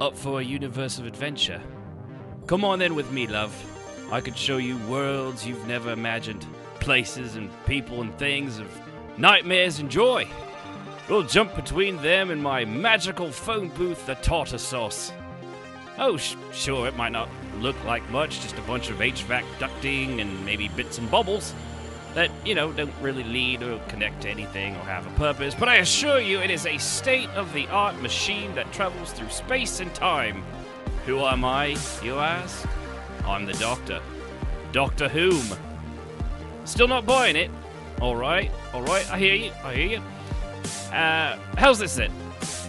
Up for a universe of adventure? Come on in with me, love. I could show you worlds you've never imagined. Places and people and things of nightmares and joy. We'll jump between them and my magical phone booth, the tartar sauce. Oh, sure, it might not look like much, just a bunch of HVAC ducting and maybe bits and bubbles that, don't really lead or connect to anything or have a purpose, but I assure you it is a state-of-the-art machine that travels through space and time. Who am I, you ask? I'm the Doctor. Doctor Whom? Still not buying it? Alright, I hear you. How's this then?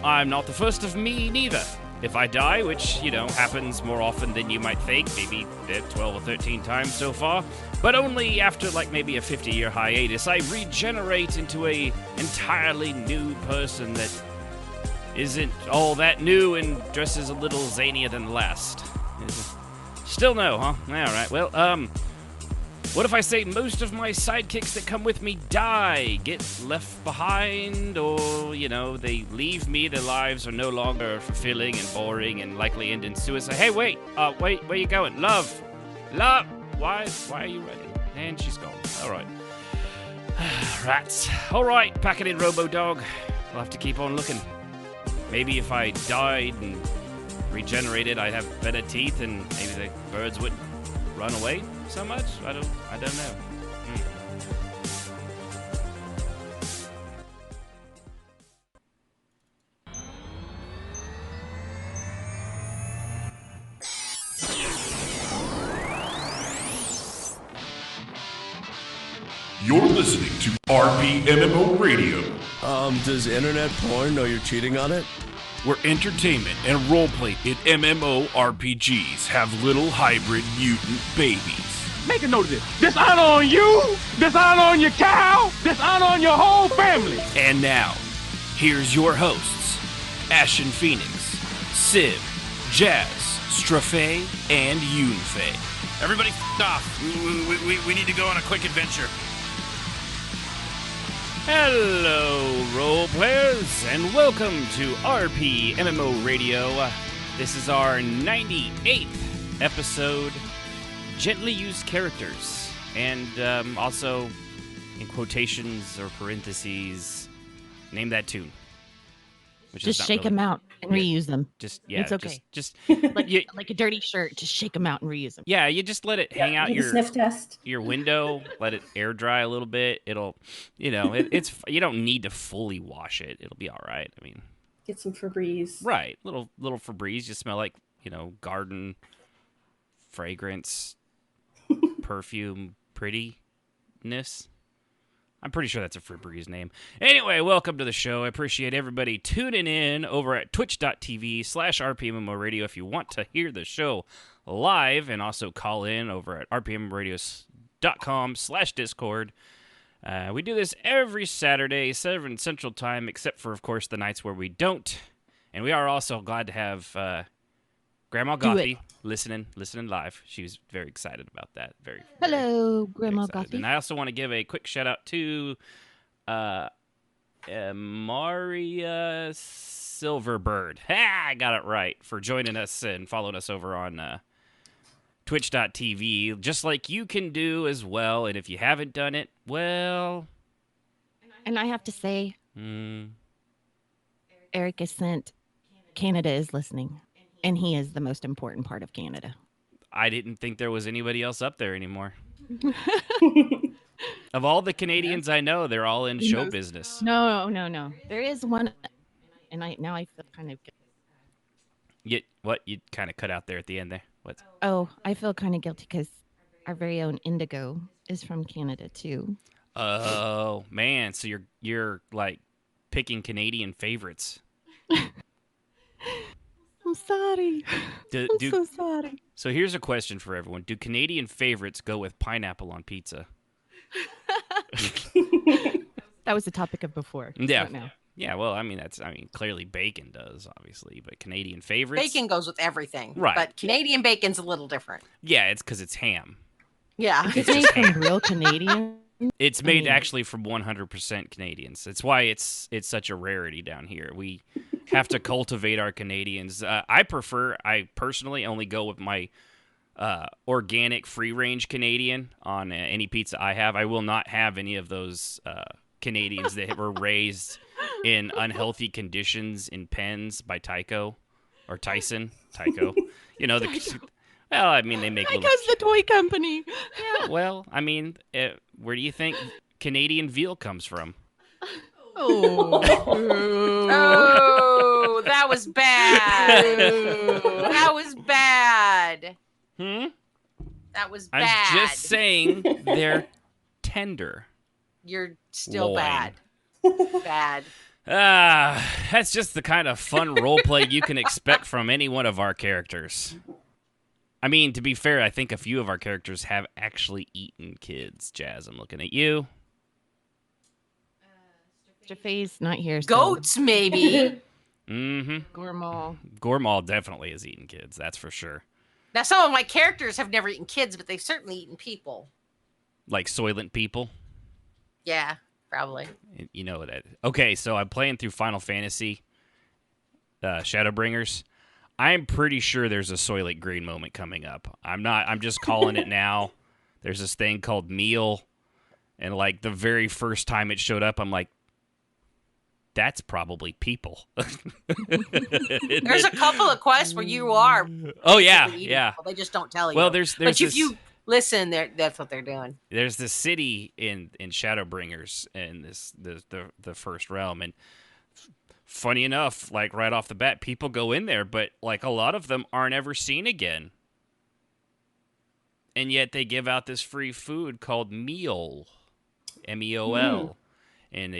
I'm not the first of me neither. If I die, which, happens more often than you might think, maybe 12 or 13 times so far, but only after maybe a 50-year hiatus, I regenerate into a entirely new person that isn't all that new and dresses a little zanier than the last. Still no, huh? Alright, well, what if I say most of my sidekicks that come with me die, get left behind, or, they leave me, their lives are no longer fulfilling and boring and likely end in suicide? Hey, wait, where you going? Love, why are you running? And she's gone. Alright. Rats. Alright, pack it in, Robo-Dog. I'll have to keep on looking. Maybe if I died and regenerated, I'd have better teeth and maybe the birds wouldn't run away so much? I don't know. You're listening to RPMMORadio. Does internet porn know you're cheating on it? Where entertainment and roleplay in MMORPGs have little hybrid mutant babies. Make a note of this. Dishonor on you, dishonor on your cow, dishonor on your whole family. And now, here's your hosts, Ashen Phoenix, Civ, Jazz, Strafe, and Yunfei. Everybody off. We need to go on a quick adventure. Hello, role players, and welcome to RPMMORadio. This is our 98th episode, Gently Used Characters, and also, in quotations or parentheses, name that tune. Which just shake them out and reuse them. It's okay. Just like a dirty shirt. Just shake them out and reuse them. Yeah, you just let it hang out sniff test. Your window. Let it air dry a little bit. It'll, it's you don't need to fully wash it. It'll be all right. I mean, get some Febreze. Right, little Febreze. Just smell like garden fragrance, perfume, prettiness. I'm pretty sure that's a Febreze name. Anyway, welcome to the show. I appreciate everybody tuning in over at twitch.tv/RPMMORadio if you want to hear the show live, and also call in over at rpmradio.com/discord. We do this every Saturday, 7 Central Time, except for, of course, the nights where we don't. And we are also glad to have Grandma Gothy listening live. She was very excited about that. Hello, Grandma Gothy. And I also want to give a quick shout out to Maria Silverbird. I got it right, for joining us and following us over on twitch.tv, just like you can do as well. And if you haven't done it, well... And I have to say, Eric is sent. Canada is listening. And he is the most important part of Canada. I didn't think there was anybody else up there anymore. Of all the Canadians I know, they're all in show business. No. There is one, and I feel kind of guilty. You kind of cut out there at the end there. What? Oh, I feel kind of guilty because our very own Indigo is from Canada too. Oh man, so you're like picking Canadian favorites. I'm sorry. I'm so sorry. So here's a question for everyone. Do Canadian favorites go with pineapple on pizza? That was the topic of before. Yeah. Yeah, well, clearly bacon does, obviously, but Canadian favorites? Bacon goes with everything. Right. But Canadian bacon's a little different. Yeah, it's because it's ham. Yeah. It's made from real Canadian. It's made actually from 100% Canadians. That's why it's such a rarity down here. have to cultivate our Canadians. I personally only go with my organic free-range Canadian on any pizza I have. I will not have any of those Canadians that were raised in unhealthy conditions in pens by Tyco or Tyson. Tyco. Well, I mean, they make Tyco's the toy company. Yeah, well, I mean, where do you think Canadian veal comes from? Oh. Oh, that was bad. That was bad. That was bad. I'm just saying they're tender. You're still Loin. bad. Bad. That's just the kind of fun roleplay you can expect from any one of our characters. I mean, to be fair, I think a few of our characters have actually eaten kids. Jazz, I'm looking at you. Jafe's not here. So. Goats, maybe. Mm-hmm. Gormal definitely has eaten kids, that's for sure. Now, some of my characters have never eaten kids, but they've certainly eaten people. Like Soylent people? Yeah, probably. You know that. Okay, so I'm playing through Final Fantasy Shadowbringers. I'm pretty sure there's a Soylent Green moment coming up. I'm just calling it now. There's this thing called Meal, and like the very first time it showed up, I'm like, that's probably people. There's a couple of quests where you are. Oh yeah, eating yeah. people. They just don't tell you. Well, there's but if this, you listen, that's what they're doing. There's this city in Shadowbringers in the first realm, and funny enough, like right off the bat, people go in there, but like a lot of them aren't ever seen again. And yet they give out this free food called Meal, MEOL, and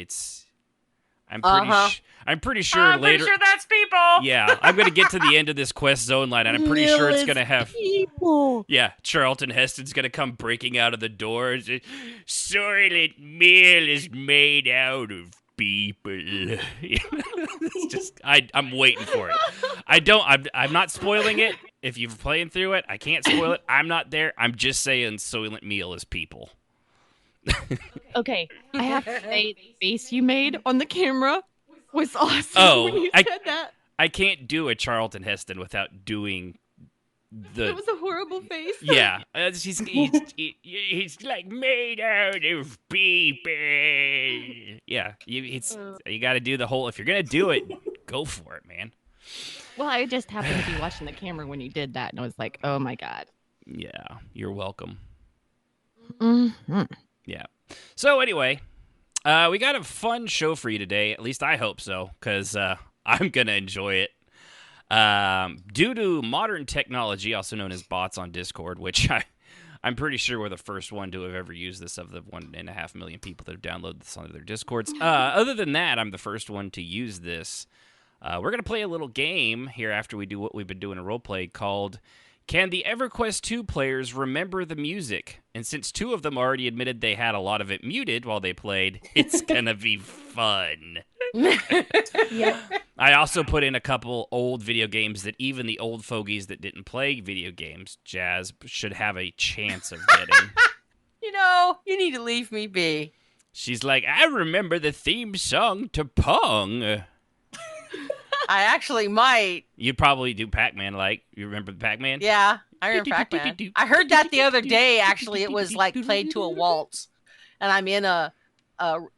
I'm pretty sure later. Pretty sure that's people. Yeah, I'm gonna get to the end of this quest zone line, and I'm pretty sure it's gonna have people. Yeah, Charlton Heston's gonna come breaking out of the door. And say, Soylent Meal is made out of people. It's just I'm waiting for it. I'm not spoiling it. If you're playing through it, I can't spoil it. I'm not there. I'm just saying Soylent Meal is people. Okay, I have to say the face you made on the camera was awesome. Oh, when you said that. I can't do a Charlton Heston without doing It was a horrible face. Yeah, he's like made out of people. Yeah, you got to do the whole. If you're gonna do it, go for it, man. Well, I just happened to be watching the camera when you did that, and I was like, "Oh my god." Yeah, you're welcome. Mm-hmm. Yeah. So anyway, we got a fun show for you today. At least I hope so, because I'm gonna enjoy it. Due to modern technology, also known as bots on Discord, which I'm pretty sure we're the first one to have ever used this of the 1.5 million people that have downloaded this onto their Discords. Other than that, I'm the first one to use this. We're going to play a little game here after we do what we've been doing in roleplay called Can the EverQuest 2 players remember the music? And since two of them already admitted they had a lot of it muted while they played, it's going to be fun. Yep. I also put in a couple old video games that even the old fogies that didn't play video games, Jazz, should have a chance of getting. You need to leave me be. She's like, I remember the theme song to Pong. I actually might. You'd probably do Pac-Man, like, you remember Pac-Man? Yeah, I remember Pac-Man. I heard that the other day, actually. It was like played to a waltz. And I'm in a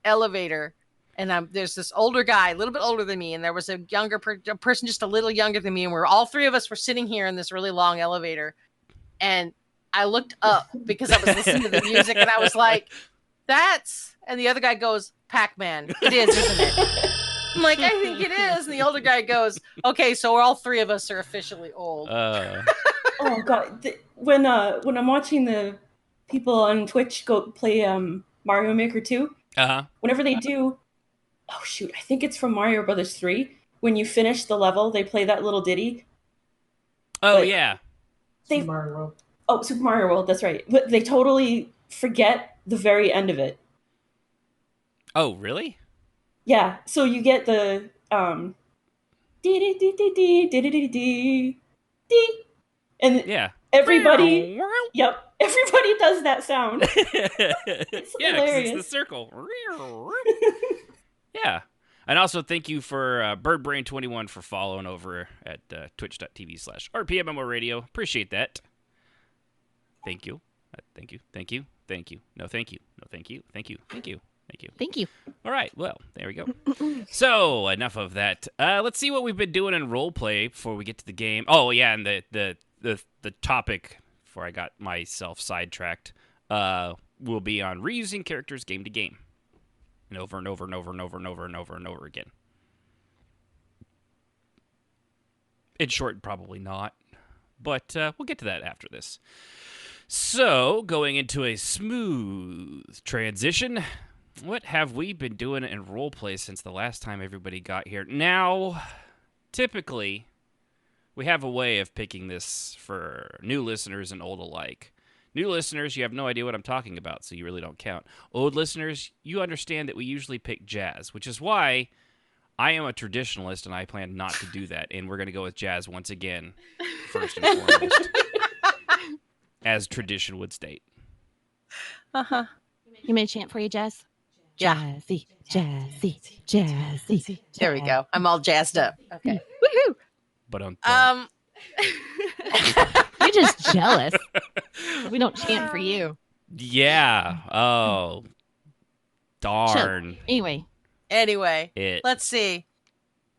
elevator. And there's this older guy, a little bit older than me, and there was a younger person just a little younger than me, and all three of us were sitting here in this really long elevator. And I looked up because I was listening to the music, and I was like, that's... And the other guy goes, Pac-Man. It is, isn't it? I'm like, I think it is. And the older guy goes, okay, so all three of us are officially old. Oh, God. When I'm watching the people on Twitch go play Mario Maker 2, whenever they do... Oh, shoot. I think it's from Mario Brothers 3. When you finish the level, they play that little ditty. Oh, yeah. Super Mario World. Oh, Super Mario World. That's right. But they totally forget the very end of it. Oh, really? Yeah. So you get the dee-dee-dee-dee-dee-dee-dee-dee-dee. And yeah. Everybody does that sound. It's yeah, hilarious. it's the circle. Yeah. And also thank you for BirdBrain21 for following over at twitch.tv/RPMMORadio. Appreciate that. Thank you. Thank you. Thank you. Thank you. No, thank you. No, thank you. Thank you. Thank you. Thank you. Thank you. All right. Well, there we go. So, enough of that. Let's see what we've been doing in roleplay before we get to the game. Oh, yeah, and the topic, before I got myself sidetracked, will be on reusing characters game to game. And over and over and over and over and over and over and over again. In short, probably not. But we'll get to that after this. So, going into a smooth transition, what have we been doing in roleplay since the last time everybody got here? Now, typically, we have a way of picking this for new listeners and old alike. New listeners, you have no idea what I'm talking about, so you really don't count. Old listeners, you understand that we usually pick jazz, which is why I am a traditionalist and I plan not to do that, and we're going to go with jazz once again, first and foremost, as tradition would state. Uh-huh. You made a chant for you, Jazz? Jazzy, jazzy, jazzy. There we go. I'm all jazzed up. Okay. Woohoo! But You're just jealous. We don't chant for you. Yeah. Oh. Darn. Chill. Anyway, let's see.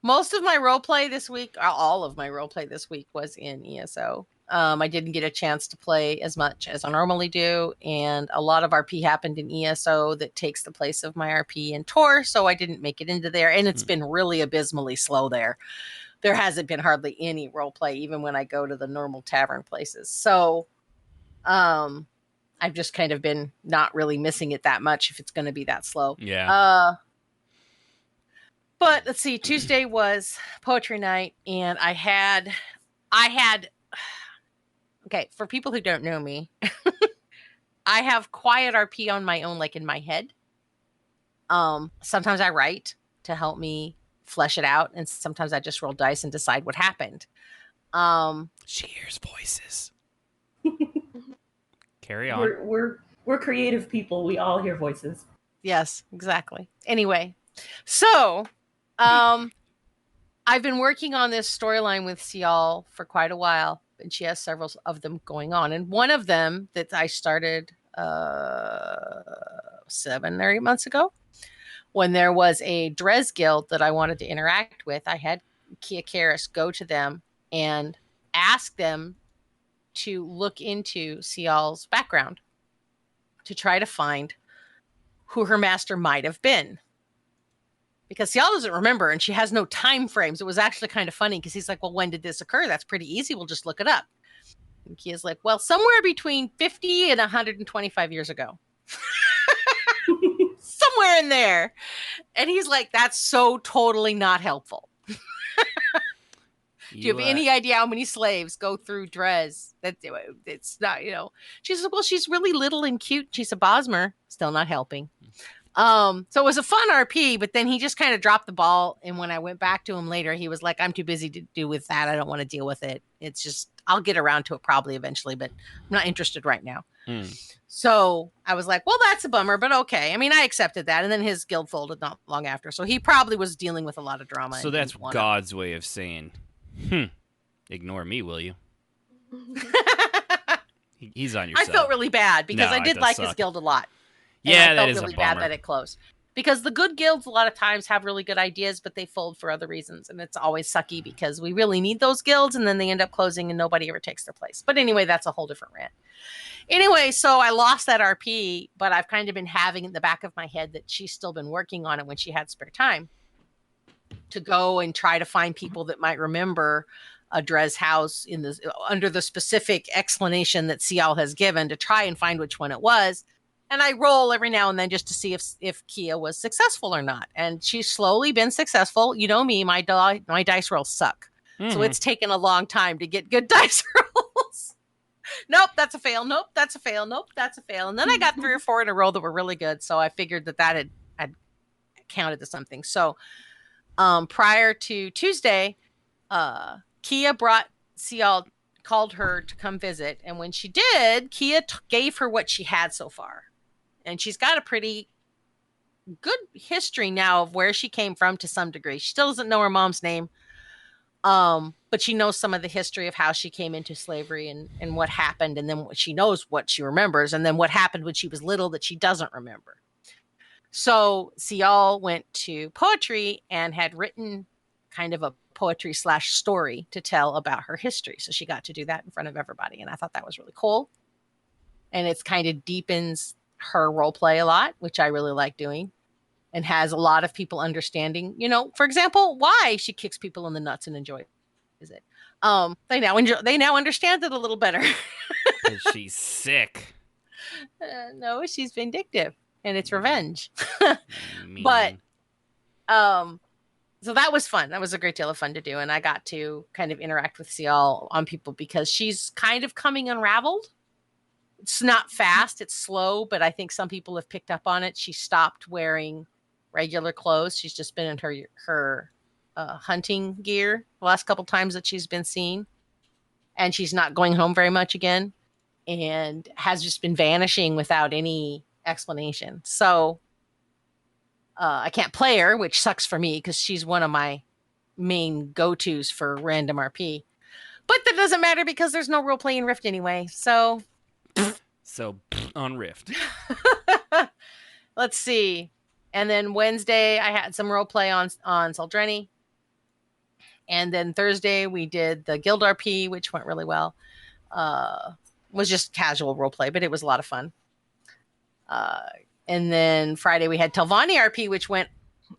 Most of my roleplay this week, all of my roleplay this week was in ESO. I didn't get a chance to play as much as I normally do, and a lot of RP happened in ESO that takes the place of my RP in Tor, so I didn't make it into there, and it's been really abysmally slow there. There hasn't been hardly any roleplay, even when I go to the normal tavern places. So I've just kind of been not really missing it that much if it's going to be that slow. Yeah. But let's see, Tuesday was poetry night, and I had, okay, for people who don't know me, I have quiet RP on my own, like in my head. Sometimes I write to help me flesh it out, and sometimes I just roll dice and decide what happened. She hears voices. Carry on. We're creative people. We all hear voices. Yes, exactly. Anyway, so I've been working on this storyline with Cial for quite a while, and she has several of them going on. And one of them that I started 7 or 8 months ago, when there was a Dres guild that I wanted to interact with, I had Kia Karis go to them and ask them to look into Cial's background to try to find who her master might have been. Because Cial doesn't remember, and she has no time frames. It was actually kind of funny because he's like, well, when did this occur? That's pretty easy. We'll just look it up. And Kia's like, well, somewhere between 50 and 125 years ago. Somewhere in there. And he's like, that's so totally not helpful. Do you have any idea how many slaves go through Dres? It's not, She says, well, she's really little and cute. She's a Bosmer. Still not helping. So it was a fun RP, but then he just kind of dropped the ball. And when I went back to him later, he was like, I'm too busy to do with that. I don't want to deal with it. It's just, I'll get around to it probably eventually, but I'm not interested right now. So I was like, well, that's a bummer, but okay. I mean, I accepted that. And then his guild folded not long after. So he probably was dealing with a lot of drama. So that's God's way of saying, ignore me, will you? He's on your side. I felt really bad because I did like his guild a lot. Yeah, that is really bad that it closed. Because the good guilds a lot of times have really good ideas, but they fold for other reasons. And it's always sucky because we really need those guilds and then they end up closing and nobody ever takes their place. But anyway, that's a whole different rant. Anyway, so I lost that RP, but I've kind of been having in the back of my head that she's still been working on it when she had spare time to go and try to find people that might remember a Dres house under the specific explanation that Cial has given to try and find which one it was. And I roll every now and then just to see if Kia was successful or not. And she's slowly been successful. You know me, my dice rolls suck. So it's taken a long time to get good dice rolls. Nope, that's a fail. Nope, that's a fail. Nope, that's a fail. And then I got 3 or 4 in a row that were really good. So I figured that had counted to something. So prior to Tuesday, Kia brought Cial, called her to come visit. And when she did, Kia gave her what she had so far. And she's got a pretty good history now of where she came from to some degree. She still doesn't know her mom's name. But she knows some of the history of how she came into slavery and what happened. And then she knows what she remembers. And then what happened when she was little that she doesn't remember. So Cial went to poetry and had written kind of a poetry / story to tell about her history. So she got to do that in front of everybody. And I thought that was really cool. And it's kind of deepens her role play a lot, which I really like doing. And has a lot of people understanding, for example, why she kicks people in the nuts and enjoys it. They now understand it a little better. She's sick. No, she's vindictive, and it's revenge. But, so that was fun. That was a great deal of fun to do, and I got to kind of interact with Cial on people because she's kind of coming unraveled. It's not fast; it's slow, but I think some people have picked up on it. She stopped wearing regular clothes. She's just been in her hunting gear the last couple times that she's been seen, and she's not going home very much again, and has just been vanishing without any explanation. So I can't play her, which sucks for me because she's one of my main go-tos for random RP. But that doesn't matter because there's no role play in Rift anyway. So on Rift. Let's see. And then Wednesday, I had some role play on Saldreni. And then Thursday, we did the Guild RP, which went really well. Was just casual role play, but it was a lot of fun. And then Friday, we had Telvanni RP, which went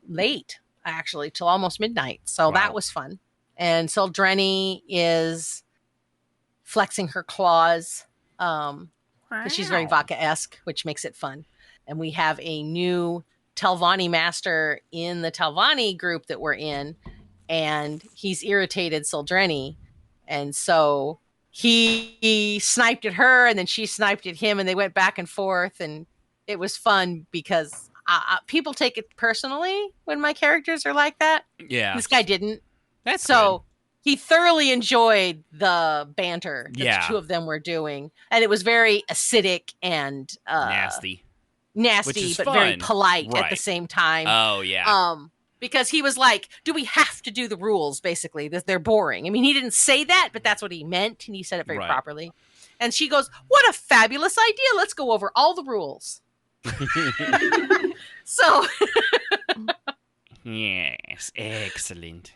late, actually, till almost midnight. So that was fun. And Saldreni is flexing her claws because she's very Vaka-esque, which makes it fun. And we have a new Telvanni master in the Telvanni group that we're in, and he's irritated Saldreni, and so he sniped at her, and then she sniped at him, and they went back and forth, and it was fun because people take it personally when my characters are like that. Yeah, this guy didn't. That's so good. He thoroughly enjoyed the banter that the two of them were doing, and it was very acidic and nasty, but fun. Very polite at the same time. Oh yeah. Because he was like, "Do we have to do the rules?" Basically, that they're boring. I mean, he didn't say that, but that's what he meant, and he said it very properly. And she goes, "What a fabulous idea! Let's go over all the rules." So, yes, excellent.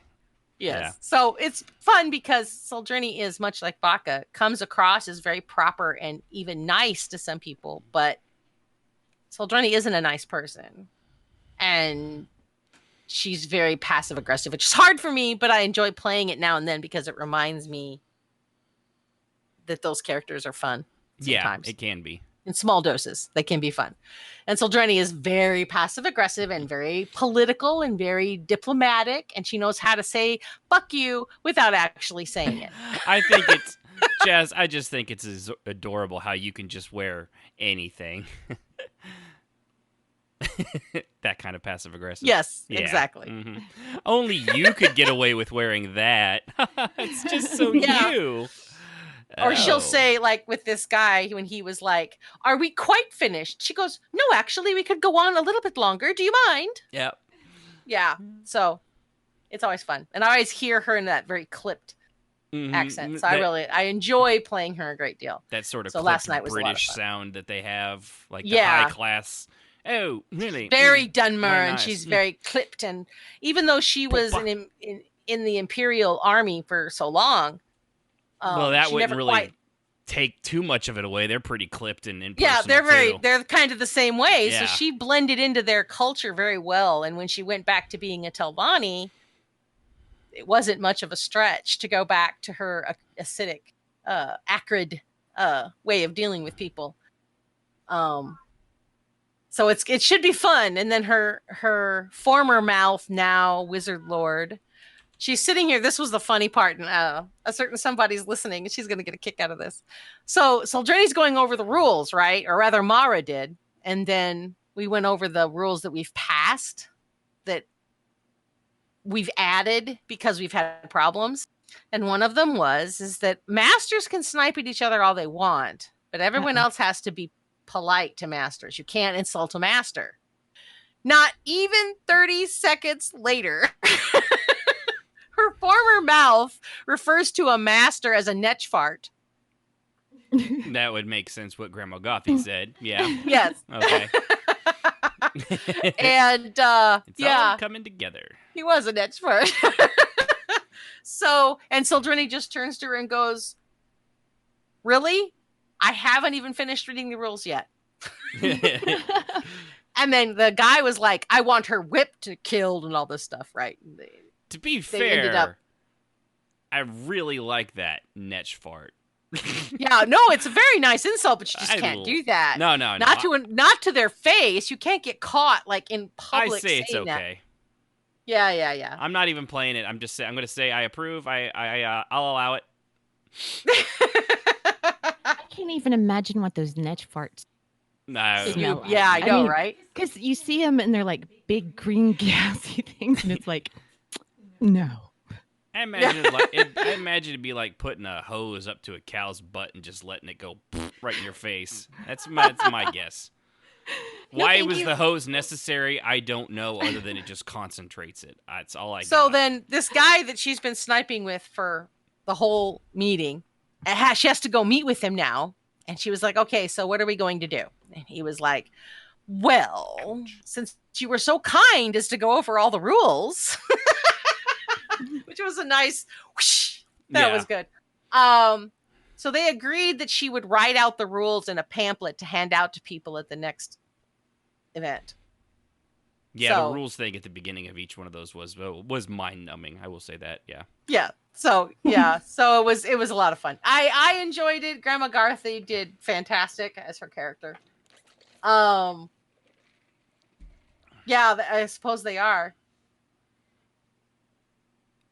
Yes. Yeah. So it's fun because Saldreni is much like Baka, comes across as very proper and even nice to some people, but Saldreni isn't a nice person. And she's very passive aggressive, which is hard for me, but I enjoy playing it now and then because it reminds me that those characters are fun sometimes. Yeah, it can be. In small doses, they can be fun. And Saldreni is very passive aggressive and very political and very diplomatic, and she knows how to say "fuck you" without actually saying it. I think it's Jazz. I just think it's adorable how you can just wear anything. That kind of passive aggressive. Yes, exactly. Mm-hmm. Only you could get away with wearing that. It's just so you. Or she'll say, like with this guy, when he was like, "Are we quite finished?" She goes, "No, actually, we could go on a little bit longer. Do you mind?" Yep. Yeah. So it's always fun. And I always hear her in that very clipped accent. So I enjoy playing her a great deal. That sort of last night was British sound that they have, like the Yeah. high class. Oh, really? Very Dunmer, Very and nice. she's very clipped. And even though she was in the Imperial Army for so long, well, that she wouldn't never really quite take too much of it away. They're pretty clipped and Yeah, impersonal, too. they're kind of the same way. Yeah. So she blended into their culture very well. And when she went back to being a Telvanni, it wasn't much of a stretch to go back to her acidic, acrid way of dealing with people. So it should be fun. And then her former mouth, now Wizard Lord, she's sitting here. This was the funny part, and a certain somebody's listening, and she's going to get a kick out of this. So Saldreni's going over the rules, right? Or rather, Mara did. And then we went over the rules that we've passed, that we've added because we've had problems. And one of them is that masters can snipe at each other all they want, but everyone else has to be polite to masters. You can't insult a master. Not even 30 seconds later, her former mouth refers to a master as a netch fart. That would make sense what Grandma Gothy said. Yeah. Yes. Okay. And It's all yeah, coming together. he was a netch fart. So, and Sildrini just turns to her and goes, "Really? I haven't even finished reading the rules yet." And then the guy was like, "I want her whipped, killed, and all this stuff," right? To be ended up- fair, I really like that netch fart. Yeah, no, it's a very nice insult, but you just can't do that. No. Not to their face. You can't get caught like in I public. say it's saying that. okay. Yeah. I'm not even playing it. I'm going to say I approve. I'll allow it. I can't even imagine what those netch farts No. smell like. Yeah, I know, mean, right? Because you see them and they're like big green gassy things, and it's like, no. I imagine it'd be like putting a hose up to a cow's butt and just letting it go right in your face. That's my guess. Why was the hose necessary? I don't know, other than it just concentrates it. That's all I got. So then this guy that she's been sniping with for the whole meeting, she has to go meet with him now. And she was like, "Okay, so what are we going to do?" And he was like, "Well, since you were so kind as to go over all the rules," which was a nice whoosh. That was good. So they agreed that she would write out the rules in a pamphlet to hand out to people at the next event. Yeah, the rules thing at the beginning of each one of those was mind-numbing. I will say that. Yeah. Yeah. So so it was a lot of fun. I enjoyed it. Grandma Garthy did fantastic as her character. Yeah, I suppose they are.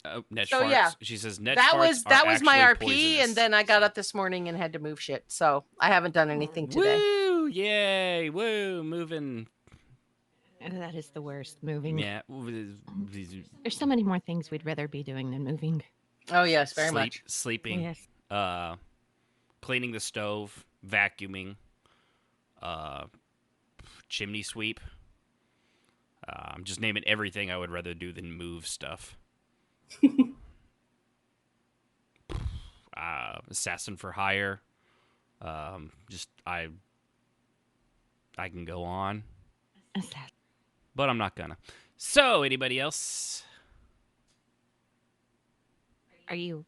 Netch So farts. yeah, She says netch that farts was my are RP, poisonous. and then I got up this morning and had to move shit. So I haven't done anything today. Woo! Yay! Woo! Moving. That is the worst, moving. Yeah. There's so many more things we'd rather be doing than moving. Oh yes, very much. Sleeping. Yes. Cleaning the stove, vacuuming, chimney sweep. I'm just naming everything I would rather do than move stuff. Assassin for hire. I can go on. Assassin. But I'm not gonna. So, anybody else? Are you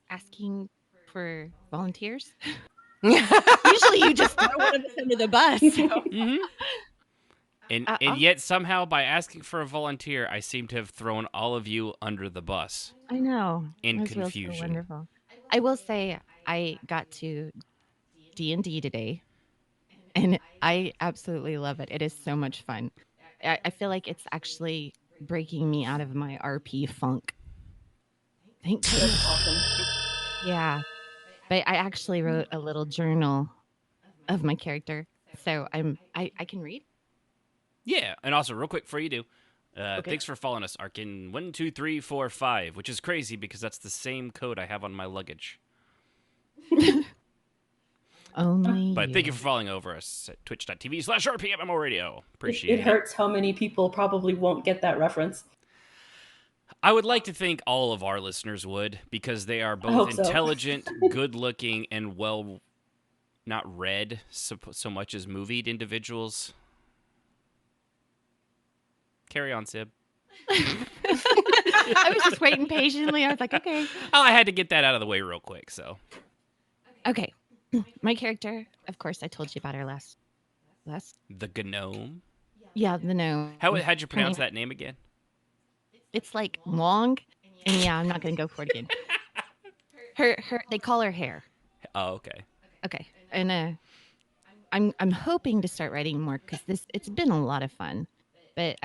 asking for volunteers? Usually you just throw one of us under the bus. So. Mm-hmm. And yet somehow by asking for a volunteer, I seem to have thrown all of you under the bus. I know. In Those wheels confusion. were wonderful. I will say I got to D&D today, and I absolutely love it. It is so much fun. I feel like it's actually breaking me out of my RP funk. Thank you. That's awesome. Yeah. But I actually wrote a little journal of my character. So I can read. Yeah, and also real quick before you do, thanks for following us, Arkin 12345, which is crazy because that's the same code I have on my luggage. Only. But thank you for following over us at twitch.tv/RPMMORadio. Appreciate it. It hurts how many people probably won't get that reference. I would like to think all of our listeners would, because they are both hope so. intelligent, good-looking, and well, not read so much as movied individuals. Carry on, Sib. I was just waiting patiently. I was like, okay. Oh, I had to get that out of the way real quick, so. Okay. My character, of course, I told you about her last. The Gnome? Yeah, the gnome. How'd you pronounce that name again? It's like long, and yeah, I'm not gonna go for it again. Her, they call her Hair. Oh, okay. Okay, and I'm hoping to start writing more because it's been a lot of fun, but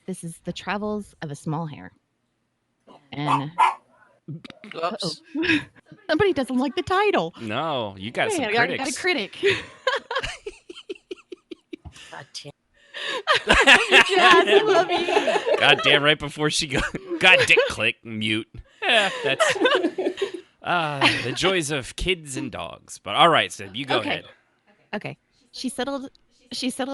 this is the travels of a small hare, and Oops. somebody doesn't like the title. No, you got some Man, critics. I got a critic. God damn. Jazz, I love you. God damn, right before she goes. God dick click, mute. Yeah, that's the joys of kids and dogs. But all right, Sid, you go ahead. Okay. She settled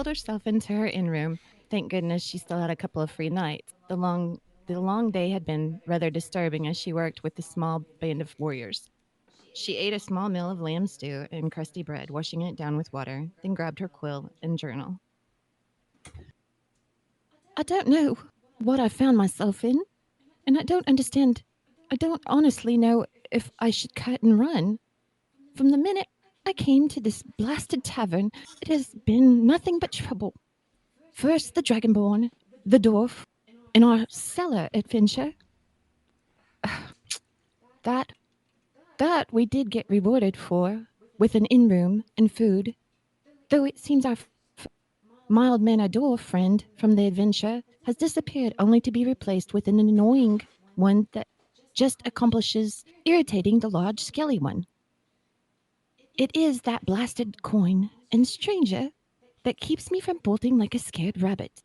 herself into her in room, Thank goodness she still had a couple of free nights. The long day had been rather disturbing as she worked with the small band of warriors. She ate a small meal of lamb stew and crusty bread, washing it down with water, then grabbed her quill and journal. I don't know what I found myself in, and I don't understand. I don't honestly know if I should cut and run. From the minute I came to this blasted tavern, it has been nothing but trouble. First the Dragonborn, the Dorf, and our cellar adventure. That we did get rewarded for, with an inn-room and food, though it seems our mild-mannered Dorf friend from the adventure has disappeared only to be replaced with an annoying one that just accomplishes irritating the large skelly one. It is that blasted coin and stranger that keeps me from bolting like a scared rabbit.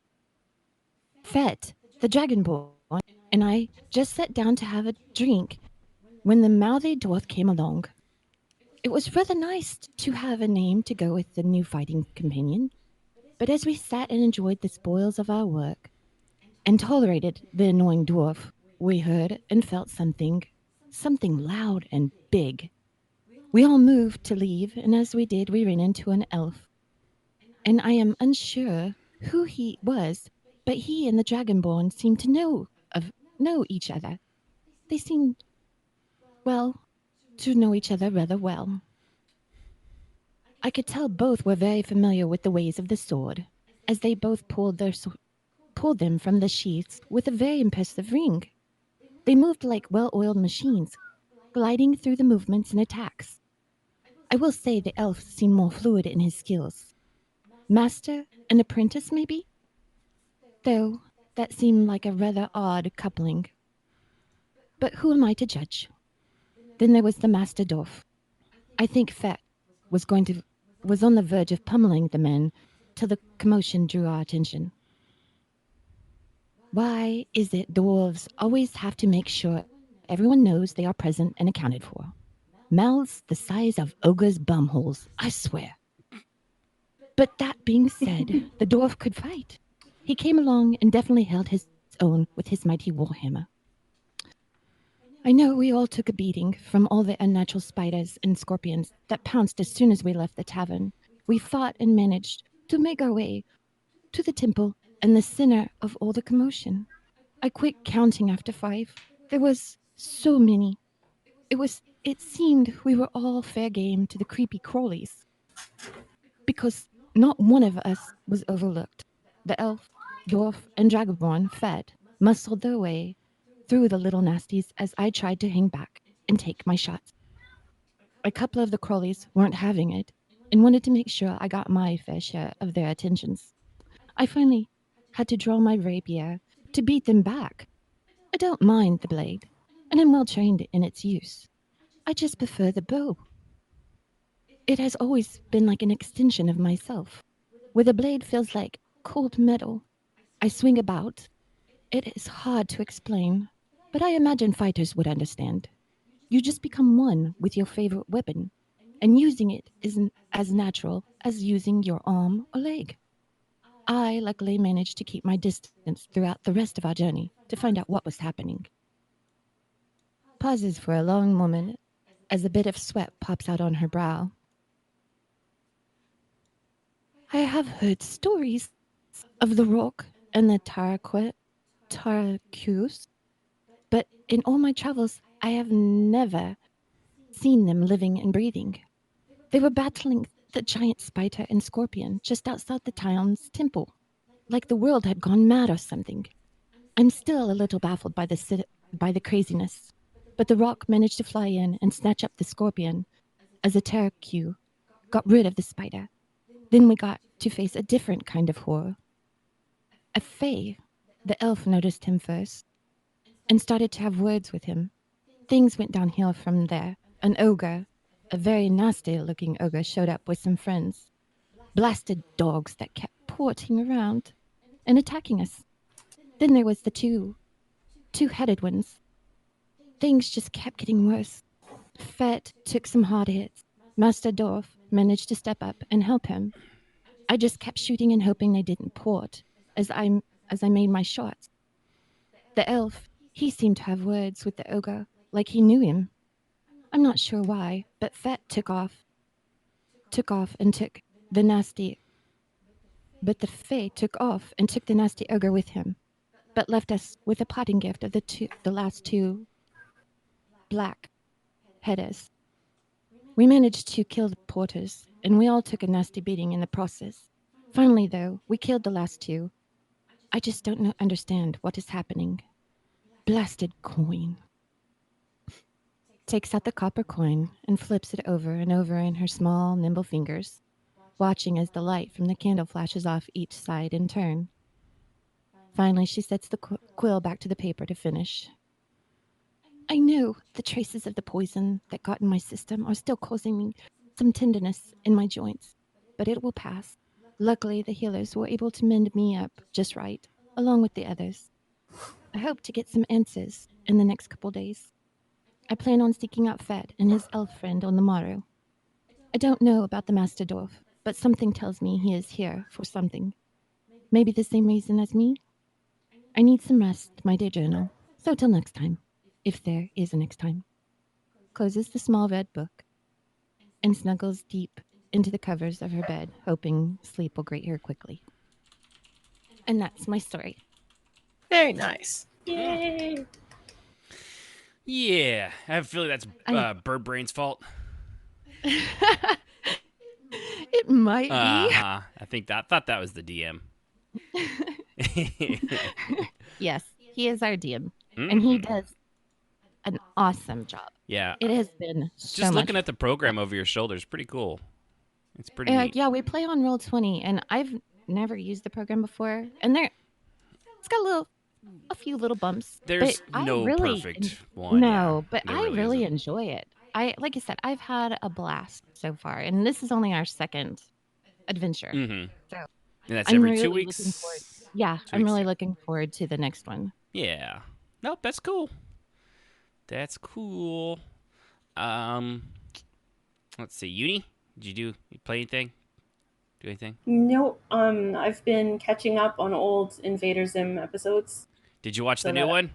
Fett, the Dragonborn, and I just sat down to have a drink when the mouthy dwarf came along. It was rather nice to have a name to go with the new fighting companion, but as we sat and enjoyed the spoils of our work and tolerated the annoying dwarf, we heard and felt something loud and big. We all moved to leave, and as we did, we ran into an elf. And I am unsure who he was, but he and the Dragonborn seemed to know each other. They seemed, well, to know each other rather well. I could tell both were very familiar with the ways of the sword, as they both pulled them from the sheaths with a very impressive ring. They moved like well-oiled machines, gliding through the movements and attacks. I will say the elf seemed more fluid in his skills. Master and apprentice, maybe? Though that seemed like a rather odd coupling. But who am I to judge? Then there was the Master Dorf. I think Fett was on the verge of pummeling the men till the commotion drew our attention. Why is it dwarves always have to make sure everyone knows they are present and accounted for? Mouths the size of ogres' bumholes, I swear. But that being said, the dwarf could fight. He came along and definitely held his own with his mighty warhammer. I know we all took a beating from all the unnatural spiders and scorpions that pounced as soon as we left the tavern. We fought and managed to make our way to the temple and the center of all the commotion. I quit counting after 5. There was so many. It seemed we were all fair game to the creepy crawlies, because not one of us was overlooked. The elf, dwarf, and dragonborn fed, muscled their way through the little nasties as I tried to hang back and take my shots. A couple of the crawlies weren't having it and wanted to make sure I got my fair share of their attentions. I finally had to draw my rapier to beat them back. I don't mind the blade, and I'm well trained in its use. I just prefer the bow. It has always been like an extension of myself, where the blade feels like cold metal. I swing about. It is hard to explain, but I imagine fighters would understand. You just become one with your favorite weapon, and using it isn't as natural as using your arm or leg. I luckily managed to keep my distance throughout the rest of our journey to find out what was happening. Pauses for a long moment as a bit of sweat pops out on her brow. I have heard stories of the rock and the Taracus, but in all my travels, I have never seen them living and breathing. They were battling the giant spider and scorpion just outside the town's temple, like the world had gone mad or something. I'm still a little baffled by the craziness, but the rock managed to fly in and snatch up the scorpion as a Taracus got rid of the spider. Then we got to face a different kind of horror. A fae. The elf noticed him first and started to have words with him. Things went downhill from there. An ogre, a very nasty-looking ogre, showed up with some friends. Blasted dogs that kept porting around and attacking us. Then there was the two-headed ones. Things just kept getting worse. Fett took some hard hits. Master Dorf managed to step up and help him. I just kept shooting and hoping they didn't port. as I made my shots. The elf, he seemed to have words with the ogre, like he knew him. I'm not sure why, but Fett took off and took the nasty. But the Fae took off and took the nasty ogre with him, but left us with a parting gift of the last two black headers. We managed to kill the porters, and we all took a nasty beating in the process. Finally, though, we killed the last two. I just don't understand what is happening. Blasted coin. Takes out the copper coin and flips it over and over in her small, nimble fingers, watching as the light from the candle flashes off each side in turn. Finally, she sets the quill back to the paper to finish. I know the traces of the poison that got in my system are still causing me some tenderness in my joints, but it will pass. Luckily, the healers were able to mend me up just right, along with the others. I hope to get some answers in the next couple days. I plan on seeking out Fett and his elf friend on the morrow. I don't know about the Master Dorf, but something tells me he is here for something. Maybe the same reason as me? I need some rest, my dear journal. So till next time, if there is a next time. Closes the small red book and snuggles deep into the covers of her bed, hoping sleep will greet her quickly. And that's my story. Very nice. Yay! Yeah, I have a feeling that's Bird Brain's fault. It might be. I thought that was the DM. Yes, he is our DM, and he does an awesome job. Yeah, it has been so just much looking at the program over your shoulder is pretty cool. It's pretty neat. Yeah, we play on Roll20, and I've never used the program before, and it's got a few little bumps. There's no perfect one. No, yeah, but I really enjoy it. Like I said, I've had a blast so far, and this is only our second adventure. Mm-hmm. So and that's every 2 weeks. I'm really looking forward to the next one. Yeah. Nope, that's cool. That's cool. Let's see. Uni, did you play anything? Do anything? No. I've been catching up on old Invader Zim episodes. Did you watch the new one?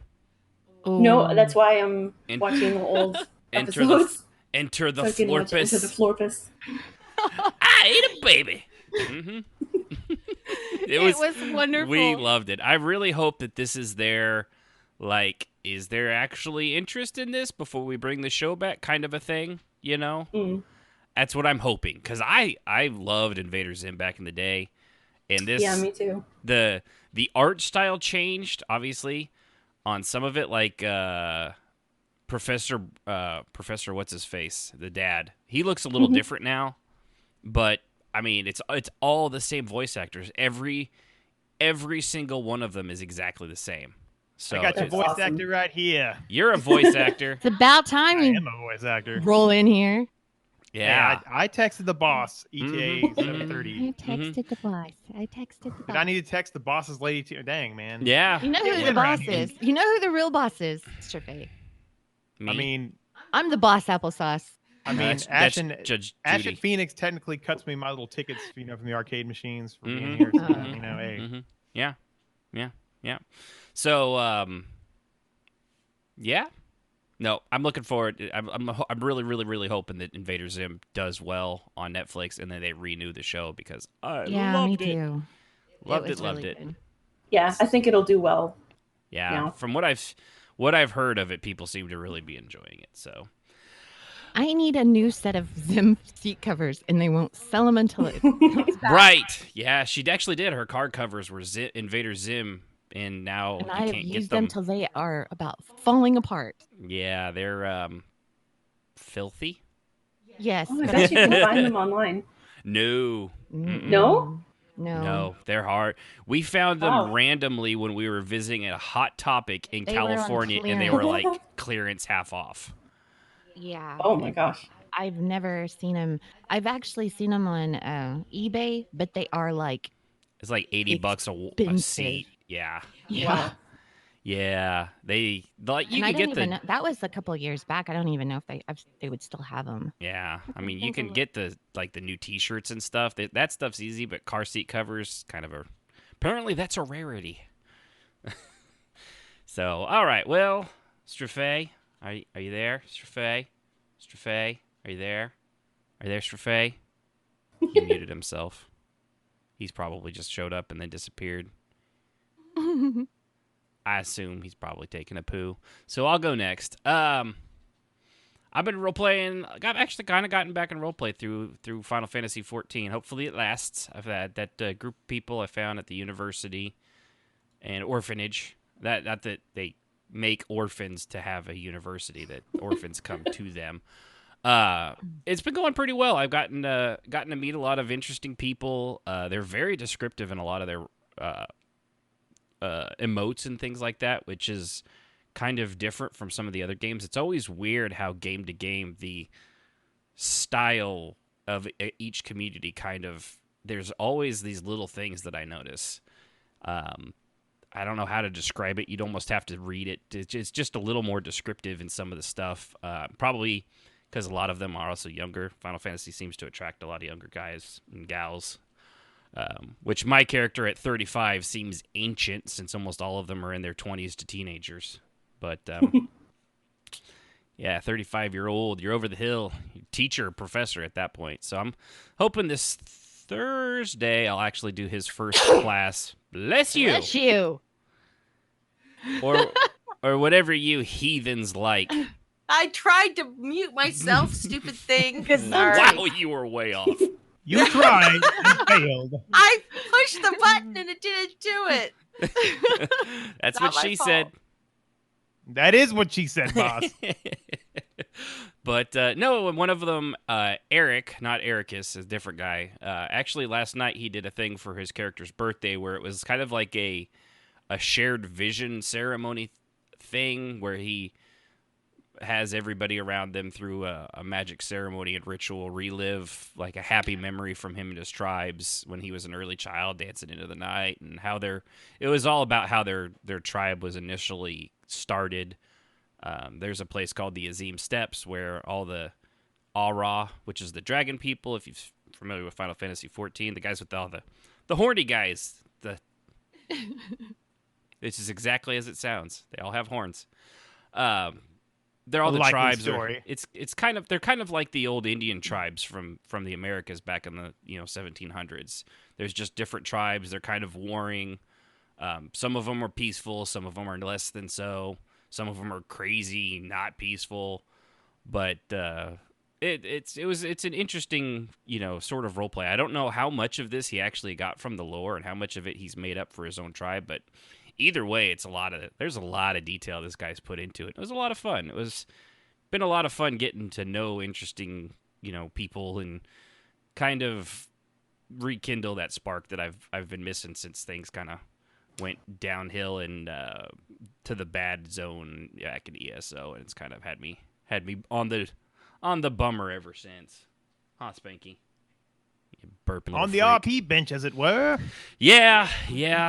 No, that's why I'm watching the old episodes. Enter the Florpus. Enter the Florpus. I ate a baby. Mm-hmm. It was wonderful. We loved it. I really hope that this is their, is there actually interest in this before we bring the show back kind of a thing, you know? Mm. That's what I'm hoping, because I loved Invader Zim back in the day. And this, yeah, me too. The art style changed, obviously, on some of it, Professor what's his face, the dad. He looks a little different now, but I mean, it's all the same voice actors. Every single one of them is exactly the same. So I got your voice actor right here. You're a voice actor. It's about time I you am a voice actor. roll in here. Yeah, hey, I texted the boss, ETA 7:30. I texted the boss. But I need to text the boss's lady too. Dang, man. Yeah. You know who the boss is. You know who the real boss is. Strafay. Me? I mean, I'm the boss applesauce. I mean, that's Ash Judy. and Phoenix technically cuts me my little tickets, from the arcade machines for being here. So, hey. Yeah. So, yeah. No, I'm looking forward. I'm really, really, really hoping that Invader Zim does well on Netflix, and then they renew the show because I loved it. Too. Loved it. Good. Yeah, I think it'll do well. Yeah, now. From what I've heard of it, people seem to really be enjoying it. So I need a new set of Zim seat covers, and they won't sell them until it comes back. Right. Yeah, she actually did. Her card covers were Invader Zim, and now and you I've can't used get them them till they are about falling apart. Yeah, they're filthy. Yes. Oh, I bet you can find them online. No. No? No, they're hard. We found them randomly when we were visiting a Hot Topic in California, and they were clearance half off. Yeah. Oh my gosh. I've never seen them. I've actually seen them on eBay, but they are it's like $80 a seat. Yeah. Yeah. Yeah. You can get know. That was a couple of years back. I don't even know if they would still have them. Yeah. I mean, you can get the new T-shirts and stuff. That stuff's easy, but car seat covers kind of a Apparently that's a rarity. So, all right. Well, Strafe, are you there? Strafe? Are you there? Are you there, Strafe? He muted himself. He's probably just showed up and then disappeared. I assume he's probably taking a poo. So I'll go next. I've been role-playing. I've actually kind of gotten back in roleplay through Final Fantasy XIV. Hopefully it lasts. I've had that group of people I found at the university and orphanage. Not that they make orphans to have a university, that orphans come to them. It's been going pretty well. I've gotten to meet a lot of interesting people. They're very descriptive in a lot of their emotes and things like that, which is kind of different from some of the other games. It's always weird how game to game the style of each community kind of, there's always these little things that I notice. I don't know how to describe it. You'd almost have to read it. It's just a little more descriptive in some of the stuff. Probably because a lot of them are also younger. Final Fantasy seems to attract a lot of younger guys and gals. Which my character at 35 seems ancient, since almost all of them are in their 20s to teenagers. But, yeah, 35-year-old, you're over the hill, teacher, professor at that point. So I'm hoping this Thursday I'll actually do his first class. Bless you. Bless you. Or whatever you heathens like. I tried to mute myself, stupid thing. Wow, you were way off. You tried and failed. I pushed the button and it didn't do it. That's what she said. That is what she said, boss. But no, one of them, Eric, not Ericus, a different guy. Actually, last night he did a thing for his character's birthday where it was kind of like a shared vision ceremony thing where he has everybody around them through a magic ceremony and ritual relive like a happy memory from him and his tribes when he was an early child dancing into the night, and how it was all about how their tribe was initially started. There's a place called the Azim Steppes where all the Aura, which is the dragon people, if you're familiar with Final Fantasy XIV, the guys with all the horny guys, this is exactly as it sounds. They all have horns. They're all the tribes. They're kind of like the old Indian tribes from the Americas back in the 1700s. There's just different tribes. They're kind of warring. Some of them are peaceful. Some of them are less than so. Some of them are crazy, not peaceful. But it's an interesting sort of roleplay. I don't know how much of this he actually got from the lore and how much of it he's made up for his own tribe, but either way, there's a lot of detail this guy's put into it. It was a lot of fun. It was been a lot of fun getting to know interesting, people and kind of rekindle that spark that I've been missing since things kind of went downhill and to the bad zone back in ESO, and it's kind of had me on the bummer ever since. Huh, Spanky? On the RP bench, as it were. Yeah.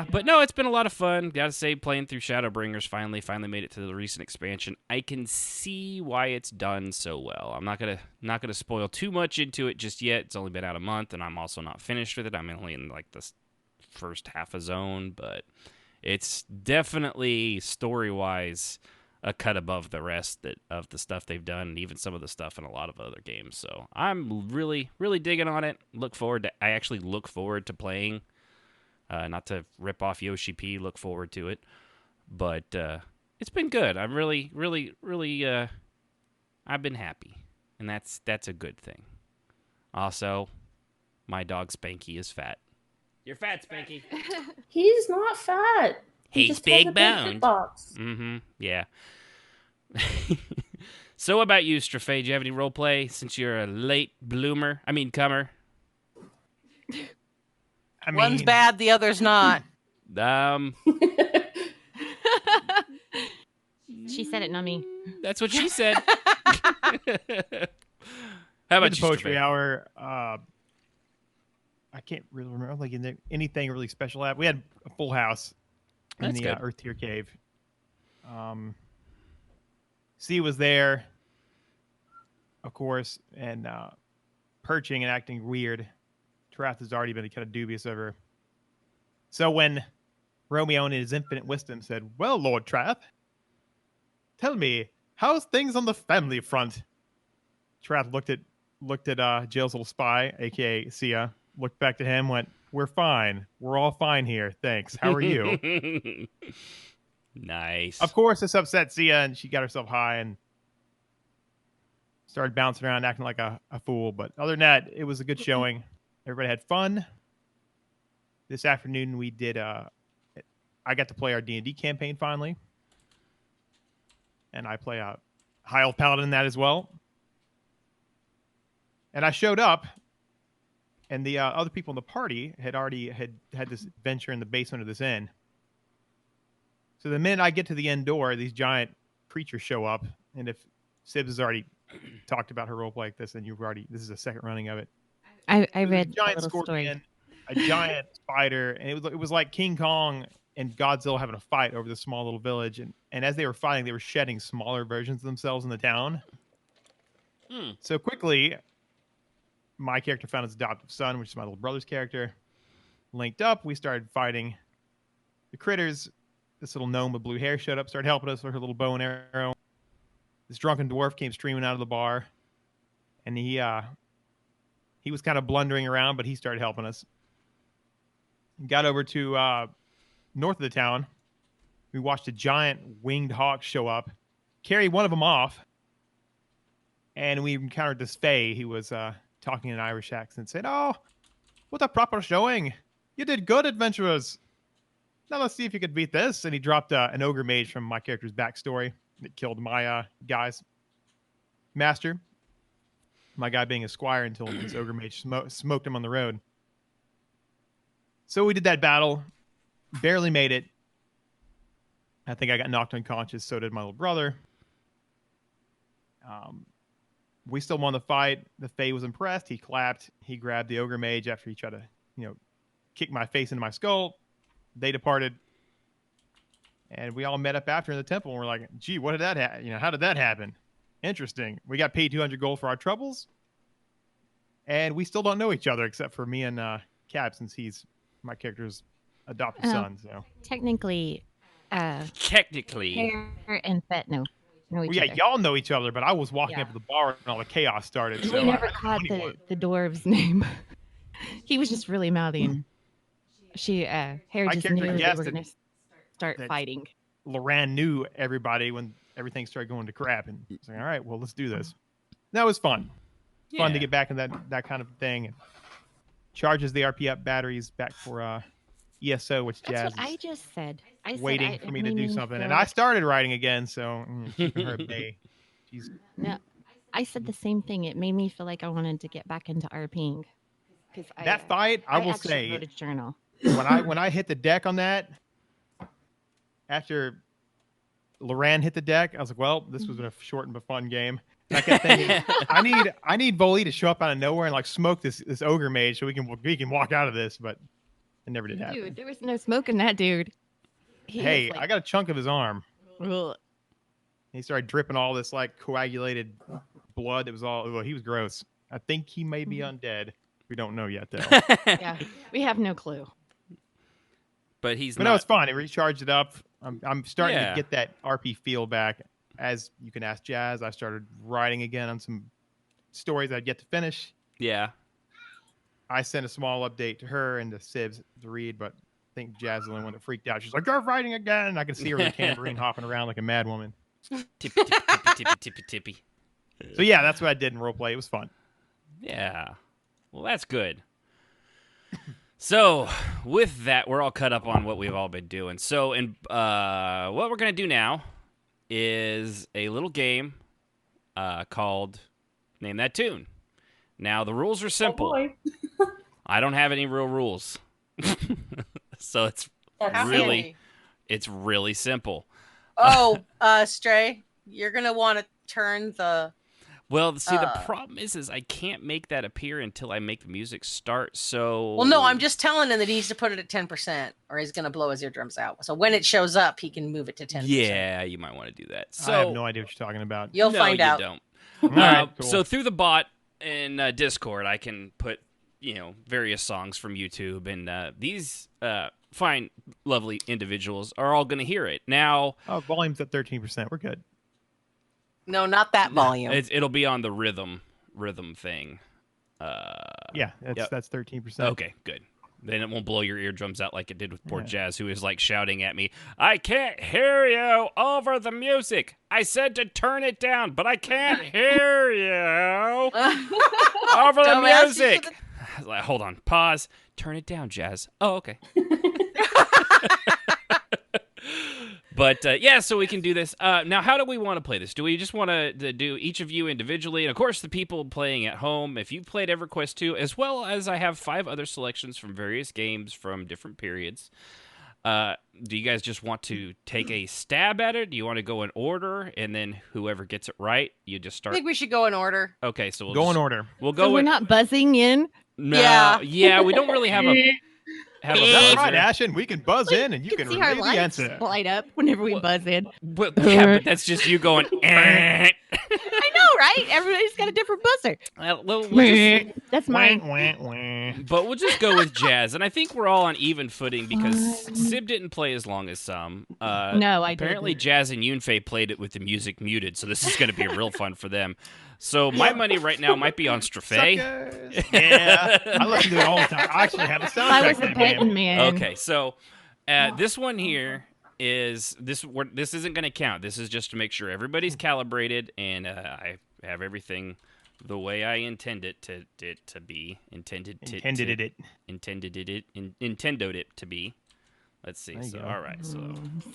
But no, it's been a lot of fun. Gotta say, playing through Shadowbringers finally made it to the recent expansion. I can see why it's done so well. I'm not gonna spoil too much into it just yet. It's only been out a month, and I'm also not finished with it. I'm only in like the first half a zone, but it's definitely story-wise a cut above the rest of the stuff they've done, and even some of the stuff in a lot of other games. So I'm really, really digging on it. I actually look forward to playing. Not to rip off Yoshi P, look forward to it. But it's been good. I'm really, really, really, I've been happy. And that's a good thing. Also, my dog Spanky is fat. You're fat, Spanky. He's not fat. He's big boned. Mm-hmm. Yeah. So what about you, Strafe? Do you have any role play since you're a late comer? One's bad, the other's not. She said it, not me. That's what she said. How about the poetry hour? I can't really remember like anything really special. We had a full house in the Earth Tier Cave. C was there, of course, and perching and acting weird. Trath has already been kind of dubious over So when Romeo in his infinite wisdom said, "Well, Lord Trapp, tell me, how's things on the family front?" Trapp looked at Jill's little spy, aka Sia, looked back to him, went, "We're fine. We're all fine here. Thanks. How are you?" Nice. Of course, this upset Sia, and she got herself high and started bouncing around, acting like a fool. But other than that, it was a good showing. Everybody had fun. This afternoon, we did. I got to play our D&D campaign finally, and I play a High Elf Paladin in that as well. And I showed up, and the other people in the party had already had this adventure in the basement of this inn. So the minute I get to the inn door, these giant creatures show up, and if Sibs has already talked about her roleplay like this, then this is a second running of it. I read a giant a little scorpion, story. a giant spider, and it was like King Kong and Godzilla having a fight over this small little village, and as they were fighting, they were shedding smaller versions of themselves in the town. So quickly, my character found his adoptive son, which is my little brother's character. Linked up, we started fighting the critters. This little gnome with blue hair showed up, started helping us with her little bow and arrow. This drunken dwarf came streaming out of the bar, and he was kind of blundering around, but he started helping us. Got over to north of the town. We watched a giant winged hawk show up, carry one of them off, and we encountered this Fae. He was talking in an Irish accent, said, "Oh, what a proper showing. You did good, adventurers. Now let's see if you could beat this." And he dropped an ogre mage from my character's backstory that killed my guy's master. My guy being a squire until this ogre mage smoked him on the road. So we did that battle. Barely made it. I think I got knocked unconscious. So did my little brother. We still won the fight. The Fae was impressed. He clapped. He grabbed the ogre mage after he tried to, kick my face into my skull. They departed. And we all met up after in the temple, and we're like, "Gee, what did that happen? How did that happen? Interesting." We got paid 200 gold for our troubles, and we still don't know each other except for me and Cab, since he's my character's adopted son. So technically, Hair and Fett know each other. Y'all know each other, but I was walking up to the bar and all the chaos started. So we never caught the dwarf's name. He was just really mouthy, and Hair just knew they were going to start fighting. Loran knew everybody when everything started going to crap, and was like, "All right, well, let's do this." That was fun. Fun to get back in that kind of thing. And charges the RP up batteries back for ESO, which That's Jazz what I just said. waiting for me to do something, and I started writing again, so keeping her at bay. No, I said the same thing. It made me feel like I wanted to get back into RPing. That fight, I will say, wrote a journal. when I hit the deck on that, after Loran hit the deck, I was like, "Well, this was a short and fun game." And I kept thinking, I need Voli to show up out of nowhere and smoke this ogre mage so we can walk out of this, but it never did happen. Dude, there was no smoking that dude. I got a chunk of his arm. Ugh. He started dripping all this coagulated blood. It was he was gross. I think he may be undead. We don't know yet, though. Yeah, we have no clue. But no, it's fun. It recharged it up. I'm starting to get that RP feel back. As you can ask Jazz, I started writing again on some stories I'd yet to finish. Yeah. I sent a small update to her and to Sibs to read, but I think Jazz is the only one that freaked out. She's like, "You're writing again!" And I can see her with a tambourine hopping around like a mad woman. Tippy, tippy, tippy, tippy, tippy, tippy. So yeah, that's what I did in roleplay. It was fun. Yeah. Well, that's good. So, with that, we're all cut up on what we've all been doing. So, what we're going to do now is a little game called Name That Tune. Now, the rules are simple. Oh boy. I don't have any real rules. So, it's really simple. Oh, Stray, you're going to want to turn the... Well, see, the problem is I can't make that appear until I make the music start, so... Well, no, I'm just telling him that he needs to put it at 10%, or he's going to blow his eardrums out. So when it shows up, he can move it to 10%. Yeah, you might want to do that. So, I have no idea what you're talking about. You'll find out. No, you don't. All right, cool. So through the bot in Discord, I can put, various songs from YouTube, and these fine, lovely individuals are all going to hear it. Now, volume's at 13%. We're good. No, not that volume. It'll be on the rhythm thing. That's 13%. Okay, good. Then it won't blow your eardrums out like it did with poor Jazz, who is like shouting at me, I can't hear you over the music. I said to turn it down, but I can't hear you over the music. I was like, hold on, pause, turn it down, Jazz. Oh, okay. But, so we can do this. Now, how do we want to play this? Do we just want to do each of you individually? And, of course, the people playing at home, if you've played EverQuest 2, as well as I have 5 other selections from various games from different periods. Do you guys just want to take a stab at it? Do you want to go in order? And then whoever gets it right, you just start? I think we should go in order. Okay, so we'll go in order. We'll go so we're not buzzing in? No, yeah, we don't really have a... That's right, Ashen. We can buzz in, and you can see our reveal the lights answer. light up whenever we buzz in. But that's just you going. I know, right? Everybody's got a different buzzer. That's mine. But we'll just go with Jazz, and I think we're all on even footing because Sib didn't play as long as some. No, I apparently didn't. Jazz and Yunfei played it with the music muted, so this is going to be real fun for them. So my money right now might be on Strafei. Yeah, I listen to it all the time. I actually have a soundtrack. I was the betting man. Okay, so this one here is this isn't going to count. This is just to make sure everybody's calibrated and I have everything the way I intended it to be. Intended it to be. Let's see. So all right.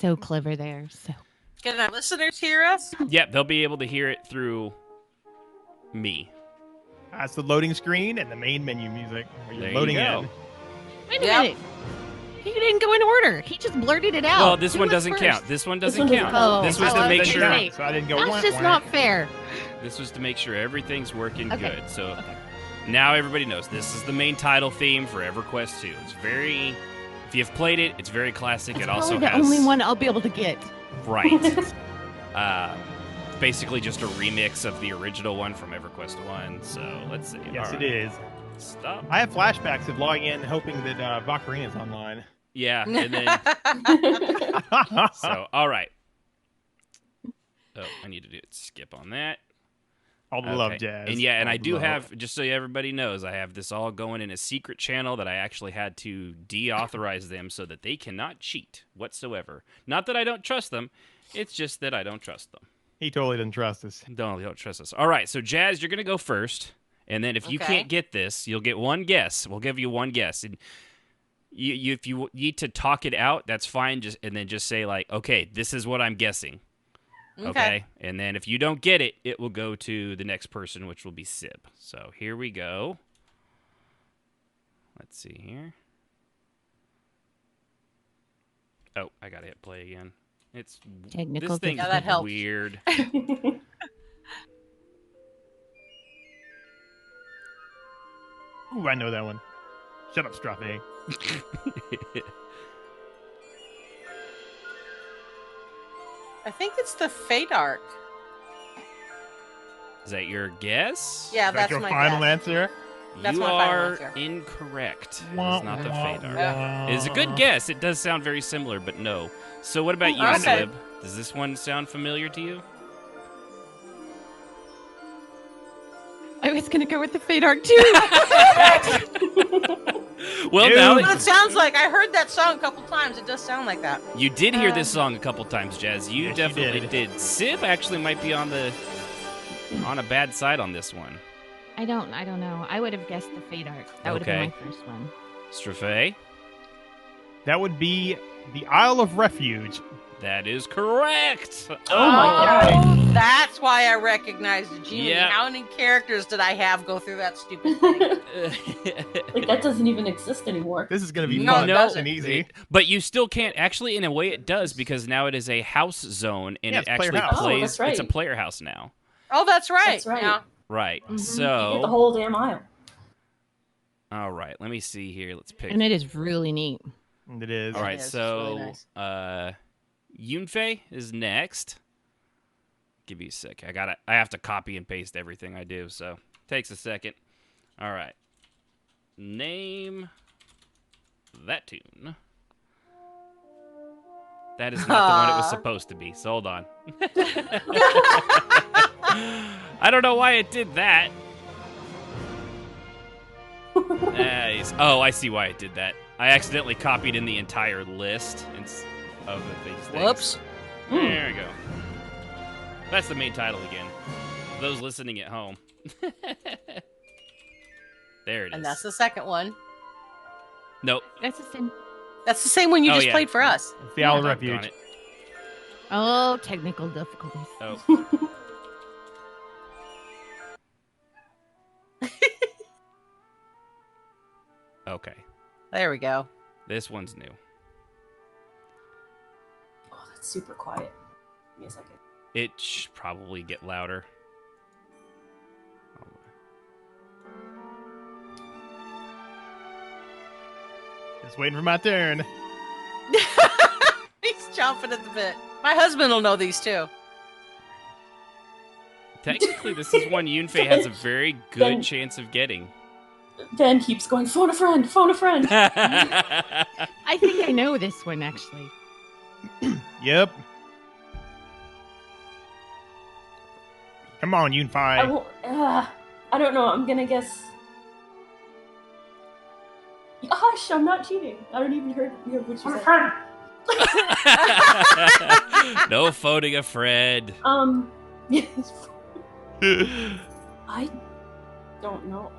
So clever there. So. Can our listeners hear us? Yep, they'll be able to hear it through me. That's the loading screen and the main menu music. Where you're loading in. Wait a minute. He didn't go in order. He just blurted it out. Well, this one doesn't count. This one doesn't count. This was to make sure. So I didn't go. That's just not fair. This was to make sure everything's working good. So now everybody knows this is the main title theme for EverQuest 2. It's very. If you've played it, it's very classic. It also the has only one I'll be able to get. Right. Basically just a remix of the original one from EverQuest 1. So let's see. Yes, it is. Stop. I have flashbacks of logging in, hoping that Vakarina's online. Yeah, and then. So, all right. Oh, I need to skip on that. All the love, Jazz. And and I do have, just so everybody knows, I have this all going in a secret channel that I actually had to deauthorize them so that they cannot cheat whatsoever. Not that I don't trust them, it's just that I don't trust them. He totally doesn't trust us. Don't trust us. All right, so Jazz, you're going to go first. And then if you can't get this, you'll get one guess. We'll give you one guess. And if you need to talk it out, that's fine. And then just say, like, okay, this is what I'm guessing. Okay. And then if you don't get it, it will go to the next person, which will be Sib. So here we go. Let's see here. Oh, I got to hit play again. It's technical. This thing's that helps. Weird. Ooh, I know that one. Shut up, Strafei. I think it's the Fate Arc. Is that your guess? Yeah, that's my final guess. answer. That's you my final are answer. incorrect. Wah, It's not the Fate Arc. wah. It's a good guess. It does sound very similar, but no. So what about you, Okay. Sib? Does this one sound familiar to you? I was going to go with the Fate Arc too. Well, Dude. now But that it sounds like I heard that song a couple times. It does sound like that. you did hear this song a couple times, Jazz. You Yes, definitely you did. Sib actually might be on a bad side on this one. I don't know. I would have guessed the Fate Arc. That would have been my first one. Strafei? That would be the Isle of Refuge. That is correct. Oh my god. That's why I recognized the genie. Yeah. How many characters did I have go through that stupid thing? Like, that doesn't even exist anymore. This is going to be No, fun it doesn't. and easy. But you still can't. Actually, in a way, it does because now it is a house zone, and Yeah, it it's player actually house. Oh, plays. that's right. It's a player house now. Oh, that's right. That's right. Yeah. Right. You get the So, whole damn aisle. all right. Let me see here. Let's pick. And it is really neat. It is. All right. It is. It's So, really nice. Yunfei is next. Give you a sec. I have to copy and paste everything I do, so takes a second. All right. Name that tune. That is not the one it was supposed to be, so hold on. I don't know why it did that. Nice. Oh, I see why it did that. I accidentally copied in the entire list of these things. Whoops. There we go. That's the main title again. For those listening at home. There it is. And that's the second one. Nope. That's the same. That's the same one you just played for us. It's the Owl Refuge. Oh, technical difficulties. Oh. Okay. There we go. This one's new. Oh, that's super quiet. Give me a second. It should probably get louder. Just waiting for my turn. He's chomping at the bit. My husband will know these too. Technically, this is one Yunfei has a very good chance of getting. Ben keeps going, phone a friend, phone a friend. I think I know this one, actually. Yep. Come on, Yunfei. I don't know. I'm going to guess. Gosh, I'm not cheating. I don't even hear what you said. No phoning a friend. I don't know.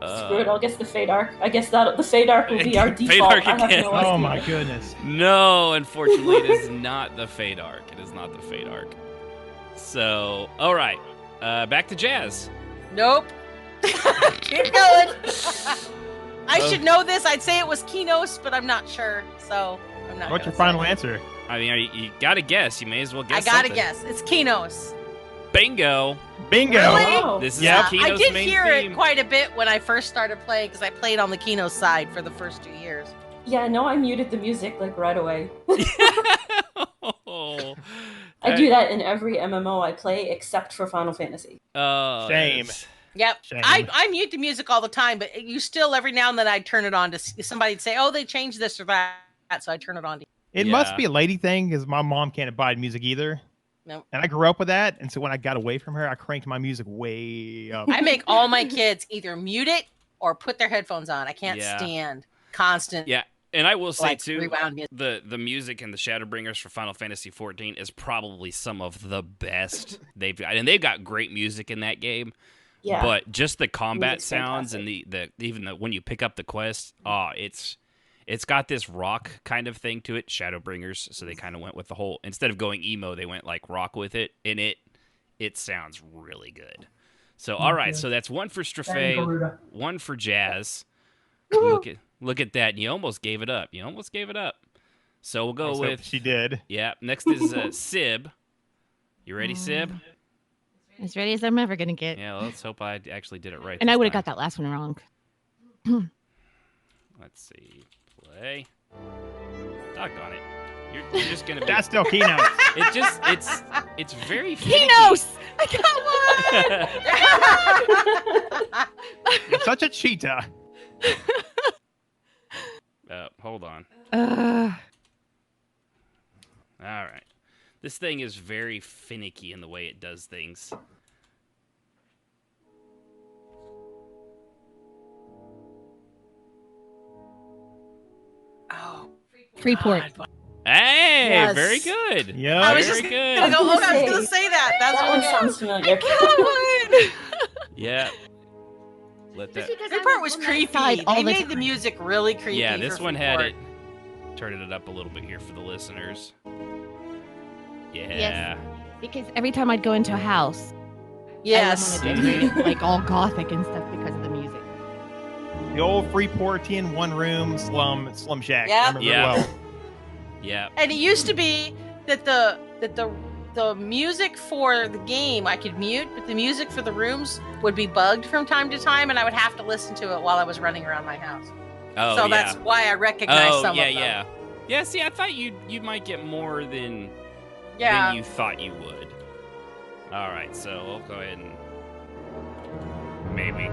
Screw it, I'll guess the Fade Arc. I guess that the Fade Arc will be our default. Arc I have again. no idea. Oh my goodness. No, unfortunately, it is not the Fade Arc. It is not the Fade Arc. So, all right. Back to Jazz. Nope. Keep going. I should know this. I'd say it was Kinos, but I'm not sure. So, I'm not. What's your final answer? I mean, you gotta guess. You may as well guess. I gotta something. guess. It's Kinos. Bingo. Bingo. Really? Oh. This is Yep. Kino's I did main hear theme. it quite a bit when I first started playing because I played on the Kinos side for the first 2 years. Yeah, no, I muted the music like right away. Oh, I do that in every MMO I play except for Final Fantasy. Shame. Yep. Shame. I mute the music all the time, but you still, every now and then, I'd turn it on to somebody'd say, oh, they changed this or that, so I turn it on. It must be a lady thing because my mom can't abide music either. Nope. And I grew up with that, and so when I got away from her, I cranked my music way up. I make all my kids either mute it or put their headphones on. I can't stand constant. Yeah, and I will say too, rewound music. the music and the Shadowbringers for Final Fantasy XIV is probably some of the best they've got, and they've got great music in that game. Yeah. But just the combat Music's sounds fantastic. and even when you pick up the quest, it's got this rock kind of thing to it, Shadowbringers. So they kind of went with the whole, instead of going emo, they went like rock with it, and it sounds really good. So all right, so that's one for Strafe, one for Jazz. Look at that. You almost gave it up. So we'll go with she did. Yeah. Next is Sib. You ready, Sib? As ready as I'm ever gonna get. Yeah. Let's hope I actually did it right. And I would have time. got that last one wrong. Let's see. Play. Doggone it. You're just gonna be. That's still Keynote. It's very finicky. Kinos! I got one! You're such a cheetah. Hold on. All right. This thing is very finicky in the way it does things. Oh, Freeport. Hey, Yes. very good. Yeah. I was very just good. gonna go. I was say, gonna say that. That's That one what sounds familiar. Yeah. Let that. the part was creepy. They made the music really creepy. Yeah, this for one had Freeport. it. Turning it up a little bit here for the listeners. Yeah. Yes. Because every time I'd go into a house, Yes. I would want to decorate it like all gothic and stuff because of the music. The old Freeportian one-room slum shack. Yeah. I remember it well. Yeah. And it used to be that the music for the game I could mute, but the music for the rooms would be bugged from time to time, and I would have to listen to it while I was running around my house. Oh, So yeah. that's why I recognize some of them. yeah. Yeah, see, I thought you might get more than you thought you would. All right, so we'll go ahead and maybe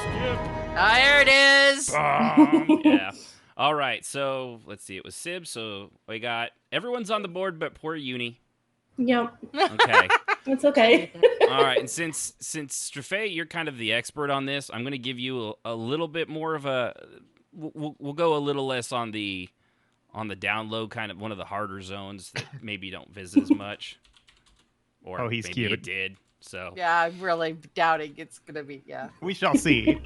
skip. There it is. Yeah. All right, so let's see. It was Sib, so we got everyone's on the board but poor Uni. Yep. Okay. It's okay. All right, and since Strafei, you're kind of the expert on this, I'm going to give you a little bit more of a. We'll go a little less on the down low, kind of one of the harder zones that maybe don't visit as much. Or he's maybe cute. it did. So Yeah, I'm really doubting it's gonna be. Yeah. We shall see.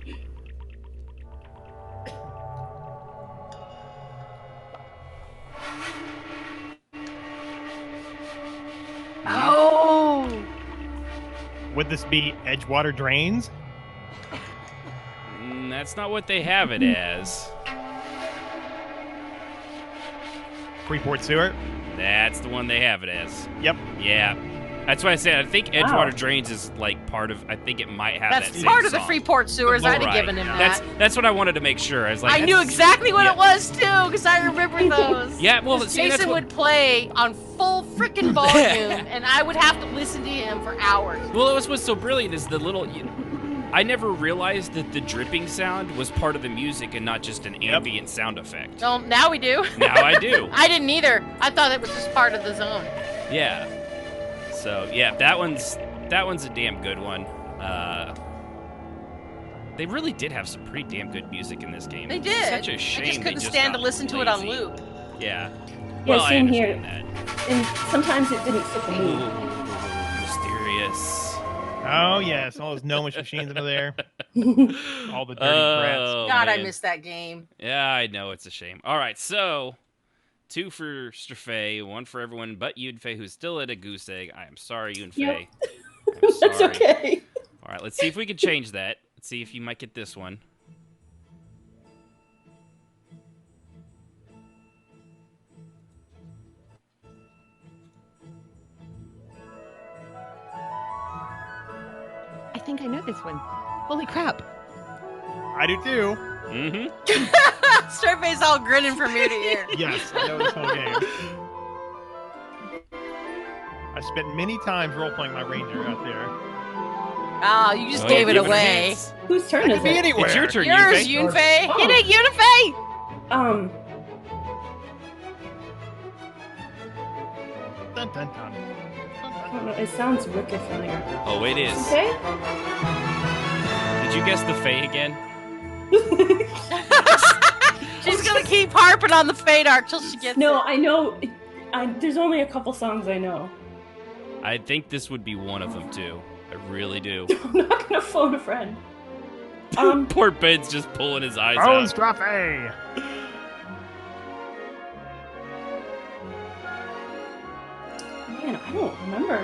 Oh. Would this be Edgewater Drains? That's not what they have it as. Freeport Sewer? That's the one they have it as. Yep. Yeah. That's why I said I think Edgewater Drains is like part of. I think it might have that That's same part of the song. Freeport Sewers. I'd have given him that. That's what I wanted to make sure. I was like, I knew exactly what it was too, because I remember those. Yeah, well, Jason that's what, would play on full freaking volume, and I would have to listen to him for hours. Well, it was what's so brilliant is the little. I never realized that the dripping sound was part of the music and not just an ambient sound effect. Well, now we do. Now I do. I didn't either. I thought it was just part of the zone. Yeah. So yeah, that one's a damn good one. They really did have some pretty damn good music in this game. They It's did. such a shame I just couldn't stand to got listen to it on lazy. loop. Yeah. Yeah, Well, I same here. understand And sometimes it didn't fit the that. mood. Ooh, mysterious. Oh, yes. All those gnomish machines under there. All the dirty brats. Oh, God, man. I missed that game. Yeah, I know, it's a shame. All right, so 2 for Strafei, 1 for everyone but Yunfei, who's still at a goose egg. I am sorry, Yunfei. Yep. I'm sorry. That's okay. All right, let's see if we can change that. Let's see if you might get this one. I think I know this one. Holy crap. I do too. Mm-hmm. Straight face all grinning from ear to ear. Yes, I know this whole game. I spent many times role-playing my ranger out there. Oh, you just Oh, gave it give it a away. chance. Whose turn I is could be it? anywhere. It's your turn, Yours, Yunfei. Yunfei. Oh. Hit it, Yunfei. Dun, dun, dun. I don't know, it sounds wicked familiar. Oh, it is. Okay? Did you guess the Fae again? She's gonna keep harping on the Fade Arc till she gets No, it. I know. There's only a couple songs I know. I think this would be one of them, too. I really do. I'm not gonna phone a friend. Poor Ben's just pulling his eyes Oh, out. Strafei! Man, I don't remember.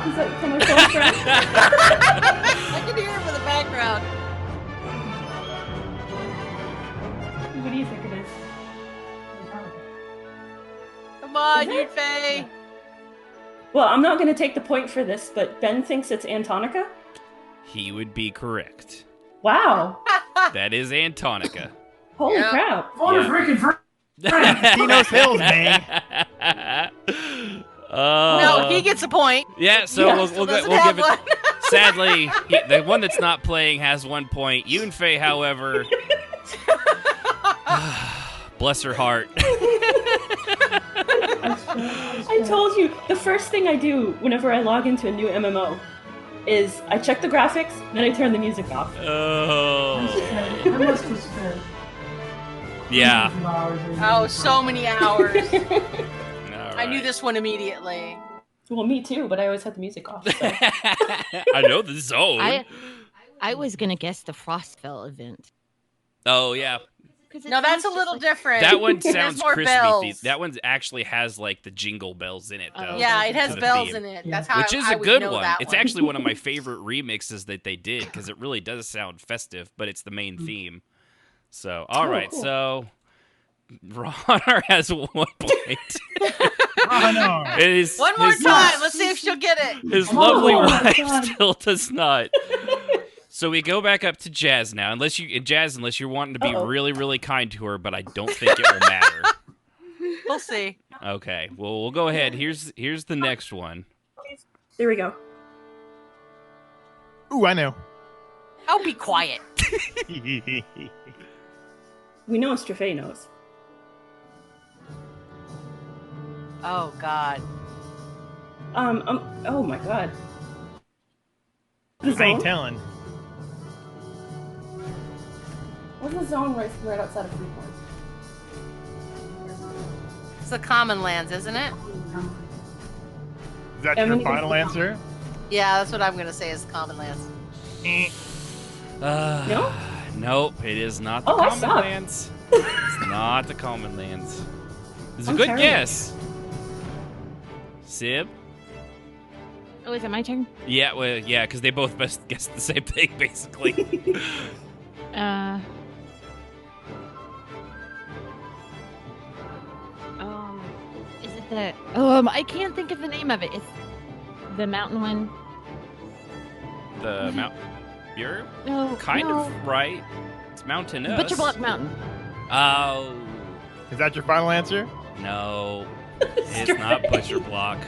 Is that from my phone friend? I can hear it from the background. What do you think it is? Come on, Is it? Yunfei. Well, I'm not gonna take the point for this, but Ben thinks it's Antonica. He would be correct. Wow. That is Antonica. Holy Yeah. crap. Tino's Hills, man. No, he gets a point. Yeah, so Yeah. we'll Doesn't give have it. one. Sadly, the one that's not playing has 1 point. Yunfei, however, bless her heart. I told you, the first thing I do whenever I log into a new MMO is I check the graphics, then I turn the music off. Oh, I must have spent yeah. hours in Oh, so many hours. All I knew right. this one immediately. Well, me too, but I always had the music off. So. I know the zone. I was gonna guess the Frostfell event. Oh yeah, No, that's a little different. that one There's sounds more crispy. bells. That one actually has like the jingle bells in it, though. Yeah, it has The bells theme. in it. Yeah. That's how Which is I a would good know one. that It's one. actually one of my favorite remixes that they did because it really does sound festive, but it's the main theme. So, all right, cool. so Ronner has 1 point. Oh, no. His, One more his- time. Let's see if she'll get it. His Come lovely on. wife God. still does not. So we go back up to Jazz now. Unless you're wanting to be Uh-oh. really, really kind to her, but I don't think it will matter. We'll see. Okay, well we'll go ahead. Here's the next one. There we go. Ooh, I know. I'll be quiet. We know Strafe knows. Oh God. Oh my God. I ain't telling. What's the zone right outside of Freeport? It's the Common Lands, isn't it? Is that your final answer? Yeah, that's what I'm gonna say is Common Lands. No? Nope, it is not the Common Lands. It's not the Common Lands. It's a good guess. Sib? Oh, is it my turn? Yeah, well, yeah, because they both guessed the same thing, basically. Is it the... I can't think of the name of it. It's the mountain one. The mountain... You're kind of right. It's mountainous. Butcher Block Mountain. Oh. Is that your final answer? No. It's not Butcher Block.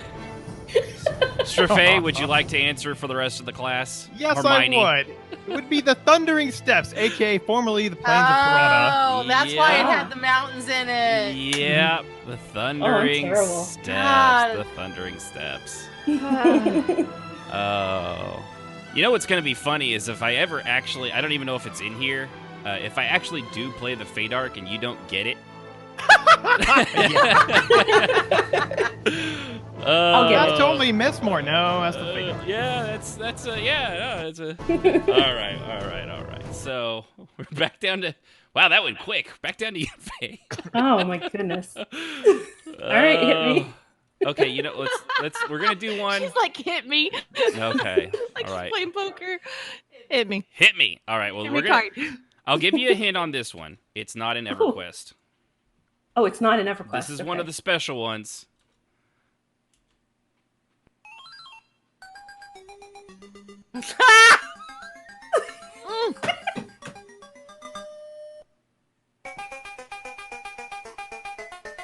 Strafe, would you like to answer for the rest of the class? Yes, Hermione? I would. It would be the Thundering Steps, aka formerly the Plains of Piranha. Oh, that's why it had the mountains in it. Yep, the Thundering Steps. God. The Thundering Steps. Oh. You know what's going to be funny is if I ever actually, I don't even know if it's in here, if I actually do play the Fadark and you don't get it. I'll get That's totally Messmore. No, that's the Fadark. Yeah, that's a all right. So we're back down to, wow, that went quick. Back down to you, Faye. Oh my goodness. All right, hit me. Okay, you know, we're gonna do one. She's like, hit me. Okay, like all right. she's playing poker. Hit me. Hit me. All right. Well, we're gonna. I'll give you a hint on this one. It's not in EverQuest. Oh, it's not in EverQuest. This is one of the special ones.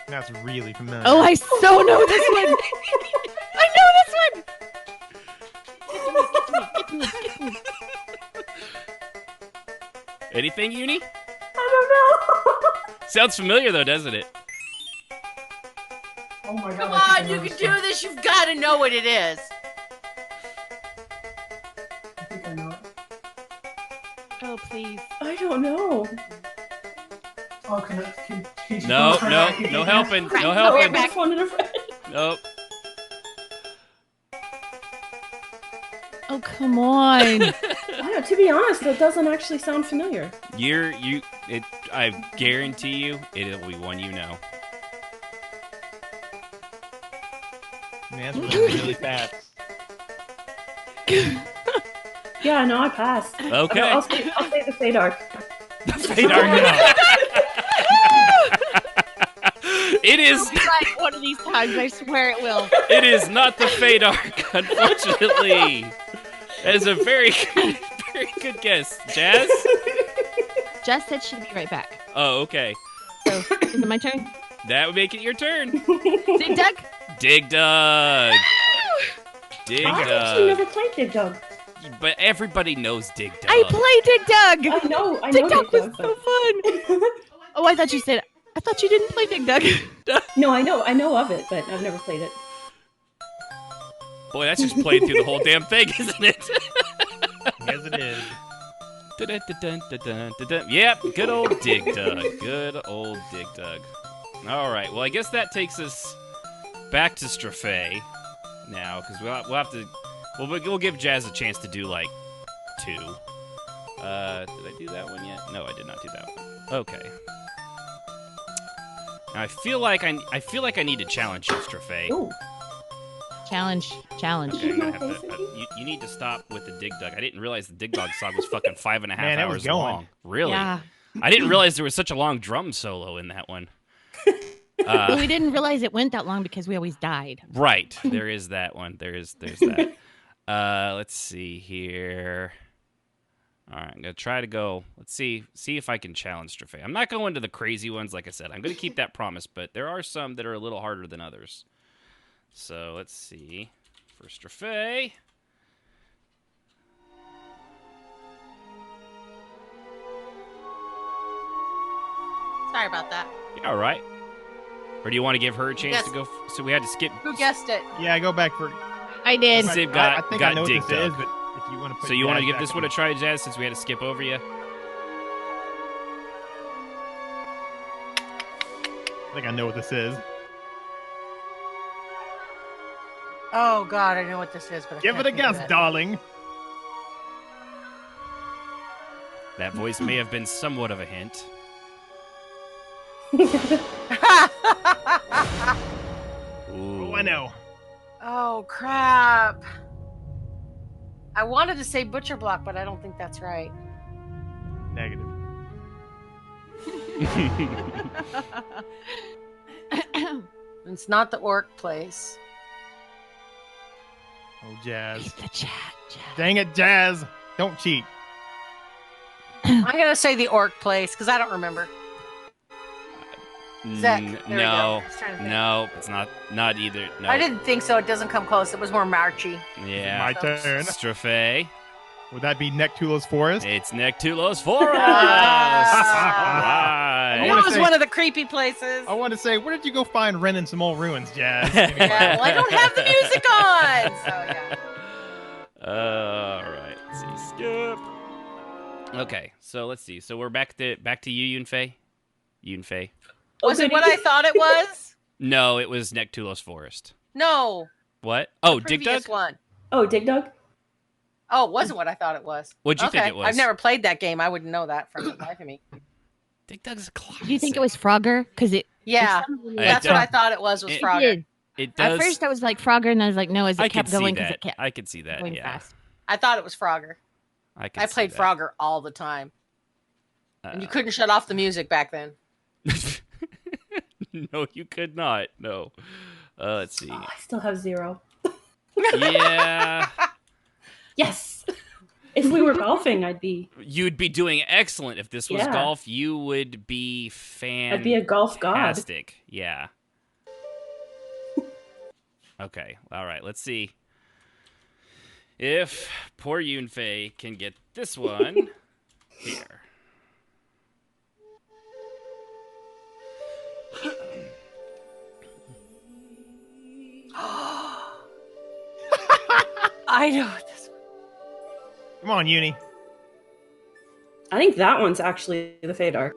That's really familiar. Oh, I so know this one. I know this one. Get to me. Anything, Uni? I don't know. Sounds familiar though, doesn't it? Oh my God. Come on, you can do this. You've got to know what it is. I think I know it. Oh, please. I don't know. Oh, can you No go for back helping. No Oh, helping. back one in a friend. Nope. Oh, come on. I don't, to be honest, that doesn't actually sound familiar. I guarantee you, it'll be one you know. Man, that's really fast. Yeah, no, I passed. Okay. I'll say the Fadark. Fadark. It is. It'll be right one of these times. I swear it will. It is not the Fadark, unfortunately. That is a very good guess. Jazz? Jess said she'd be right back. Oh, okay. So, is it my turn? That would make it your turn. Dig Dug? Dig Dug. Dig I actually Dug. never played Dig Dug. But everybody knows Dig Dug. I play Dig Dug. I know Dig Dug was Dug, so fun. Oh, I thought you didn't play Dig Dug. No, I know of it, but I've never played it. Boy, that's just playing through the whole damn thing, isn't it? Yes, it is. Yep, good old Dig Dug. Good old Dig Dug. All right, well, I guess that takes us back to Strafe now, because we'll have to. We'll give Jazz a chance to do like 2. Did I do that one yet? No, I did not do that one. Okay. Now I feel like I need to challenge you, Strafe. Ooh. Challenge. Okay, I'm gonna have to, you need to stop with the Dig Dug. I didn't realize the Dig Dug song was fucking 5.5 Man, it was hours going. long. Really? Yeah. I didn't realize there was such a long drum solo in that one. Well, we didn't realize it went that long because we always died. Right. There is that one. There's that. Let's see here. All right, I'm gonna try to go. Let's see if I can challenge Strafe. I'm not going to the crazy ones, like I said. I'm gonna keep that promise, but there are some that are a little harder than others. So let's see. For Strafe. Sorry about that. Yeah, all right. Or do you want to give her a chance to go? So we had to skip. Who guessed it? Yeah, go back for. I did. Sib I think I know Dig what this Dug. is, but if you want to put So you want to Jazz give back this on. one a try, Jazz, since we had to skip over you? I think I know what this is. Oh God, I know what this is, but I Give can't it a think of guess, it. darling. That voice may have been somewhat of a hint. Oh, I know. Oh crap! I wanted to say Butcher Block, but I don't think that's right. Negative. It's not the Orc Place. Oh, Jazz. The chat. Dang it, Jazz. Don't cheat. I'm gonna say the Orc Place because I don't remember. Zach, there we go. No, I was trying to think. no, it's not either. No. I didn't think so. It doesn't come close. It was more marchy. Yeah. My turn. Strophe. Would that be Nectulo's Forest? It's Nectulo's Forest. All I right. knew it was one of the creepy places. I want to say, where did you go find Ren in some old ruins, Jazz? Yeah, well, I don't have the music on. So, yeah. All right. Let's see. Skip. Okay, so let's see. So we're back to you, Yunfei. Yunfei. Was it what I thought it was? No, it was Nectulo's Forest. No. What? Oh, The Dig previous Dug? one. Oh, Dig Dug? Oh, it wasn't what I thought it was. What'd you think it was? I've never played that game. I wouldn't know that from the life of me. Dig Dug's a classic. Do you think it was Frogger? Because Yeah, that's what I thought it was Frogger. It does. At first, I was like Frogger, and I was like, no, as it I kept could see going, because that. it kept I could see that. going Yeah. fast. I thought it was Frogger. I played see that. Frogger all the time. And you couldn't shut off the music back then. No, you could not. No. Let's see. Oh, I still have 0. Yeah. Yes. If we were golfing, I'd be. You'd be doing excellent if this was Yeah. golf. You would be I'd be a golf god. fantastic. Yeah. Okay. All right. Let's see if poor Yunfei can get this one here. I know this one. Come on, Uni. I think that one's actually the Fade Arc.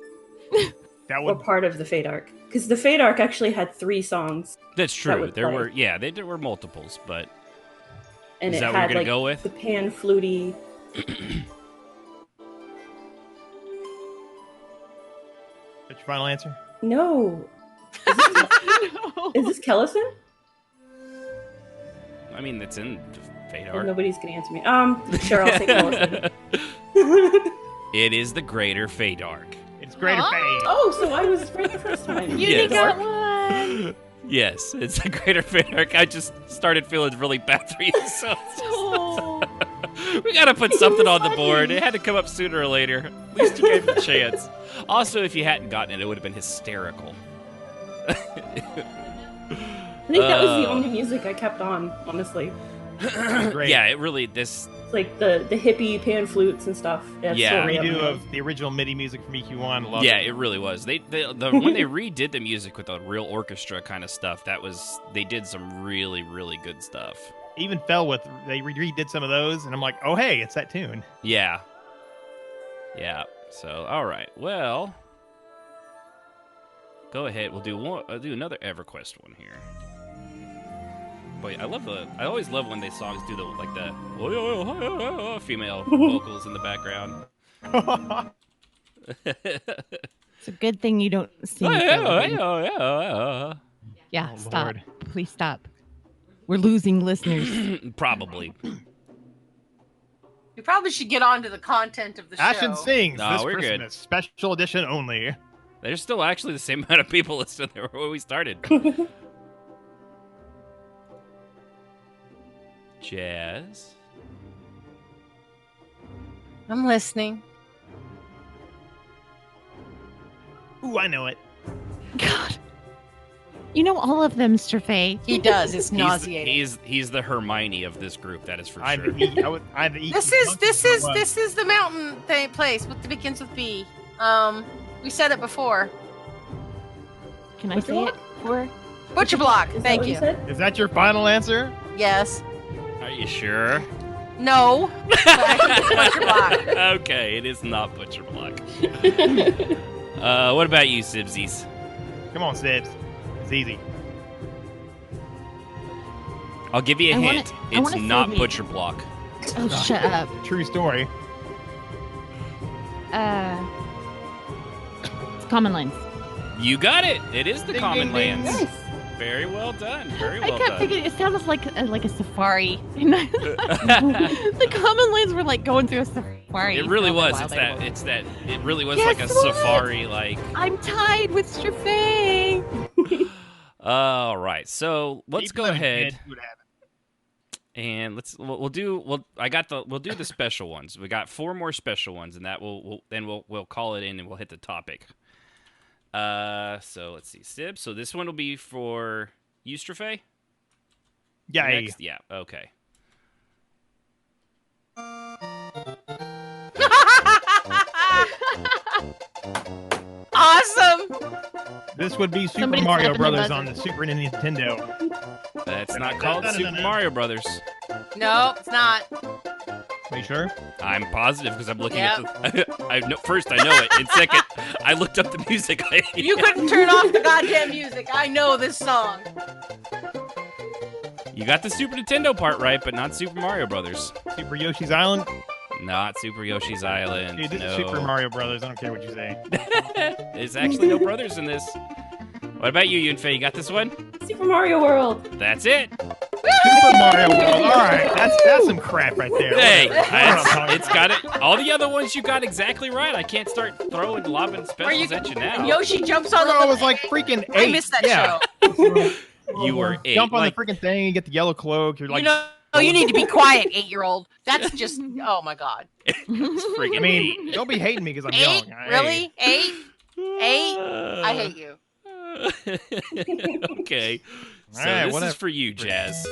That Or would. part of the Fade Arc. Because the Fade Arc actually had 3 songs. That's that true. would There play. were, there were multiples, but And is it that what you're had gonna like go with? the pan fluty. That's your final answer? No. Is this Kellison? I mean, it's in the Fate Oh, Arc. nobody's gonna answer me. Sure, I'll say Kellison. It is the Greater Fate Arc. It's Greater Huh? Fade. Oh, so I was right the first time. Yes. got one. Yes, it's the Greater Fate Arc. I just started feeling really bad for you, so we gotta put something on the board. It had to come up sooner or later. At least you gave it a chance. Also, if you hadn't gotten it, it would have been hysterical. I think that was the only music I kept on, honestly. Great. Yeah, it really this. It's like the hippie pan flutes and stuff. That's Yeah. so random. Redo of the original MIDI music from EQ1. Love Yeah, it. it really was. When they redid the music with a real orchestra kind of stuff, they did some really, really good stuff. Even fell with, they redid some of those, and I'm like, oh, hey, it's that tune. Yeah. Yeah. So, all right. Well, go ahead. We'll do one. I'll do another EverQuest one here. Boy, I always love when they songs do the female vocals in the background. It's a good thing you don't sing. Yeah. Yeah, Oh, stop. Lord. Please stop. We're losing listeners. Probably. We probably should get on to the content of the show. Ashen Sings No, this we're Christmas. good. Special edition only. There's still actually the same amount of people listening there when we started. Jazz. I'm listening. Ooh, I know it. God. You know all of them, Mr. Faye. He does. It's nauseating. He's the Hermione of this group. That is for I've sure. This is the mountain place with the begins with B. We said it before. Can I say it for? Butcher Block. Thank you. Is that your final answer? Yes. Are you sure? No. Butcher Block. Okay, it is not Butcher Block. What about you, Sibsies? Come on, Sibs. It's easy. I'll give you a hint. It's not me. Butcher Block. Oh, shut up. True story. It's Common Lands. You got it. It is the Ding, Common ding, ding. Lands. Nice. Very well done. Very well I kept done. thinking it sounded like a safari. The Common Lands were like going through a safari. It really was. Wild It animals. really was Guess like a what? safari. Like. I'm tied with Strafay. All right. So let's go ahead. See what happens. And we'll do the special ones. We got 4 more special ones, and that we'll call it in and we'll hit the topic. So let's see, Sib. So this one will be for you, Strafay? Yeah. Next? Yeah. Okay. Awesome. This would be Super Somebody Mario step in the Brothers buzzer. on the Super Nintendo. That's not called Super Mario Brothers. No, it's not. Are you sure? I'm positive because I'm looking at the. First, I know it, and second, I looked up the music. You couldn't turn off the goddamn music. I know this song. You got the Super Nintendo part right, but not Super Mario Brothers. Super Yoshi's Island? Not Super Yoshi's Island. Dude, this no. is Super Mario Brothers. I don't care what you say. There's actually no brothers in this. What about you, Yunfei? You got this one? Super Mario World. That's it. Super Mario World. All right, that's some crap right there. Hey, Whatever. it's got it. All the other ones you got exactly right. I can't start throwing lobbing specials at you now. And Yoshi jumps on Bro, the. I was like freaking 8. I missed that show. You were 8. Jump on like, the freaking thing, you get the yellow cloak. You're like, You need to be quiet, 8-year-old. That's just. Oh my god. it's freaking I mean, don't be hating me because I'm 8? young. Really? 8? 8? I hate you. Okay. So All right, this whatever. is for you, Jazz.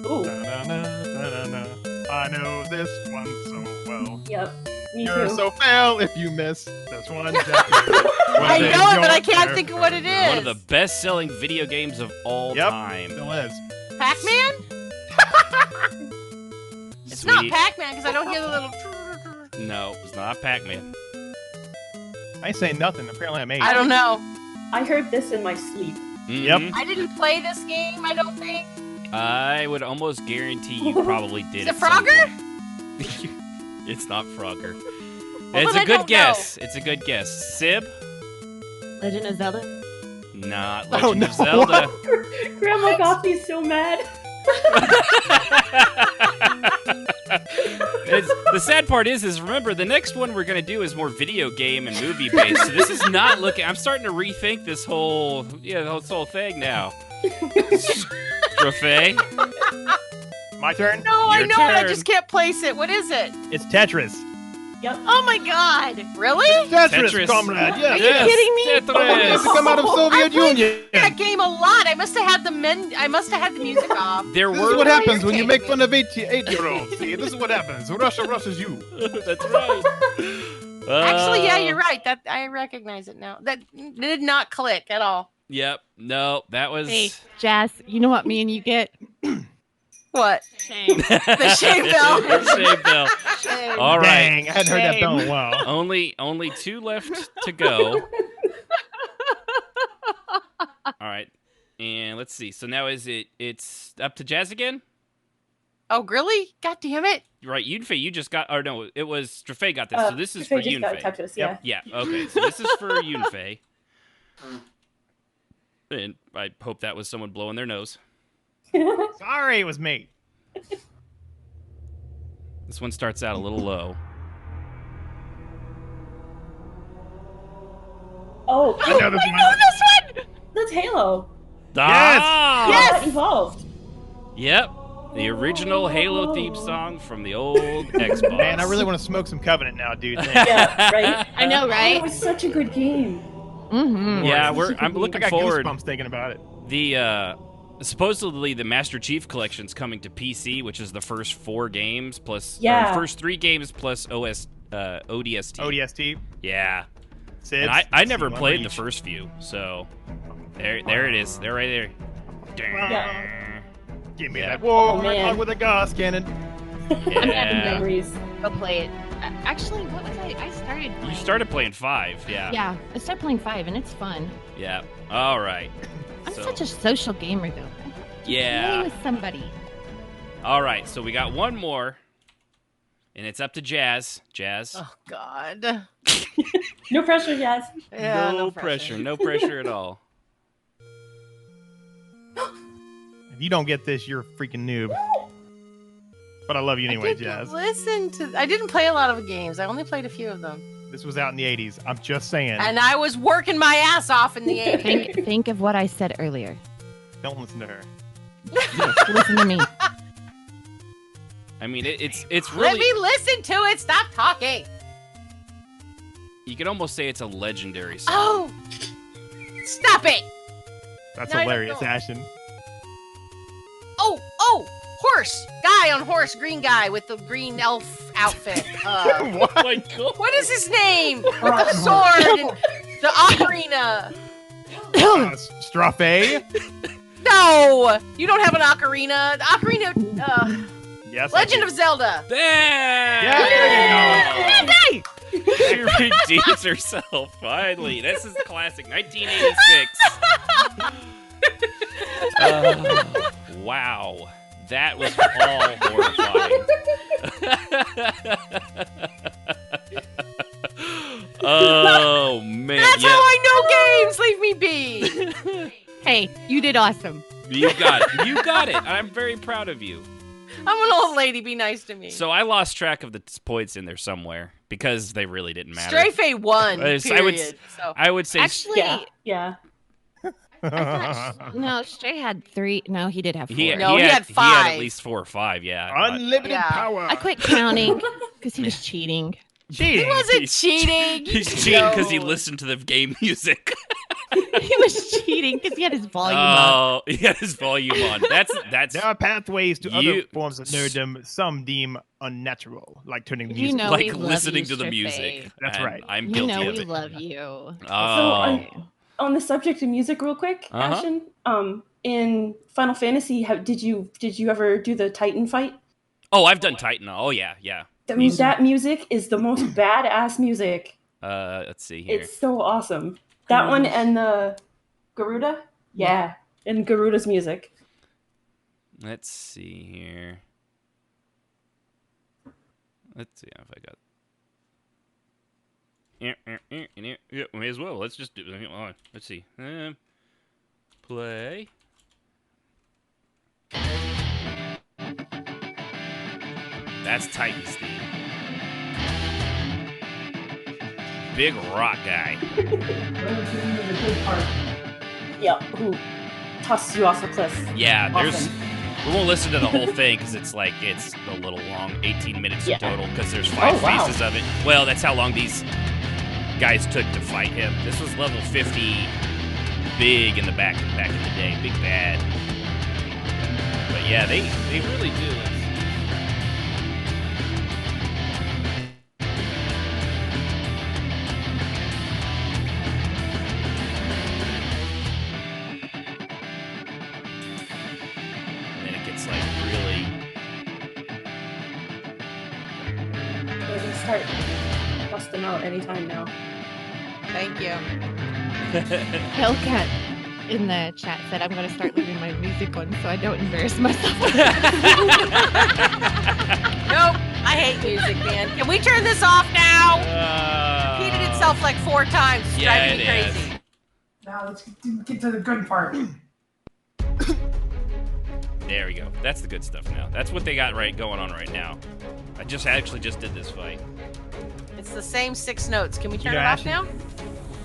Ooh. I know this one so well. Yep. Me You're too. so foul if you miss this one. I know it, but I can't think of what it is. One of the best-selling video games of all time. Still is. Pac-Man? It's not Pac-Man because I don't hear the little. No, it's not Pac-Man. I ain't saying nothing. Apparently I'm 8. I don't know. I heard this in my sleep. Mhm. I didn't play this game. I don't think. I would almost guarantee you probably did. Is it Frogger? It's not Frogger. Well, It's then a I good don't guess. It's a good guess. Sib? Legend of Zelda. Not Oh, Legend no. of Zelda. Grandma Goffy's so mad. The sad part is remember the next one we're gonna do is more video game and movie based. So this is not looking. I'm starting to rethink this whole thing now. Strafay, My turn? No, I Your know it. I turn. just can't place it. What is it? It's Tetris. Yep. Oh my god. Really? Tetris, comrade. Are Yes. you kidding me? Tetris. To come out of Soviet Union. That game a lot. I must have had the music off. There This were. is what happens when you make fun of 8-year-olds. See, this is what happens. Russia's you. That's right. Actually, yeah, you're right. That I recognize it now. That did not click at all. Yep. No, that was. Hey, Jazz, you know what me and you get? What? Shame. The shame bell. Shame bell. Shame. All right. Dang, I hadn't heard that bell in a while. Only 2 left to go. All right. And let's see. So now it's up to Jazz again? Oh, really? God damn it. Right, Yunfei, you just got, or no, it was Strafay got this. So this is for Just got Yunfei. Tetris, yeah. Yeah, okay. So this is for Yunfei. And I hope that was someone blowing their nose. Sorry, it was me. This one starts out a little low. Oh, I know this one. this one. that's Halo. Ah! Yes! That evolved. Yep. The original Halo theme song from the old Xbox. Man, I really want to smoke some Covenant now, dude. Yeah, right? I know, It right? was such a good game. Mm-hmm. Yeah, Such a I'm good looking I got forward. goosebumps thinking about it. The supposedly the Master Chief Collection's coming to PC, which is the first 4 games plus Yeah. or first 3 games plus ODST. ODST. Yeah. And I never played the first few, so there it is. They're right there. Yeah. Give me that. Whoa, man. with a Gauss cannon. I'm having Yeah. memories. Go play it. Actually, what was I started playing. You started playing 5, yeah. Yeah, I started playing 5, and it's fun. Yeah. All right. I'm such a social gamer, though. Yeah. Playing with somebody. All right, so we got one more, and it's up to Jazz. Jazz. Oh God. No pressure, Jazz. Yeah, no pressure. No pressure at all. If you don't get this, you're a freaking noob. But I love you anyway, Jazz. I didn't play a lot of games. I only played a few of them. This was out in the 80s. I'm just saying. And I was working my ass off in the 80s. Think of what I said earlier. Don't listen to her. Listen to me. I mean, it's really. Let me listen to it. Stop talking. You could almost say it's a legendary song. Oh, stop it. That's No, I don't hilarious, know. Ashton. Oh, horse. Guy on horse, green guy with the green elf outfit. Oh my God. What is his name? With the sword and the ocarina. Strophe? No, you don't have an ocarina. The ocarina. Yes. Legend of Zelda. Yeah, she redeems herself finally. This is classic 1986. Wow, that was all horrifying. Oh man, That's how I know games. Leave me be. Hey, you did awesome. You got it. You got it. I'm very proud of you. I'm an old lady. Be nice to me. So I lost track of the points in there somewhere because they really didn't matter. Strafe won. Period. I would say Actually, yeah. No, Stray had 3. No, he did have 4. He had 5. He had at least 4 or 5. Yeah. Unlimited power. I quit counting because he was cheating. He wasn't cheating. He's cheating because he listened to the game music. He was cheating because he had his volume up. Oh, he had his volume on. That's. There are pathways to other forms of nerddom some deem unnatural, like turning music. You know like we love listening you, to the Strafe. music. That's And right. I'm You guilty know of we it. love you. Oh. So on the subject of music, real quick, Ashton, in Final Fantasy, did you ever do the Titan fight? Oh, I've done Titan. Oh yeah. That music is the most badass music. Let's see here. It's so awesome. That one and the Garuda? Yeah. And Garuda's music. Let's see here. Let's see if I got. Yeah, may as well. Let's just do it. Let's see. Play. That's Titan's theme. Big rock guy. Yeah, who tosses you off a cliff. Yeah, Awesome. we won't listen to the whole thing because it's a little long, 18 minutes in total because there's 5 Oh, wow. phases of it. Well, that's how long these guys took to fight him. This was level 50, big in the back in the day, big bad. But yeah, they really do. And then it gets like really. We're gonna start busting out anytime now. Thank you. Hellcat in the chat said, I'm going to start leaving my music on so I don't embarrass myself. Nope. I hate music, man. Can we turn this off now? Repeated itself like 4 times. It's driving me crazy. Now let's get to the good part. There we go. That's the good stuff now. That's what they got going on right now. I actually just did this fight. It's the same 6 notes. Can we turn know, it off Ashley, now?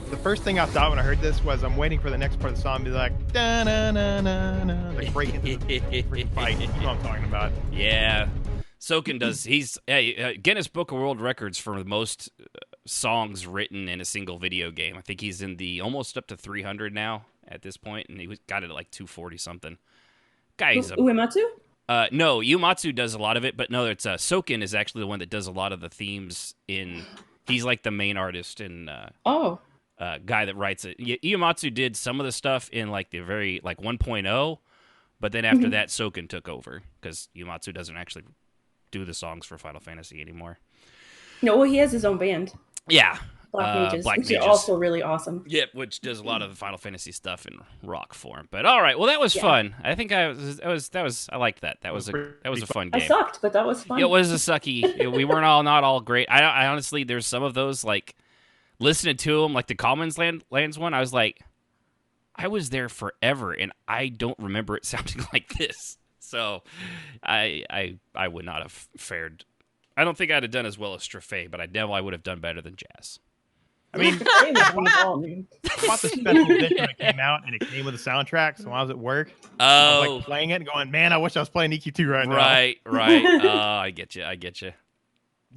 The first thing I thought when I heard this was I'm waiting for the next part of the song to be like da na na na na, like break into the freaking fight. You know what I'm talking about? Yeah. Soken does. He's Guinness Book of World Records for the most songs written in a single video game. I think he's in the almost up to 300 now at this point, and he got it at like 240 something. Guy's Uematsu? No, Uematsu does a lot of it, but no, it's Soken is actually the one that does a lot of the themes in. He's like the main artist in. guy that writes it. Iematsu did some of the stuff in like the very like 1.0, but then after that, Soken took over because Iematsu doesn't actually do the songs for Final Fantasy anymore. No, well, he has his own band. Yeah. Black Mages, Black which Mages. is also really awesome. Yep, which does a lot of the Final Fantasy stuff in rock form. But all right, well that was fun. I think I liked that. That was a fun game. I sucked, but that was fun. It was a sucky. We weren't not all great. I honestly, there's some of those like listening to them, like the Commons Lands one. I was like, I was there forever, and I don't remember it sounding like this. So, I would not have fared. I don't think I'd have done as well as Strophe, but I would have done better than Jazz. I mean, I bought the special edition when it came out, and it came with a soundtrack. So when I was at work, I was like playing it and going, "Man, I wish I was playing EQ2 right now." Right. I get you.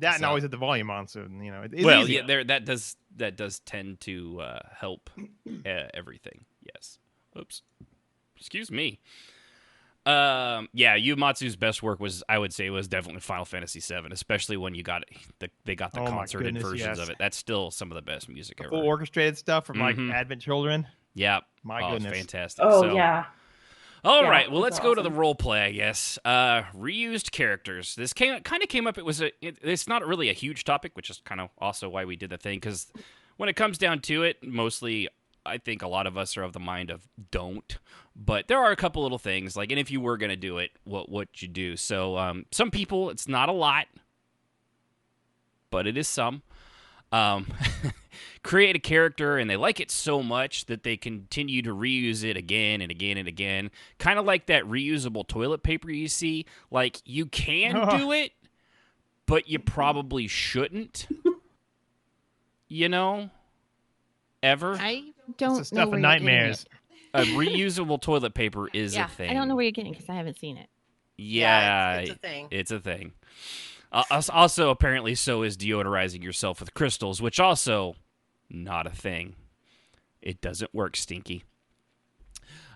That and always had the volume on, so you know. It's well, easy. yeah, that does tend to help everything. Yes. Oops. Excuse me. Iematsu's best work I would say was definitely Final Fantasy VII, especially when they got the concerted versions of it. That's still some of the best music ever. Full orchestrated stuff from like Advent Children. Yeah. My goodness. Fantastic. Oh, yeah. All right, well, let's go to the role play, I guess. Reused characters. This kind of came up. It's not really a huge topic, which is kind of also why we did the thing, because when it comes down to it, mostly I think a lot of us are of the mind of don't. But there are a couple little things, like, and if you were going to do it, what would you do? So some people, it's not a lot, but it is some. Create a character and they like it so much that they continue to reuse it again and again and again. Kind of like that reusable toilet paper you see. Like, you can do it, but you probably shouldn't. You know? Ever. I don't it's the stuff know of nightmares. Reusable toilet paper is a thing. I don't know where you're getting because I haven't seen it. Yeah, it's a thing. It's a thing. Also, apparently, so is deodorizing yourself with crystals, which also not a thing. It doesn't work, Stinky.